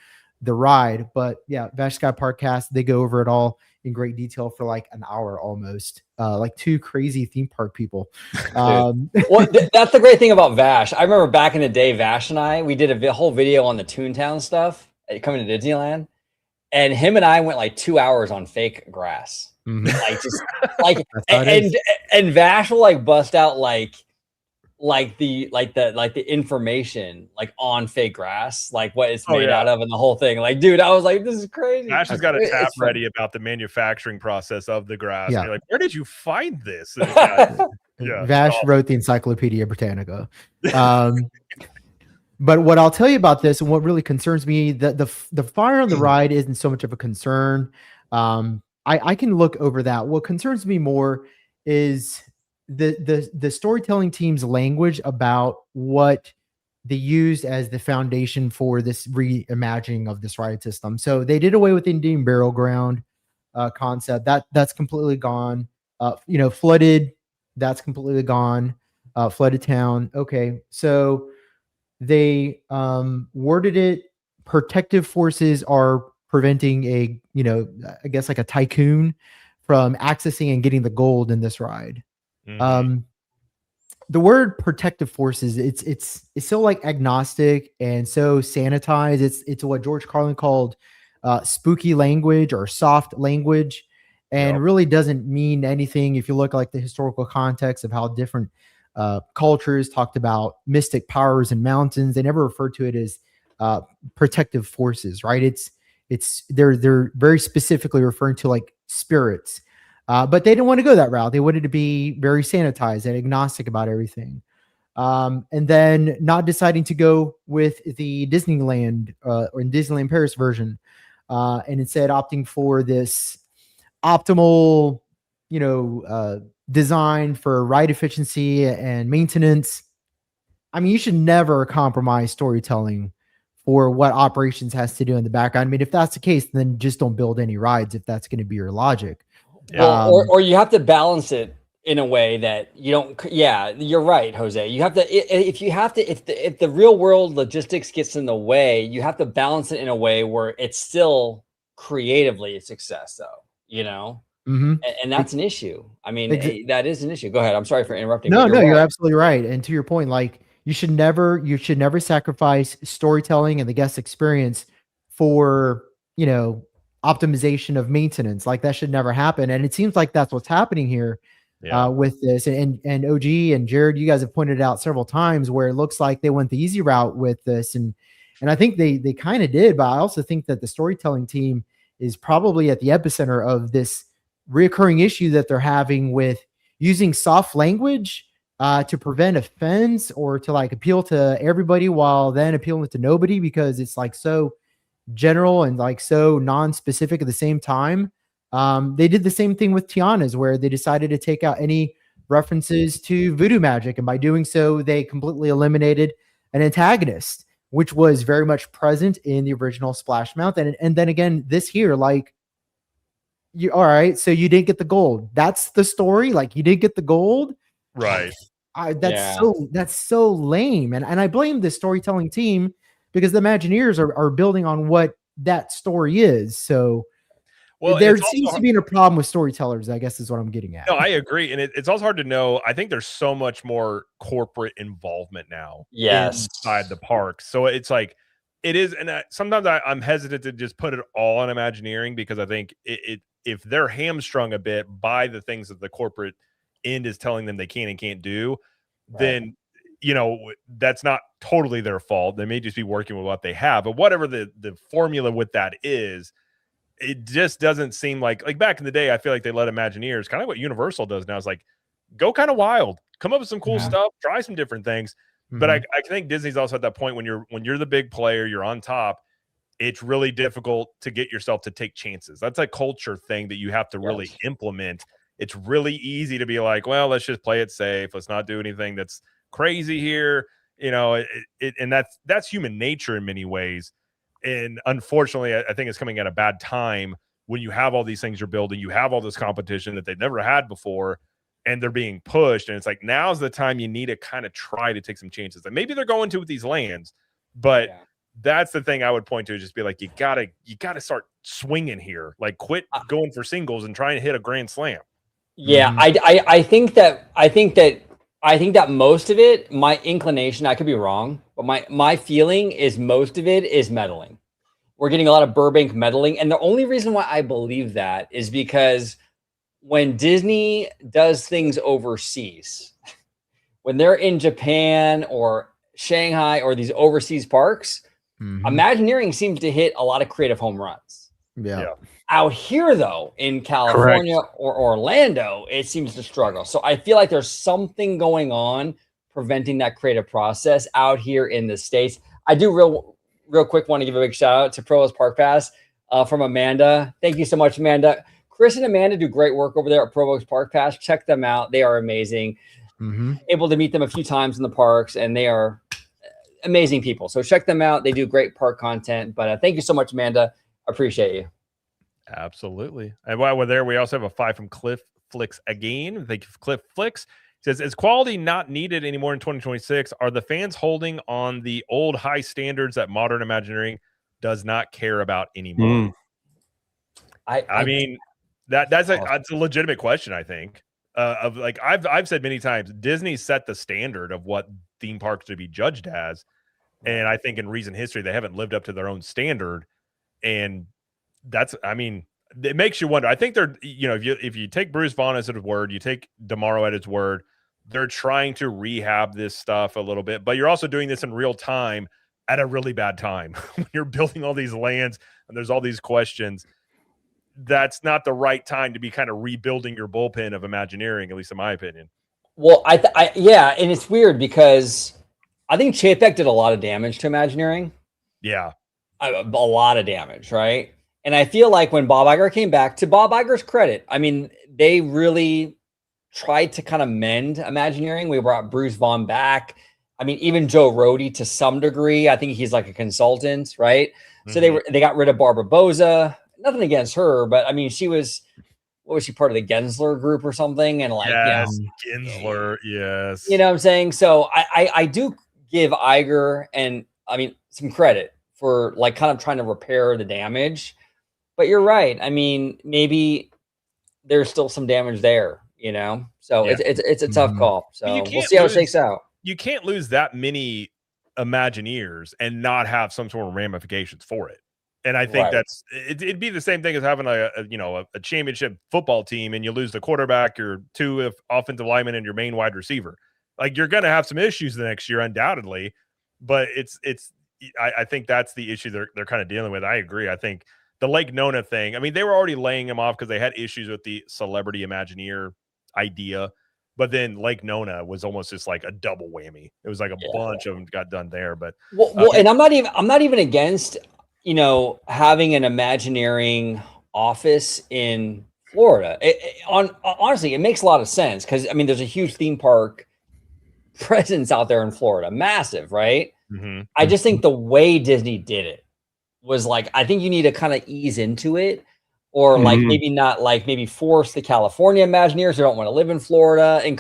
the ride. But yeah, Vash Sky Parkcast, they go over it all in great detail for like an hour almost, like two crazy theme park people. Well, that's the great thing about Vash. I remember back in the day, Vash and we did a whole video on the Toontown stuff coming to Disneyland. And him and I went like 2 hours on fake grass. Mm-hmm. Like just like and Vash will like bust out like the information like on fake grass, like what it's made out of and the whole thing. Like, dude, I was like, this is crazy. Vash has got a tab ready about the manufacturing process of the grass. Yeah. And you're like, where did you find this? Vash wrote the Encyclopedia Britannica. But what I'll tell you about this, and what really concerns me, that the fire on the ride isn't so much of a concern. I can look over that. What concerns me more is the storytelling team's language about what they used as the foundation for this reimagining of this ride system. So they did away with the Indian burial ground concept. That's completely gone. Flooded That's completely gone. Flooded town. Okay, so they worded it. Protective forces are preventing a, I guess like a tycoon from accessing and getting the gold in this ride. Mhm. The word protective forces, it's so like agnostic and so sanitized. It's what George Carlin called spooky language or soft language, and Yep. really doesn't mean anything if you look like the historical context of how different cultures talked about mystic powers and mountains. They never referred to it as protective forces, right? They're very specifically referring to like spirits. But they didn't want to go that route. They wanted to be very sanitized and agnostic about everything. And then not deciding to go with the Disneyland or Disneyland Paris version, and instead opting for this optimal, design for ride efficiency and maintenance. I mean, you should never compromise storytelling for what operations has to do in the background. I mean, if that's the case, then just don't build any rides if that's going to be your logic. Well, or you have to balance it in a way that you don't. Yeah, you're right, Jose. You have to if the real world logistics gets in the way, you have to balance it in a way where it's still creatively a success, though. Mhm. And that's an issue. I mean, Exa- that is an issue. Go ahead. I'm sorry for interrupting. No, But no, you're right. absolutely right. And to your point, like you should never sacrifice storytelling and the guest experience for, optimization of maintenance. Like that should never happen. And it seems like that's what's happening here Yeah. with this. And OG and Jared, you guys have pointed out several times where it looks like they went the easy route with this. And I think they kind of did, but I also think that the storytelling team is probably at the epicenter of this reoccurring issue that they're having with using soft language to prevent offense or to like appeal to everybody while then appealing to nobody because it's like so general and like so non-specific at the same time. They did the same thing with Tiana's where they decided to take out any references to voodoo magic. And by doing so, they completely eliminated an antagonist, which was very much present in the original Splash Mountain. And then again, this here, like, all right, so you didn't get the gold. That's the story. Like you didn't get the gold. Right. That's so lame. And I blame the storytelling team because the Imagineers are building on what that story is. So Well, there it's seems also to be a problem with storytellers, I guess is what I'm getting at. no, I agree, and it's also hard to know. I think there's so much more corporate involvement now Yes. inside the park. So it's like it is, and sometimes I'm hesitant to just put it all on Imagineering because I think if they're hamstrung a bit by the things that the corporate end is telling them they can and can't do, then that's not totally their fault. They may just be working with what they have, but whatever the formula with that is. It just doesn't seem like back in the day, I feel like they let Imagineers kind of what Universal does now is like go kind of wild, come up with some cool stuff, try some different things. But I think Disney's also at that point when you're the big player, you're on top. It's really difficult to get yourself to take chances. That's a culture thing that you have to really implement. It's really easy to be like, well, let's just play it safe. Let's not do anything that's crazy here. And that's human nature in many ways. And unfortunately, I think it's coming at a bad time when you have all these things you're building, you have all this competition that they've never had before, and they're being pushed. And it's like, now's the time you need to kind of try to take some chances. And maybe they're going to with these lands, but that's the thing I would point to is just be like, you gotta start swinging here. Like quit going for singles and trying to hit a grand slam. Yeah, I think that most of it, my inclination, I could be wrong, but my feeling is most of it is meddling. We're getting a lot of Burbank meddling. And the only reason why I believe that is because when Disney does things overseas, when they're in Japan or Shanghai or these overseas parks, Imagineering seems to hit a lot of creative home runs. Yeah. Out here, though, in California or Orlando, it seems to struggle. So I feel like there's something going on preventing that creative process out here in the States. I do real quick want to give a big shout out to Provost Park Pass from Amanda. Thank you so much, Amanda. Chris and Amanda do great work over there at Provost Park Pass. Check them out. They are amazing. Able to meet them a few times in the parks, and they are amazing people. So check them out. They do great park content. But thank you so much, Amanda. Appreciate you. Absolutely. And while we're there, we also have a 5 from Cliff Flicks again. Thank you, Cliff Flicks. says, is quality not needed anymore in 2026? Are the fans holding on the old high standards that modern Imagineering does not care about anymore? I mean, that's a legitimate question, I think. Of like I've said many times, Disney set the standard of what theme parks to be judged as. And I think in recent history, they haven't lived up to their own standard. And that's, I mean, it makes you wonder. I think they're, if you take Bruce Vaughan as his word, you take DeMauro at his word, they're trying to rehab this stuff a little bit, but you're also doing this in real time at a really bad time when you're building all these lands and there's all these questions. That's not the right time to be kind of rebuilding your bullpen of Imagineering, at least in my opinion. Well, yeah, and it's weird because I think Chapek did a lot of damage to Imagineering. Yeah. A lot of damage, right? And I feel like when Bob Iger came back, to Bob Iger's credit, I mean, they really tried to kind of mend Imagineering. We brought Bruce Vaughan back. I mean, even Joe Rohde to some degree. I think he's like a consultant, right? Mm-hmm. So they got rid of Barbara Boza. Nothing against her, but I mean, what was she, part of the Gensler group or something? And like, yes, Gensler, yes. You know what I'm saying? So I do give Iger and I mean some credit for like kind of trying to repair the damage. But you're right. I mean, maybe there's still some damage there, So it's a tough call. So we'll see how it shakes out. You can't lose that many Imagineers and not have some sort of ramifications for it. And I think it'd be the same thing as having a championship football team and you lose the quarterback, your two offensive linemen, and your main wide receiver. Like you're going to have some issues the next year, undoubtedly. But I think that's the issue they're kind of dealing with. I agree. I think the Lake Nona thing, I mean, they were already laying him off because they had issues with the celebrity Imagineer idea. But then Lake Nona was almost just like a double whammy. It was like a bunch of them got done there. But and I'm not even against having an Imagineering office in Florida. Honestly, it makes a lot of sense because I mean, there's a huge theme park presence out there in Florida, massive, right? Mm-hmm. I just think the way Disney did it was like, I think you need to kind of ease into it, or like maybe force the California Imagineers who don't want to live in Florida and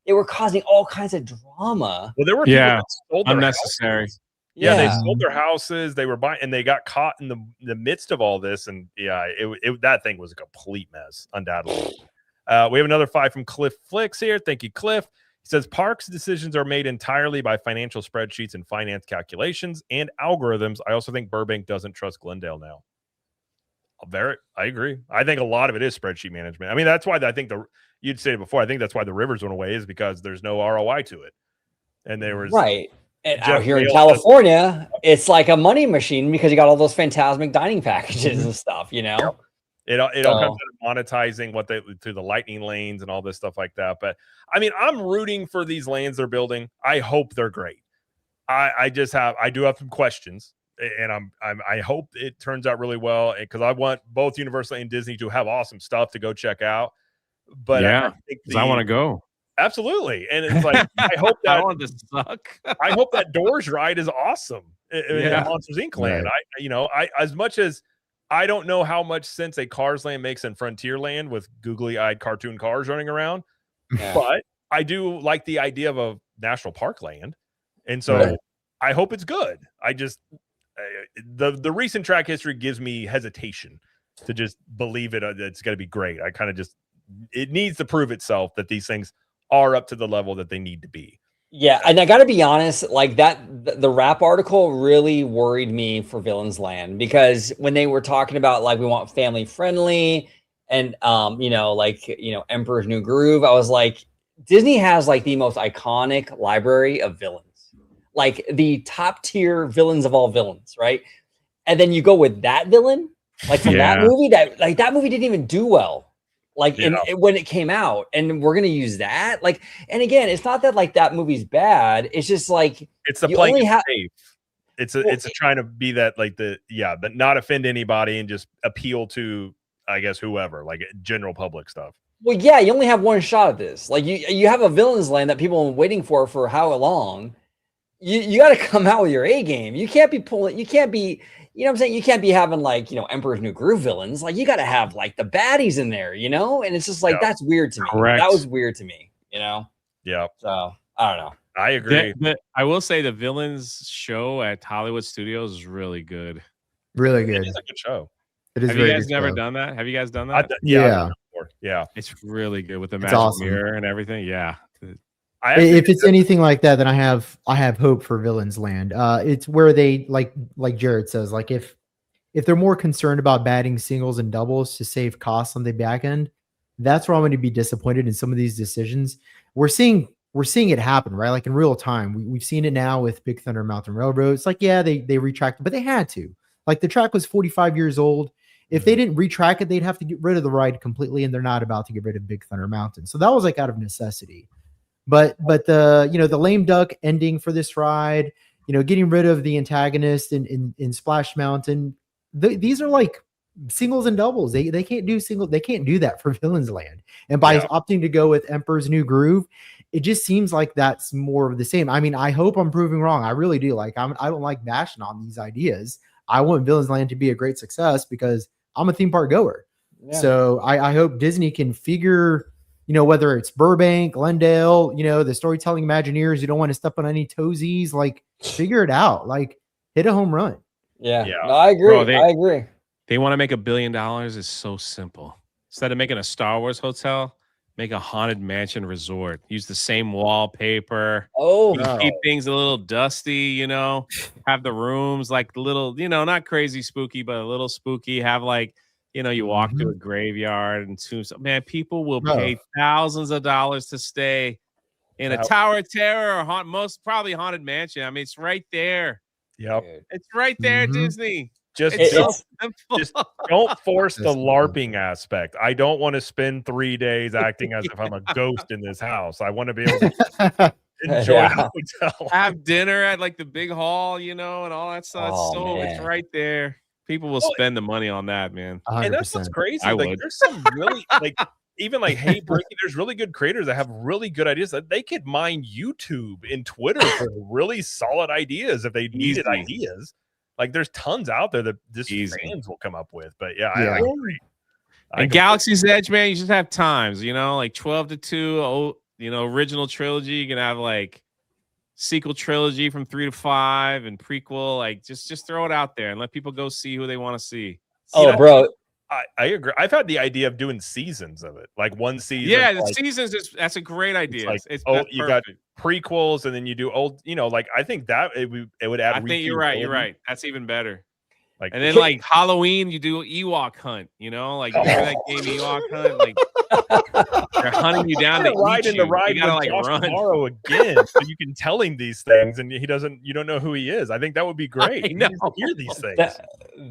they were causing all kinds of drama. Well, there were people that sold their unnecessary. Houses. Yeah, they sold their houses. They were buying, and they got caught in the midst of all this. And that thing was a complete mess, undoubtedly. We have another 5 from Cliff Flicks here. Thank you, Cliff. He says parks decisions are made entirely by financial spreadsheets and finance calculations and algorithms. I also think Burbank doesn't trust Glendale now. I agree. I think a lot of it is spreadsheet management. I mean, that's why I think you'd say it before. I think that's why the Rivers went away, is because there's no ROI to it, and there was And out here in California, it's like a money machine because you got all those Fantasmic dining packages and stuff, It all comes out of monetizing through the lightning lanes and all this stuff like that. But I mean, I'm rooting for these lands they're building. I hope they're great. I do have some questions, and I hope it turns out really well, because I want both Universal and Disney to have awesome stuff to go check out. But I want to go. Absolutely. And it's like, I hope that I want to suck. I hope that Doors ride is awesome in Monsters Inc. land. Right. As much as I don't know how much sense a Cars land makes in Frontierland with googly-eyed cartoon cars running around, but I do like the idea of a national park land. And so I hope it's good. I just, the recent track history gives me hesitation to just believe it's going to be great. I kind of it needs to prove itself that these things are up to the level that they need to be. Yeah, and I got to be honest, like the rap article really worried me for Villains Land, because when they were talking about like we want family friendly and Emperor's New Groove, I was like, Disney has like the most iconic library of villains, like the top tier villains of all villains, right? And then you go with that villain, like from that movie, that movie didn't even do well. When it came out, and we're gonna use that. Like, and again, it's not that like that movie's bad. It's just like it's the playing it safe. It's trying to be that but not offend anybody and just appeal to, I guess, whoever, like general public stuff. Well, yeah, you only have one shot at this. Like you have a Villains Land that people have been waiting for how long? You got to come out with your A game. You can't be pulling. You can't be. You know what I'm saying? You can't be having like, Emperor's New Groove villains. Like you got to have like the baddies in there, And it's just like, that's weird to me. Correct. That was weird to me, Yeah. So I don't know. I agree. I will say the villains show at Hollywood Studios is really good. Really It good. is a good show. It is Have you very guys good never show. done that? Have you guys done Yeah. that? I've Yeah. done it before. Yeah. It's really good with the It's magic awesome. mirror and everything. Yeah. If it's anything like that, then I have hope for Villains Land. It's where they like Jared says, like if they're more concerned about batting singles and doubles to save costs on the back end, that's where I'm going to be disappointed in some of these decisions. We're seeing it happen, right? Like in real time. We've seen it now with Big Thunder Mountain Railroad. It's like, yeah, they retracted, but they had to. Like the track was 45 years old. If they didn't retrack it, they'd have to get rid of the ride completely, and they're not about to get rid of Big Thunder Mountain. So that was like out of necessity. But the lame duck ending for this ride, getting rid of the antagonist in Splash Mountain, these are like singles and doubles. They can't do they can't do that for Villains Land. And by opting to go with Emperor's New Groove, it just seems like that's more of the same. I mean, I hope I'm proving wrong. I really do. Like I don't like bashing on these ideas. I want Villains Land to be a great success because I'm a theme park goer. Yeah. So I hope Disney can figure, whether it's Burbank, Glendale, the storytelling Imagineers, you don't want to step on any toesies, like figure it out, like hit a home run. Yeah. No, I agree. Bro, I agree. They want to make $1 billion. It's so simple. Instead of making a Star Wars hotel, make a haunted mansion resort. Use the same wallpaper. Oh, keep things a little dusty, have the rooms like little, not crazy spooky, but a little spooky. Have like, you walk through a graveyard and man, people will pay thousands of dollars to stay in a Tower of Terror or probably Haunted Mansion. I mean, it's right there. Yep. It's right there, Disney. Just don't force the LARPing aspect. I don't want to spend 3 days acting as if I'm a ghost in this house. I want to be able to enjoy the hotel. Have dinner at like the big hall, and all that stuff. It's right there. People will spend the money on that, man. 100%. And that's what's crazy. I like would. There's some really even like Hey Bricky, there's really good creators that have really good ideas that they could mine YouTube and Twitter for really solid ideas if they needed ideas. Like there's tons out there that fans will come up with. But I agree. And Galaxy's Edge, man, you just have times, like 12 to 2, original trilogy. You can have like sequel trilogy from 3 to 5 and prequel. Like just throw it out there and let people go see who they want to see. Bro. I agree. I've had the idea of doing seasons of it, like one season. Yeah, the seasons that's a great idea. It's you got prequels, and then you do old. Like I think that it would add. I think you're right. You're right. That's even better. Like, and then like Halloween, you do Ewok hunt. Like remember that game Ewok hunt? Like they're hunting you down to ride in the ride. You gotta like Josh run tomorrow again, so you can tell him these things, and he doesn't. You don't know who he is. I think that would be great. I know. Hear these things.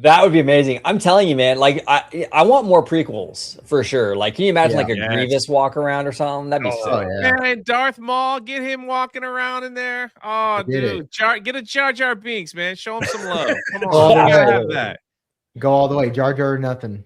That would be amazing. I'm telling you, man. Like I want more prequels for sure. Like, can you imagine like a Grievous walk around or something? That'd be sick. Man, Darth Maul, get him walking around in there. Oh, dude, get a Jar Jar Binks, man. Show him some love. Come on, you gotta have that. Go all the way, Jar Jar or nothing.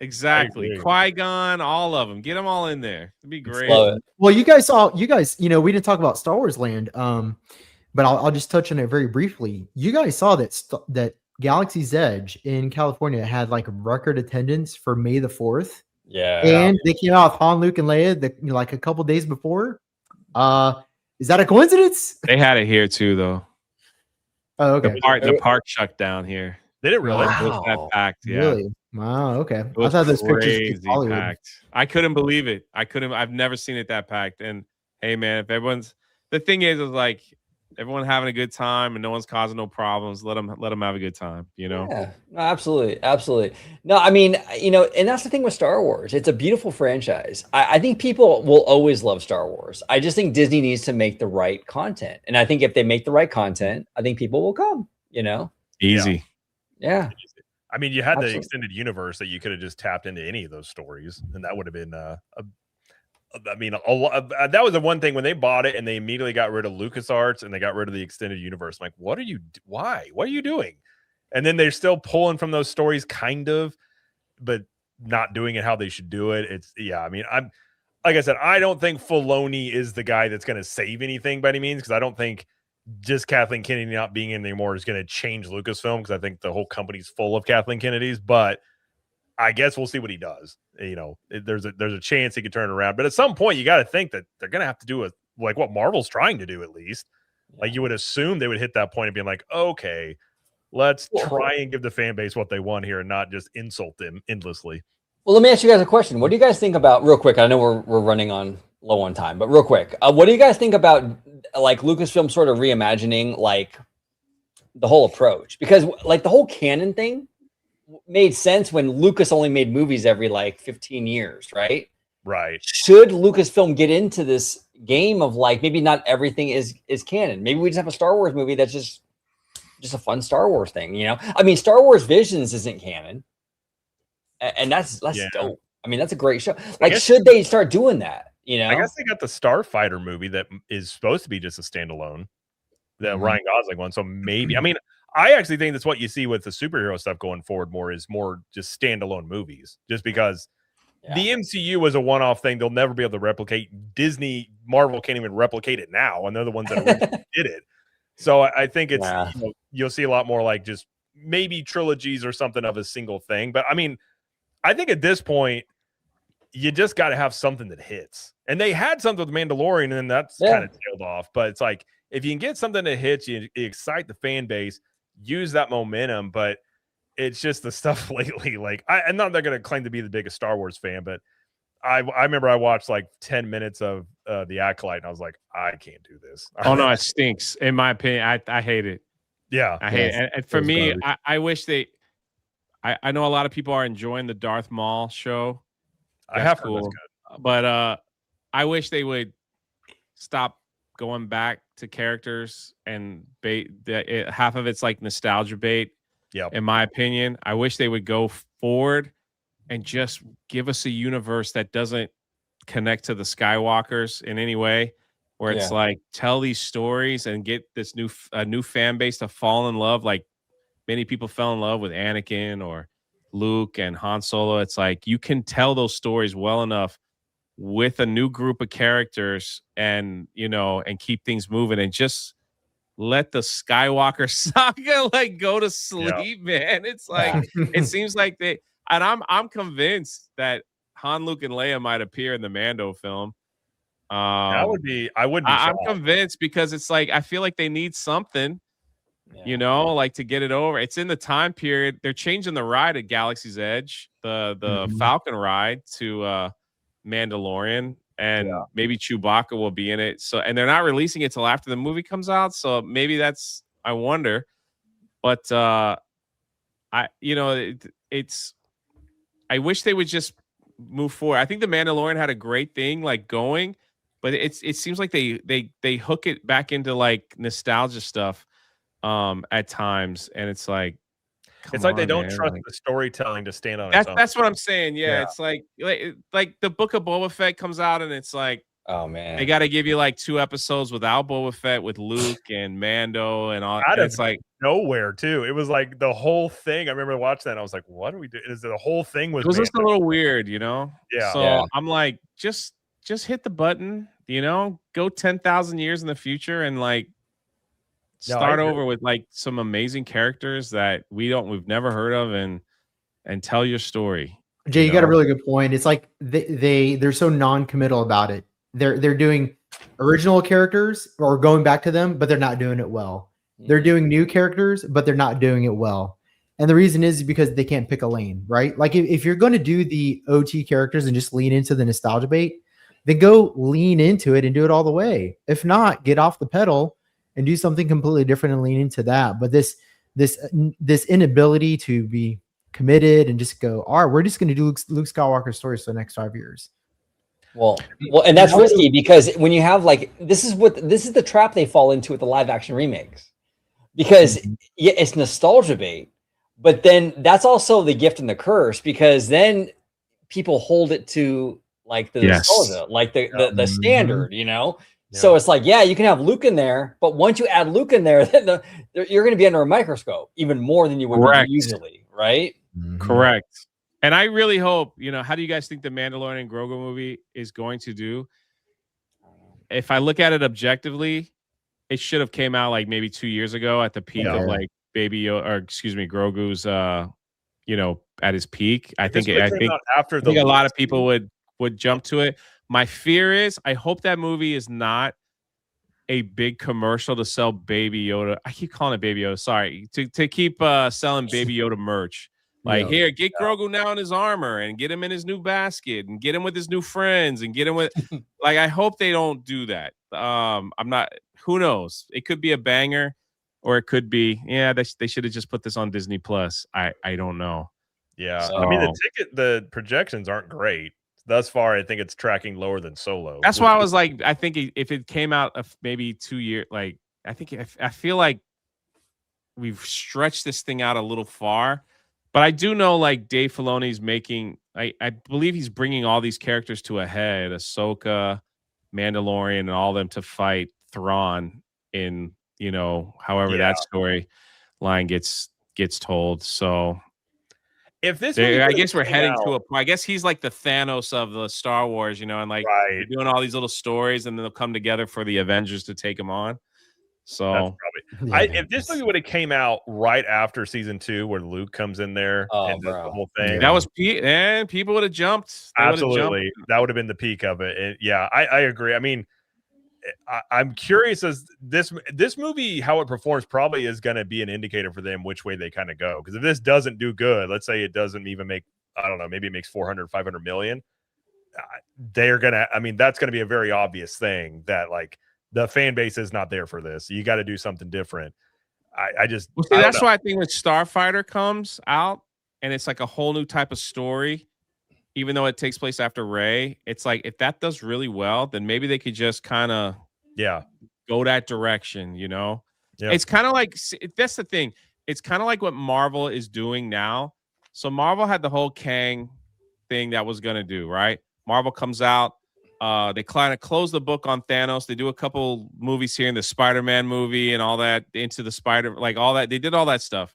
Exactly. Qui-Gon, all of them. Get them all in there. It'd be great. Well, you guys, we didn't talk about Star Wars Land, but I'll just touch on it very briefly. You guys saw that Galaxy's Edge in California had like record attendance for May the 4th. Yeah. And they came out with Han, Luke, and Leia like a couple days before. Is that a coincidence? They had it here too, though. Oh, okay. The park shut down here. Did it really? Wow. It was that packed, yeah. Really? Wow, okay. I thought those pictures crazy packed. I couldn't believe it. I've never seen it that packed. And hey, man, if the thing is like everyone having a good time and no one's causing no problems, let them have a good time, Yeah, no, absolutely. No, I mean, and that's the thing with Star Wars. It's a beautiful franchise. I think people will always love Star Wars. I just think Disney needs to make the right content. And I think if they make the right content, I think people will come, Easy. Yeah. I mean, you had the extended universe that you could have just tapped into any of those stories, and that would have been that was the one thing when they bought it and they immediately got rid of LucasArts and they got rid of the extended universe. I'm like, why? What are you doing? And then they're still pulling from those stories, kind of, but not doing it how they should do it. I'm like I said, I don't think Filoni is the guy that's going to save anything by any means, because I don't think just Kathleen Kennedy not being in anymore is going to change Lucasfilm, because I think the whole company's full of Kathleen Kennedys. But I guess we'll see what he does. There's a chance he could turn it around, but at some point you got to think that they're going to have to do like what Marvel's trying to do at least. Like you would assume they would hit that point of being like, okay, let's try and give the fan base what they want here and not just insult them endlessly. Well, let me ask you guys a question. What do you guys think about, real quick? I know we're running on low on time, but real quick, what do you guys think about like Lucasfilm sort of reimagining like the whole approach? Because like the whole canon thing made sense when Lucas only made movies every like 15 years, right? Right. Should Lucasfilm get into this game of like maybe not everything is canon? Maybe we just have a Star Wars movie that's just a fun Star Wars thing, you know? I mean, Star Wars Visions isn't canon, and that's dope. I mean, that's a great show. Like, should they start doing that? You know, I guess they got the Starfighter movie that is supposed to be just a standalone, the Ryan Gosling one. So maybe, I mean, I actually think that's what you see with the superhero stuff going forward more just standalone movies, just because the MCU was a one-off thing. They'll never be able to replicate. Marvel can't even replicate it now, and they're the ones that originally did it. So I think it's you'll see a lot more like just maybe trilogies or something of a single thing. But I mean, I think at this point, you just got to have something that hits. And they had something with Mandalorian, and then that's kind of tailed off. But it's like, if you can get something that hits, you excite the fan base, use that momentum. But it's just the stuff lately. Like, I'm not going to claim to be the biggest Star Wars fan, but I remember I watched like 10 minutes of The Acolyte, and I was like, I can't do this. Oh, no, it stinks. In my opinion, I hate it. Yeah. I hate it. And for me, I wish I know a lot of people are enjoying the Darth Maul show. I have heard that's good. But I wish they would stop going back to characters and bait. Half of it's like nostalgia bait. Yeah. In my opinion, I wish they would go forward and just give us a universe that doesn't connect to the Skywalkers in any way, where it's like tell these stories and get this new fan base to fall in love. Like many people fell in love with Anakin or Luke and Han Solo. It's like you can tell those stories well enough with a new group of characters and, you know, and keep things moving and just let the Skywalker saga like go to sleep, man. It's like it seems like I'm convinced that Han, Luke, and Leia might appear in the Mando film. I wouldn't be I'm convinced because it's like I feel like they need something, you know, like to get it over. It's in the time period. They're changing the ride at Galaxy's Edge, the Falcon ride to Mandalorian, and maybe Chewbacca will be in it. So, and they're not releasing it till after the movie comes out. So maybe I wonder, but I wish they would just move forward. I think the Mandalorian had a great thing like going, but it seems like they hook it back into like nostalgia stuff at times, and it's like they don't trust the storytelling to stand on its own. That's what I'm saying. Yeah. It's like the Book of Boba Fett comes out, and it's like, oh man, they got to give you like 2 episodes without Boba Fett with Luke and Mando and all. And it's like nowhere too. It was like the whole thing. I remember watching that. And I was like, what do we do? Is the whole thing was just a little weird, you know? Yeah. So I'm like, just hit the button, you know, go 10,000 years in the future and like start over with like some amazing characters that we've never heard of and tell your story. Jay, you got a really good point. It's like they're so non-committal about it. They're doing original characters or going back to them, but they're not doing it well. They're doing new characters, but they're not doing it well. And the reason is because they can't pick a lane, right? Like if you're going to do the OT characters and just lean into the nostalgia bait, then go lean into it and do it all the way. If not, get off the pedal and do something completely different and lean into that. But this inability to be committed and just go, all right, we're just going to do Luke Skywalker stories for the next 5 years. Well, and that's risky because when you have like this is the trap they fall into with the live action remakes, because it's nostalgia bait, but then that's also the gift and the curse, because then people hold it to like the nostalgia, like the standard, you know. Yeah. So it's like, you can have Luke in there, but once you add Luke in there, then you're going to be under a microscope even more than you would usually, right? Correct. And I really hope, you know, how do you guys think the Mandalorian and Grogu movie is going to do? If I look at it objectively, it should have came out like maybe 2 years ago at the peak of like Grogu's, you know, at his peak. I think a lot of people would jump to it. My fear is I hope that movie is not a big commercial to sell Baby Yoda. I keep calling it Baby Yoda. Sorry, to keep selling Baby Yoda merch. Like, here, get Grogu now in his armor and get him in his new basket and get him with his new friends and get him with like, I hope they don't do that. I'm not, who knows? It could be a banger or it could be, yeah, they should have just put this on Disney Plus. I don't know. Yeah. I mean, the projections aren't great. Thus far, I think it's tracking lower than Solo. That's why I was like, I think if it came out of maybe 2 years, like, I feel like we've stretched this thing out a little far. But I do know, like, Dave Filoni's making, I believe he's bringing all these characters to a head, Ahsoka, Mandalorian, and all of them to fight Thrawn in, you know, however that story line gets told. So if this, I guess we're heading to I guess he's like the Thanos of the Star Wars, you know, and like they're doing all these little stories and then they'll come together for the Avengers to take him on. So if this movie would have came out right after season 2, where Luke comes in there and does the whole thing, that was and people would have jumped. Absolutely, that would have been the peak of it. And yeah, I agree. I mean, I'm curious as this movie, how it performs probably is going to be an indicator for them which way they kind of go. Because if this doesn't do good, let's say it doesn't even make, I don't know, maybe it makes 400, 500 million. They're gonna. I mean, that's going to be a very obvious thing that like. The fan base is not there for this. You got to do something different. That's why I think when Starfighter comes out and it's like a whole new type of story, even though it takes place after Rey, it's like if that does really well, then maybe they could just kind of go that direction, you know? Yeah. It's kind of like, that's the thing. It's kind of like what Marvel is doing now. So Marvel had the whole Kang thing that was going to do, right? Marvel comes out. They kind of close the book on Thanos. They do a couple movies here in the Spider-Man movie and all that, Into the Spider, like all that. They did all that stuff.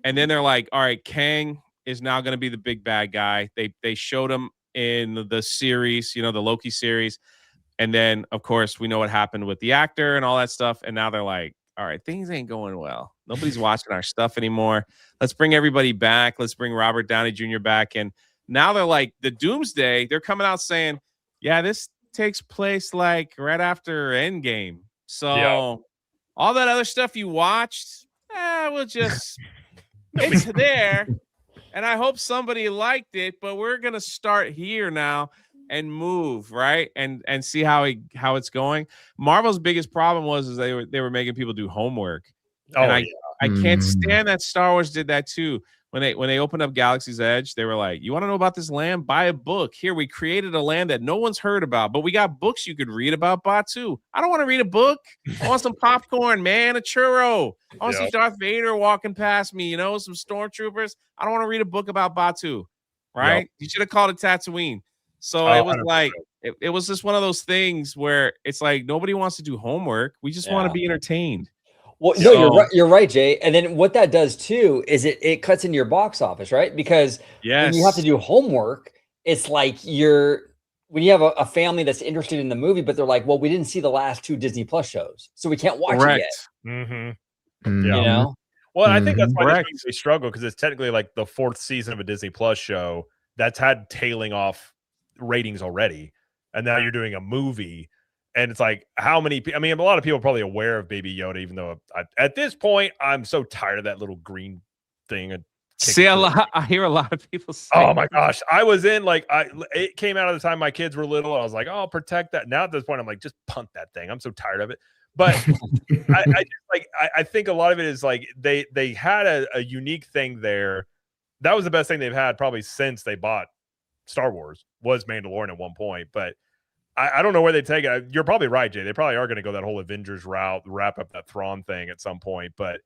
And then they're like, all right, Kang is now going to be the big bad guy. They showed him in the series, you know, the Loki series. And then, of course, we know what happened with the actor and all that stuff. And now they're like, all right, things ain't going well. Nobody's watching our stuff anymore. Let's bring everybody back. Let's bring Robert Downey Jr. back. And now they're like, the Doomsday, they're coming out saying, yeah, this takes place like right after Endgame. So all that other stuff you watched, we'll just, it's there. And I hope somebody liked it, but we're going to start here now and move, right? And see how it's going. Marvel's biggest problem was they were making people do homework. And I can't stand that Star Wars did that too. When they opened up Galaxy's Edge, they were like, you want to know about this land? Buy a book. Here, we created a land that no one's heard about, but we got books you could read about Batu. I don't want to read a book. I want some popcorn, man, a churro. I want to see Darth Vader walking past me, you know, some stormtroopers. I don't want to read a book about Batu, right? Yep. You should have called it Tatooine. So it was like, it was just one of those things where it's like, nobody wants to do homework. We just want to be entertained. Well, no, you're right, Jay. And then what that does too is it cuts into your box office, right? Because when you have to do homework, it's like when you have a family that's interested in the movie, but they're like, well, we didn't see the last 2 Disney Plus shows, so we can't watch it yet. Mm-hmm. Yeah. You know? Well, I think that's why they struggle, because it's technically like the 4th season of a Disney Plus show that's had tailing off ratings already, and now you're doing a movie. And it's like, how many? I mean, a lot of people are probably aware of Baby Yoda, even though at this point, I'm so tired of that little green thing. I hear a lot of people say, oh my gosh, I was in it came out at the time my kids were little. I was like, oh, I'll protect that. Now at this point, I'm like, just punt that thing. I'm so tired of it. But I think a lot of it is like they had a unique thing there. That was the best thing they've had probably since they bought Star Wars, was Mandalorian at one point, but. I don't know where they take it. You're probably right, Jay. They probably are going to go that whole Avengers route, wrap up that Thrawn thing at some point. But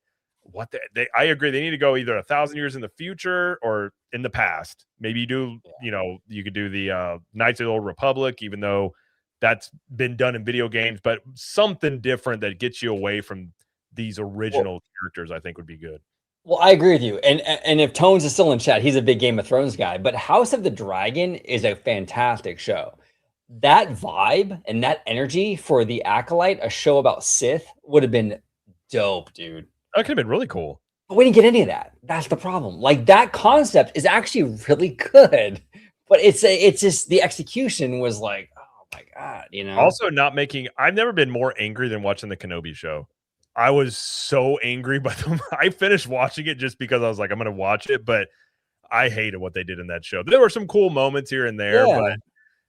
I agree. They need to go either 1,000 years in the future or in the past. Maybe you do, you could do the Knights of the Old Republic, even though that's been done in video games, but something different that gets you away from these original characters, I think would be good. Well, I agree with you. And if Tones is still in chat, he's a big Game of Thrones guy, but House of the Dragon is a fantastic show. That vibe and that energy for The Acolyte, a show about Sith, would have been dope, dude. That could have been really cool. But we didn't get any of that. That's the problem. Like, that concept is actually really good, but it's just the execution was like, oh my God, you know. Also, not making. I've never been more angry than watching the Kenobi show. I was so angry by them. I finished watching it just because I was like, I'm going to watch it, but I hated what they did in that show. There were some cool moments here and there, but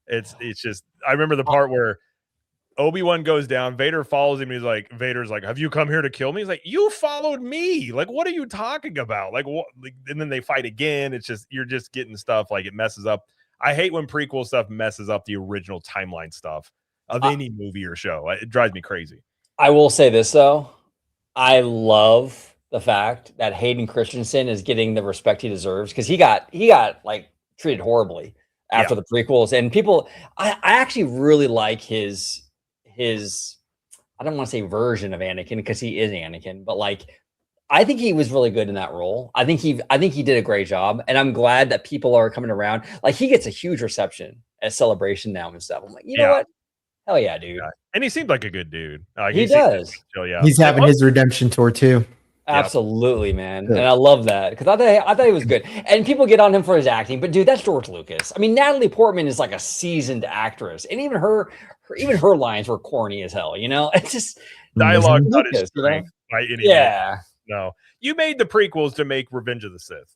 it's just. I remember the part where Obi-Wan goes down, Vader follows him. He's like, Vader's like, have you come here to kill me? He's like, you followed me. Like, what are you talking about? Like, what? Like, and then they fight again. It's just, you're just getting stuff like it messes up. I hate when prequel stuff messes up the original timeline stuff of any movie or show. It drives me crazy. I will say this though. I love the fact that Hayden Christensen is getting the respect he deserves, because he got like treated horribly after the prequels, and people, I actually really like his I don't want to say version of Anakin, because he is Anakin, but like I think he was really good in that role. I think he did a great job, and I'm glad that people are coming around. Like, he gets a huge reception at Celebration now and stuff. I'm like, you know what? Hell yeah, dude. Yeah. And he seemed like a good dude. He does. Yeah. He's having his redemption tour too. Absolutely, man. And I love that, because I thought he was good. And people get on him for his acting, but dude, that's George Lucas. I mean, Natalie Portman is like a seasoned actress, and even her lines were corny as hell. You know, it's just dialogue not Lucas, his strength by any yeah. means. No, you made the prequels to make Revenge of the Sith,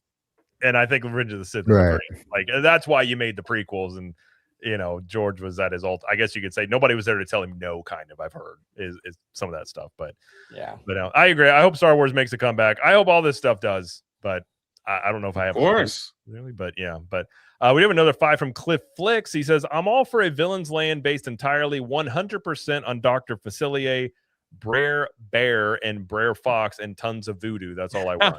and I think Revenge of the Sith is Right. great. Like, that's why you made the prequels, and you know, George was at his I guess you could say nobody was there to tell him no. Kind of, I've heard is some of that stuff, but I agree. I hope Star Wars makes a comeback. I hope all this stuff does, but I don't know if I have. Of course, really, but yeah, but we have another 5 from Cliff Flicks. He says, "I'm all for a villain's land based entirely 100% on Dr. Facilier, Brer Bear, and Brer Fox, and tons of voodoo. That's all I want."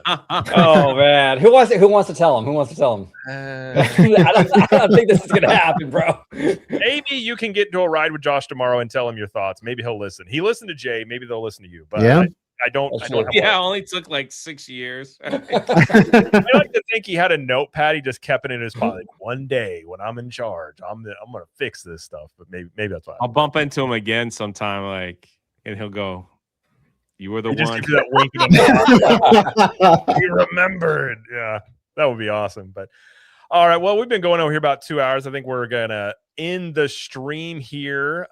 Oh man, who wants to tell him? I don't think this is gonna happen, bro. Maybe you can get into a ride with Josh tomorrow and tell him your thoughts. Maybe he'll listen. He listened to Jay. Maybe they'll listen to you. But I don't. Yeah, it only took like 6 years. I like to think he had a notepad. He just kept it in his pocket. Like, one day when I'm in charge, I'm gonna fix this stuff. But maybe that's why I'll bump into him again sometime, like, and he'll go, "You were the one." Just give you that wink in the mouth. You remembered. Yeah, that would be awesome. But all right, well, we've been going over here about 2 hours. I think we're gonna end the stream here.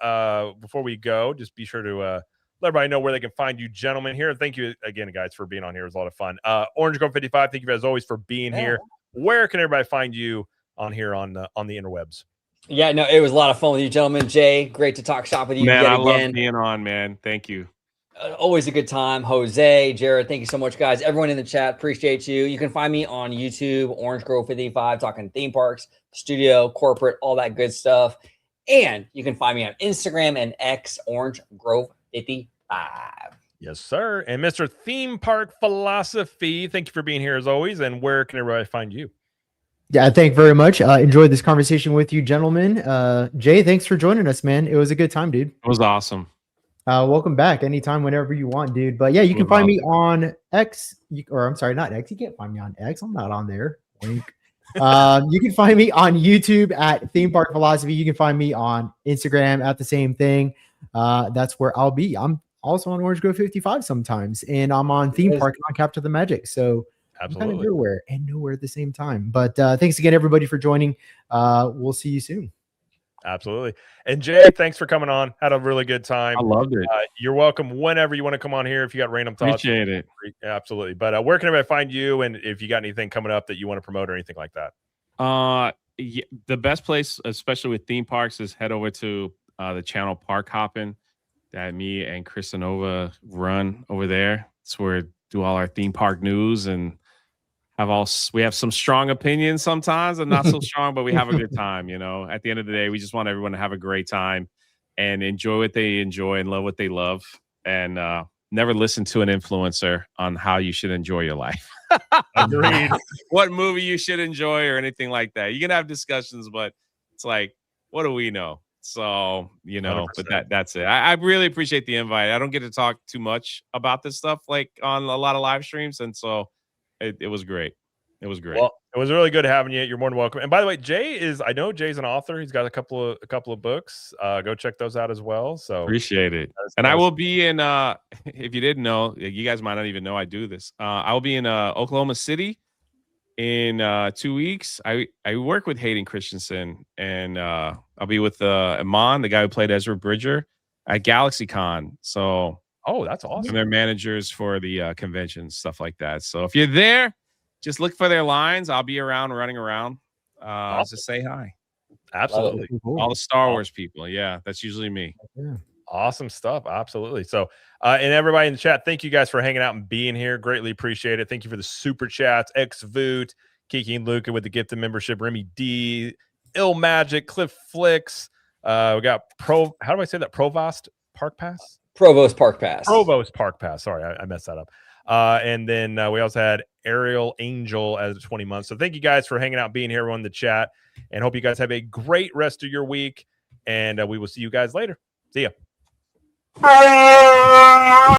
Before we go, just be sure to let everybody know where they can find you gentlemen here. Thank you again, guys, for being on here. It was a lot of fun. Orange Grove 55, thank you as always for being here. Where can everybody find you on here on the interwebs? Yeah, no, it was a lot of fun with you, gentlemen. Jay, great to talk shop with you. Man, yet I again. love being on, man. Thank you. Always a good time. Jose, Jared, thank you so much, guys. Everyone in the chat, appreciate you. You can find me on YouTube, Orange Grove 55, talking theme parks, studio, corporate, all that good stuff. And you can find me on Instagram and X, Orange Grove 55. Yes, sir. And Mr. Theme Park Philosophy, thank you for being here as always. And where can everybody find you? Yeah, thank you very much. Enjoyed this conversation with you, gentlemen. Jay, thanks for joining us, man. It was a good time, dude. It was awesome. Welcome back anytime, whenever you want, dude. But yeah, you can find me on X, or I'm sorry, not X. You can't find me on X. I'm not on there. Wink. You can find me on YouTube at Theme Park Philosophy. You can find me on Instagram at the same thing. That's where I'll be. I'm also on Orange Grove 55 sometimes, and I'm on Theme Park on Capture the Magic. So absolutely, kind of everywhere and nowhere at the same time. But thanks again, everybody, for joining. We'll see you soon. Absolutely. And Jay, thanks for coming on. Had a really good time. I loved it. You're welcome whenever you want to come on here. If you got random thoughts, appreciate it. Absolutely. But where can everybody find you? And if you got anything coming up that you want to promote or anything like that? Yeah, the best place, especially with theme parks, is head over to the channel Park Hoppin' that me and Chris Nova run over there. It's where we do all our theme park news and we have some strong opinions sometimes and not so strong, but we have a good time. You know, at the end of the day, we just want everyone to have a great time and enjoy what they enjoy and love what they love, and never listen to an influencer on how you should enjoy your life. Agreed. What movie you should enjoy or anything like that. You can have discussions, but it's like, what do we know? So, you know, 100%. But that's it. I really appreciate the invite. I don't get to talk too much about this stuff like on a lot of live streams, and so it was great. It was great. Well, it was really good having you. You're more than welcome. And by the way, I know Jay's an author. He's got a couple of books. Go check those out as well. So appreciate it. And I will be in if you didn't know, you guys might not even know I do this. I will be in Oklahoma City in 2 weeks. I work with Hayden Christensen, and I'll be with Iman, the guy who played Ezra Bridger, at GalaxyCon. So that's awesome. and they're managers for the convention, stuff like that. So if you're there, just look for their lines. I'll be around, running around. Awesome. Just say hi. Absolutely. All the Star Wars people. Yeah, that's usually me. Yeah. Awesome stuff. Absolutely. So, and everybody in the chat, thank you guys for hanging out and being here. Greatly appreciate it. Thank you for the super chats. Xvoot, Kiki and Luca with the gift of membership, Remy D, Ill Magic, Cliff Flicks. We got how do I say that? Provost Park Pass? Provost Park Pass. Provost Park Pass. Sorry, I messed that up. And then we also had Ariel Angel as 20 months. So thank you guys for hanging out, being here on the chat, and hope you guys have a great rest of your week. And we will see you guys later. See ya.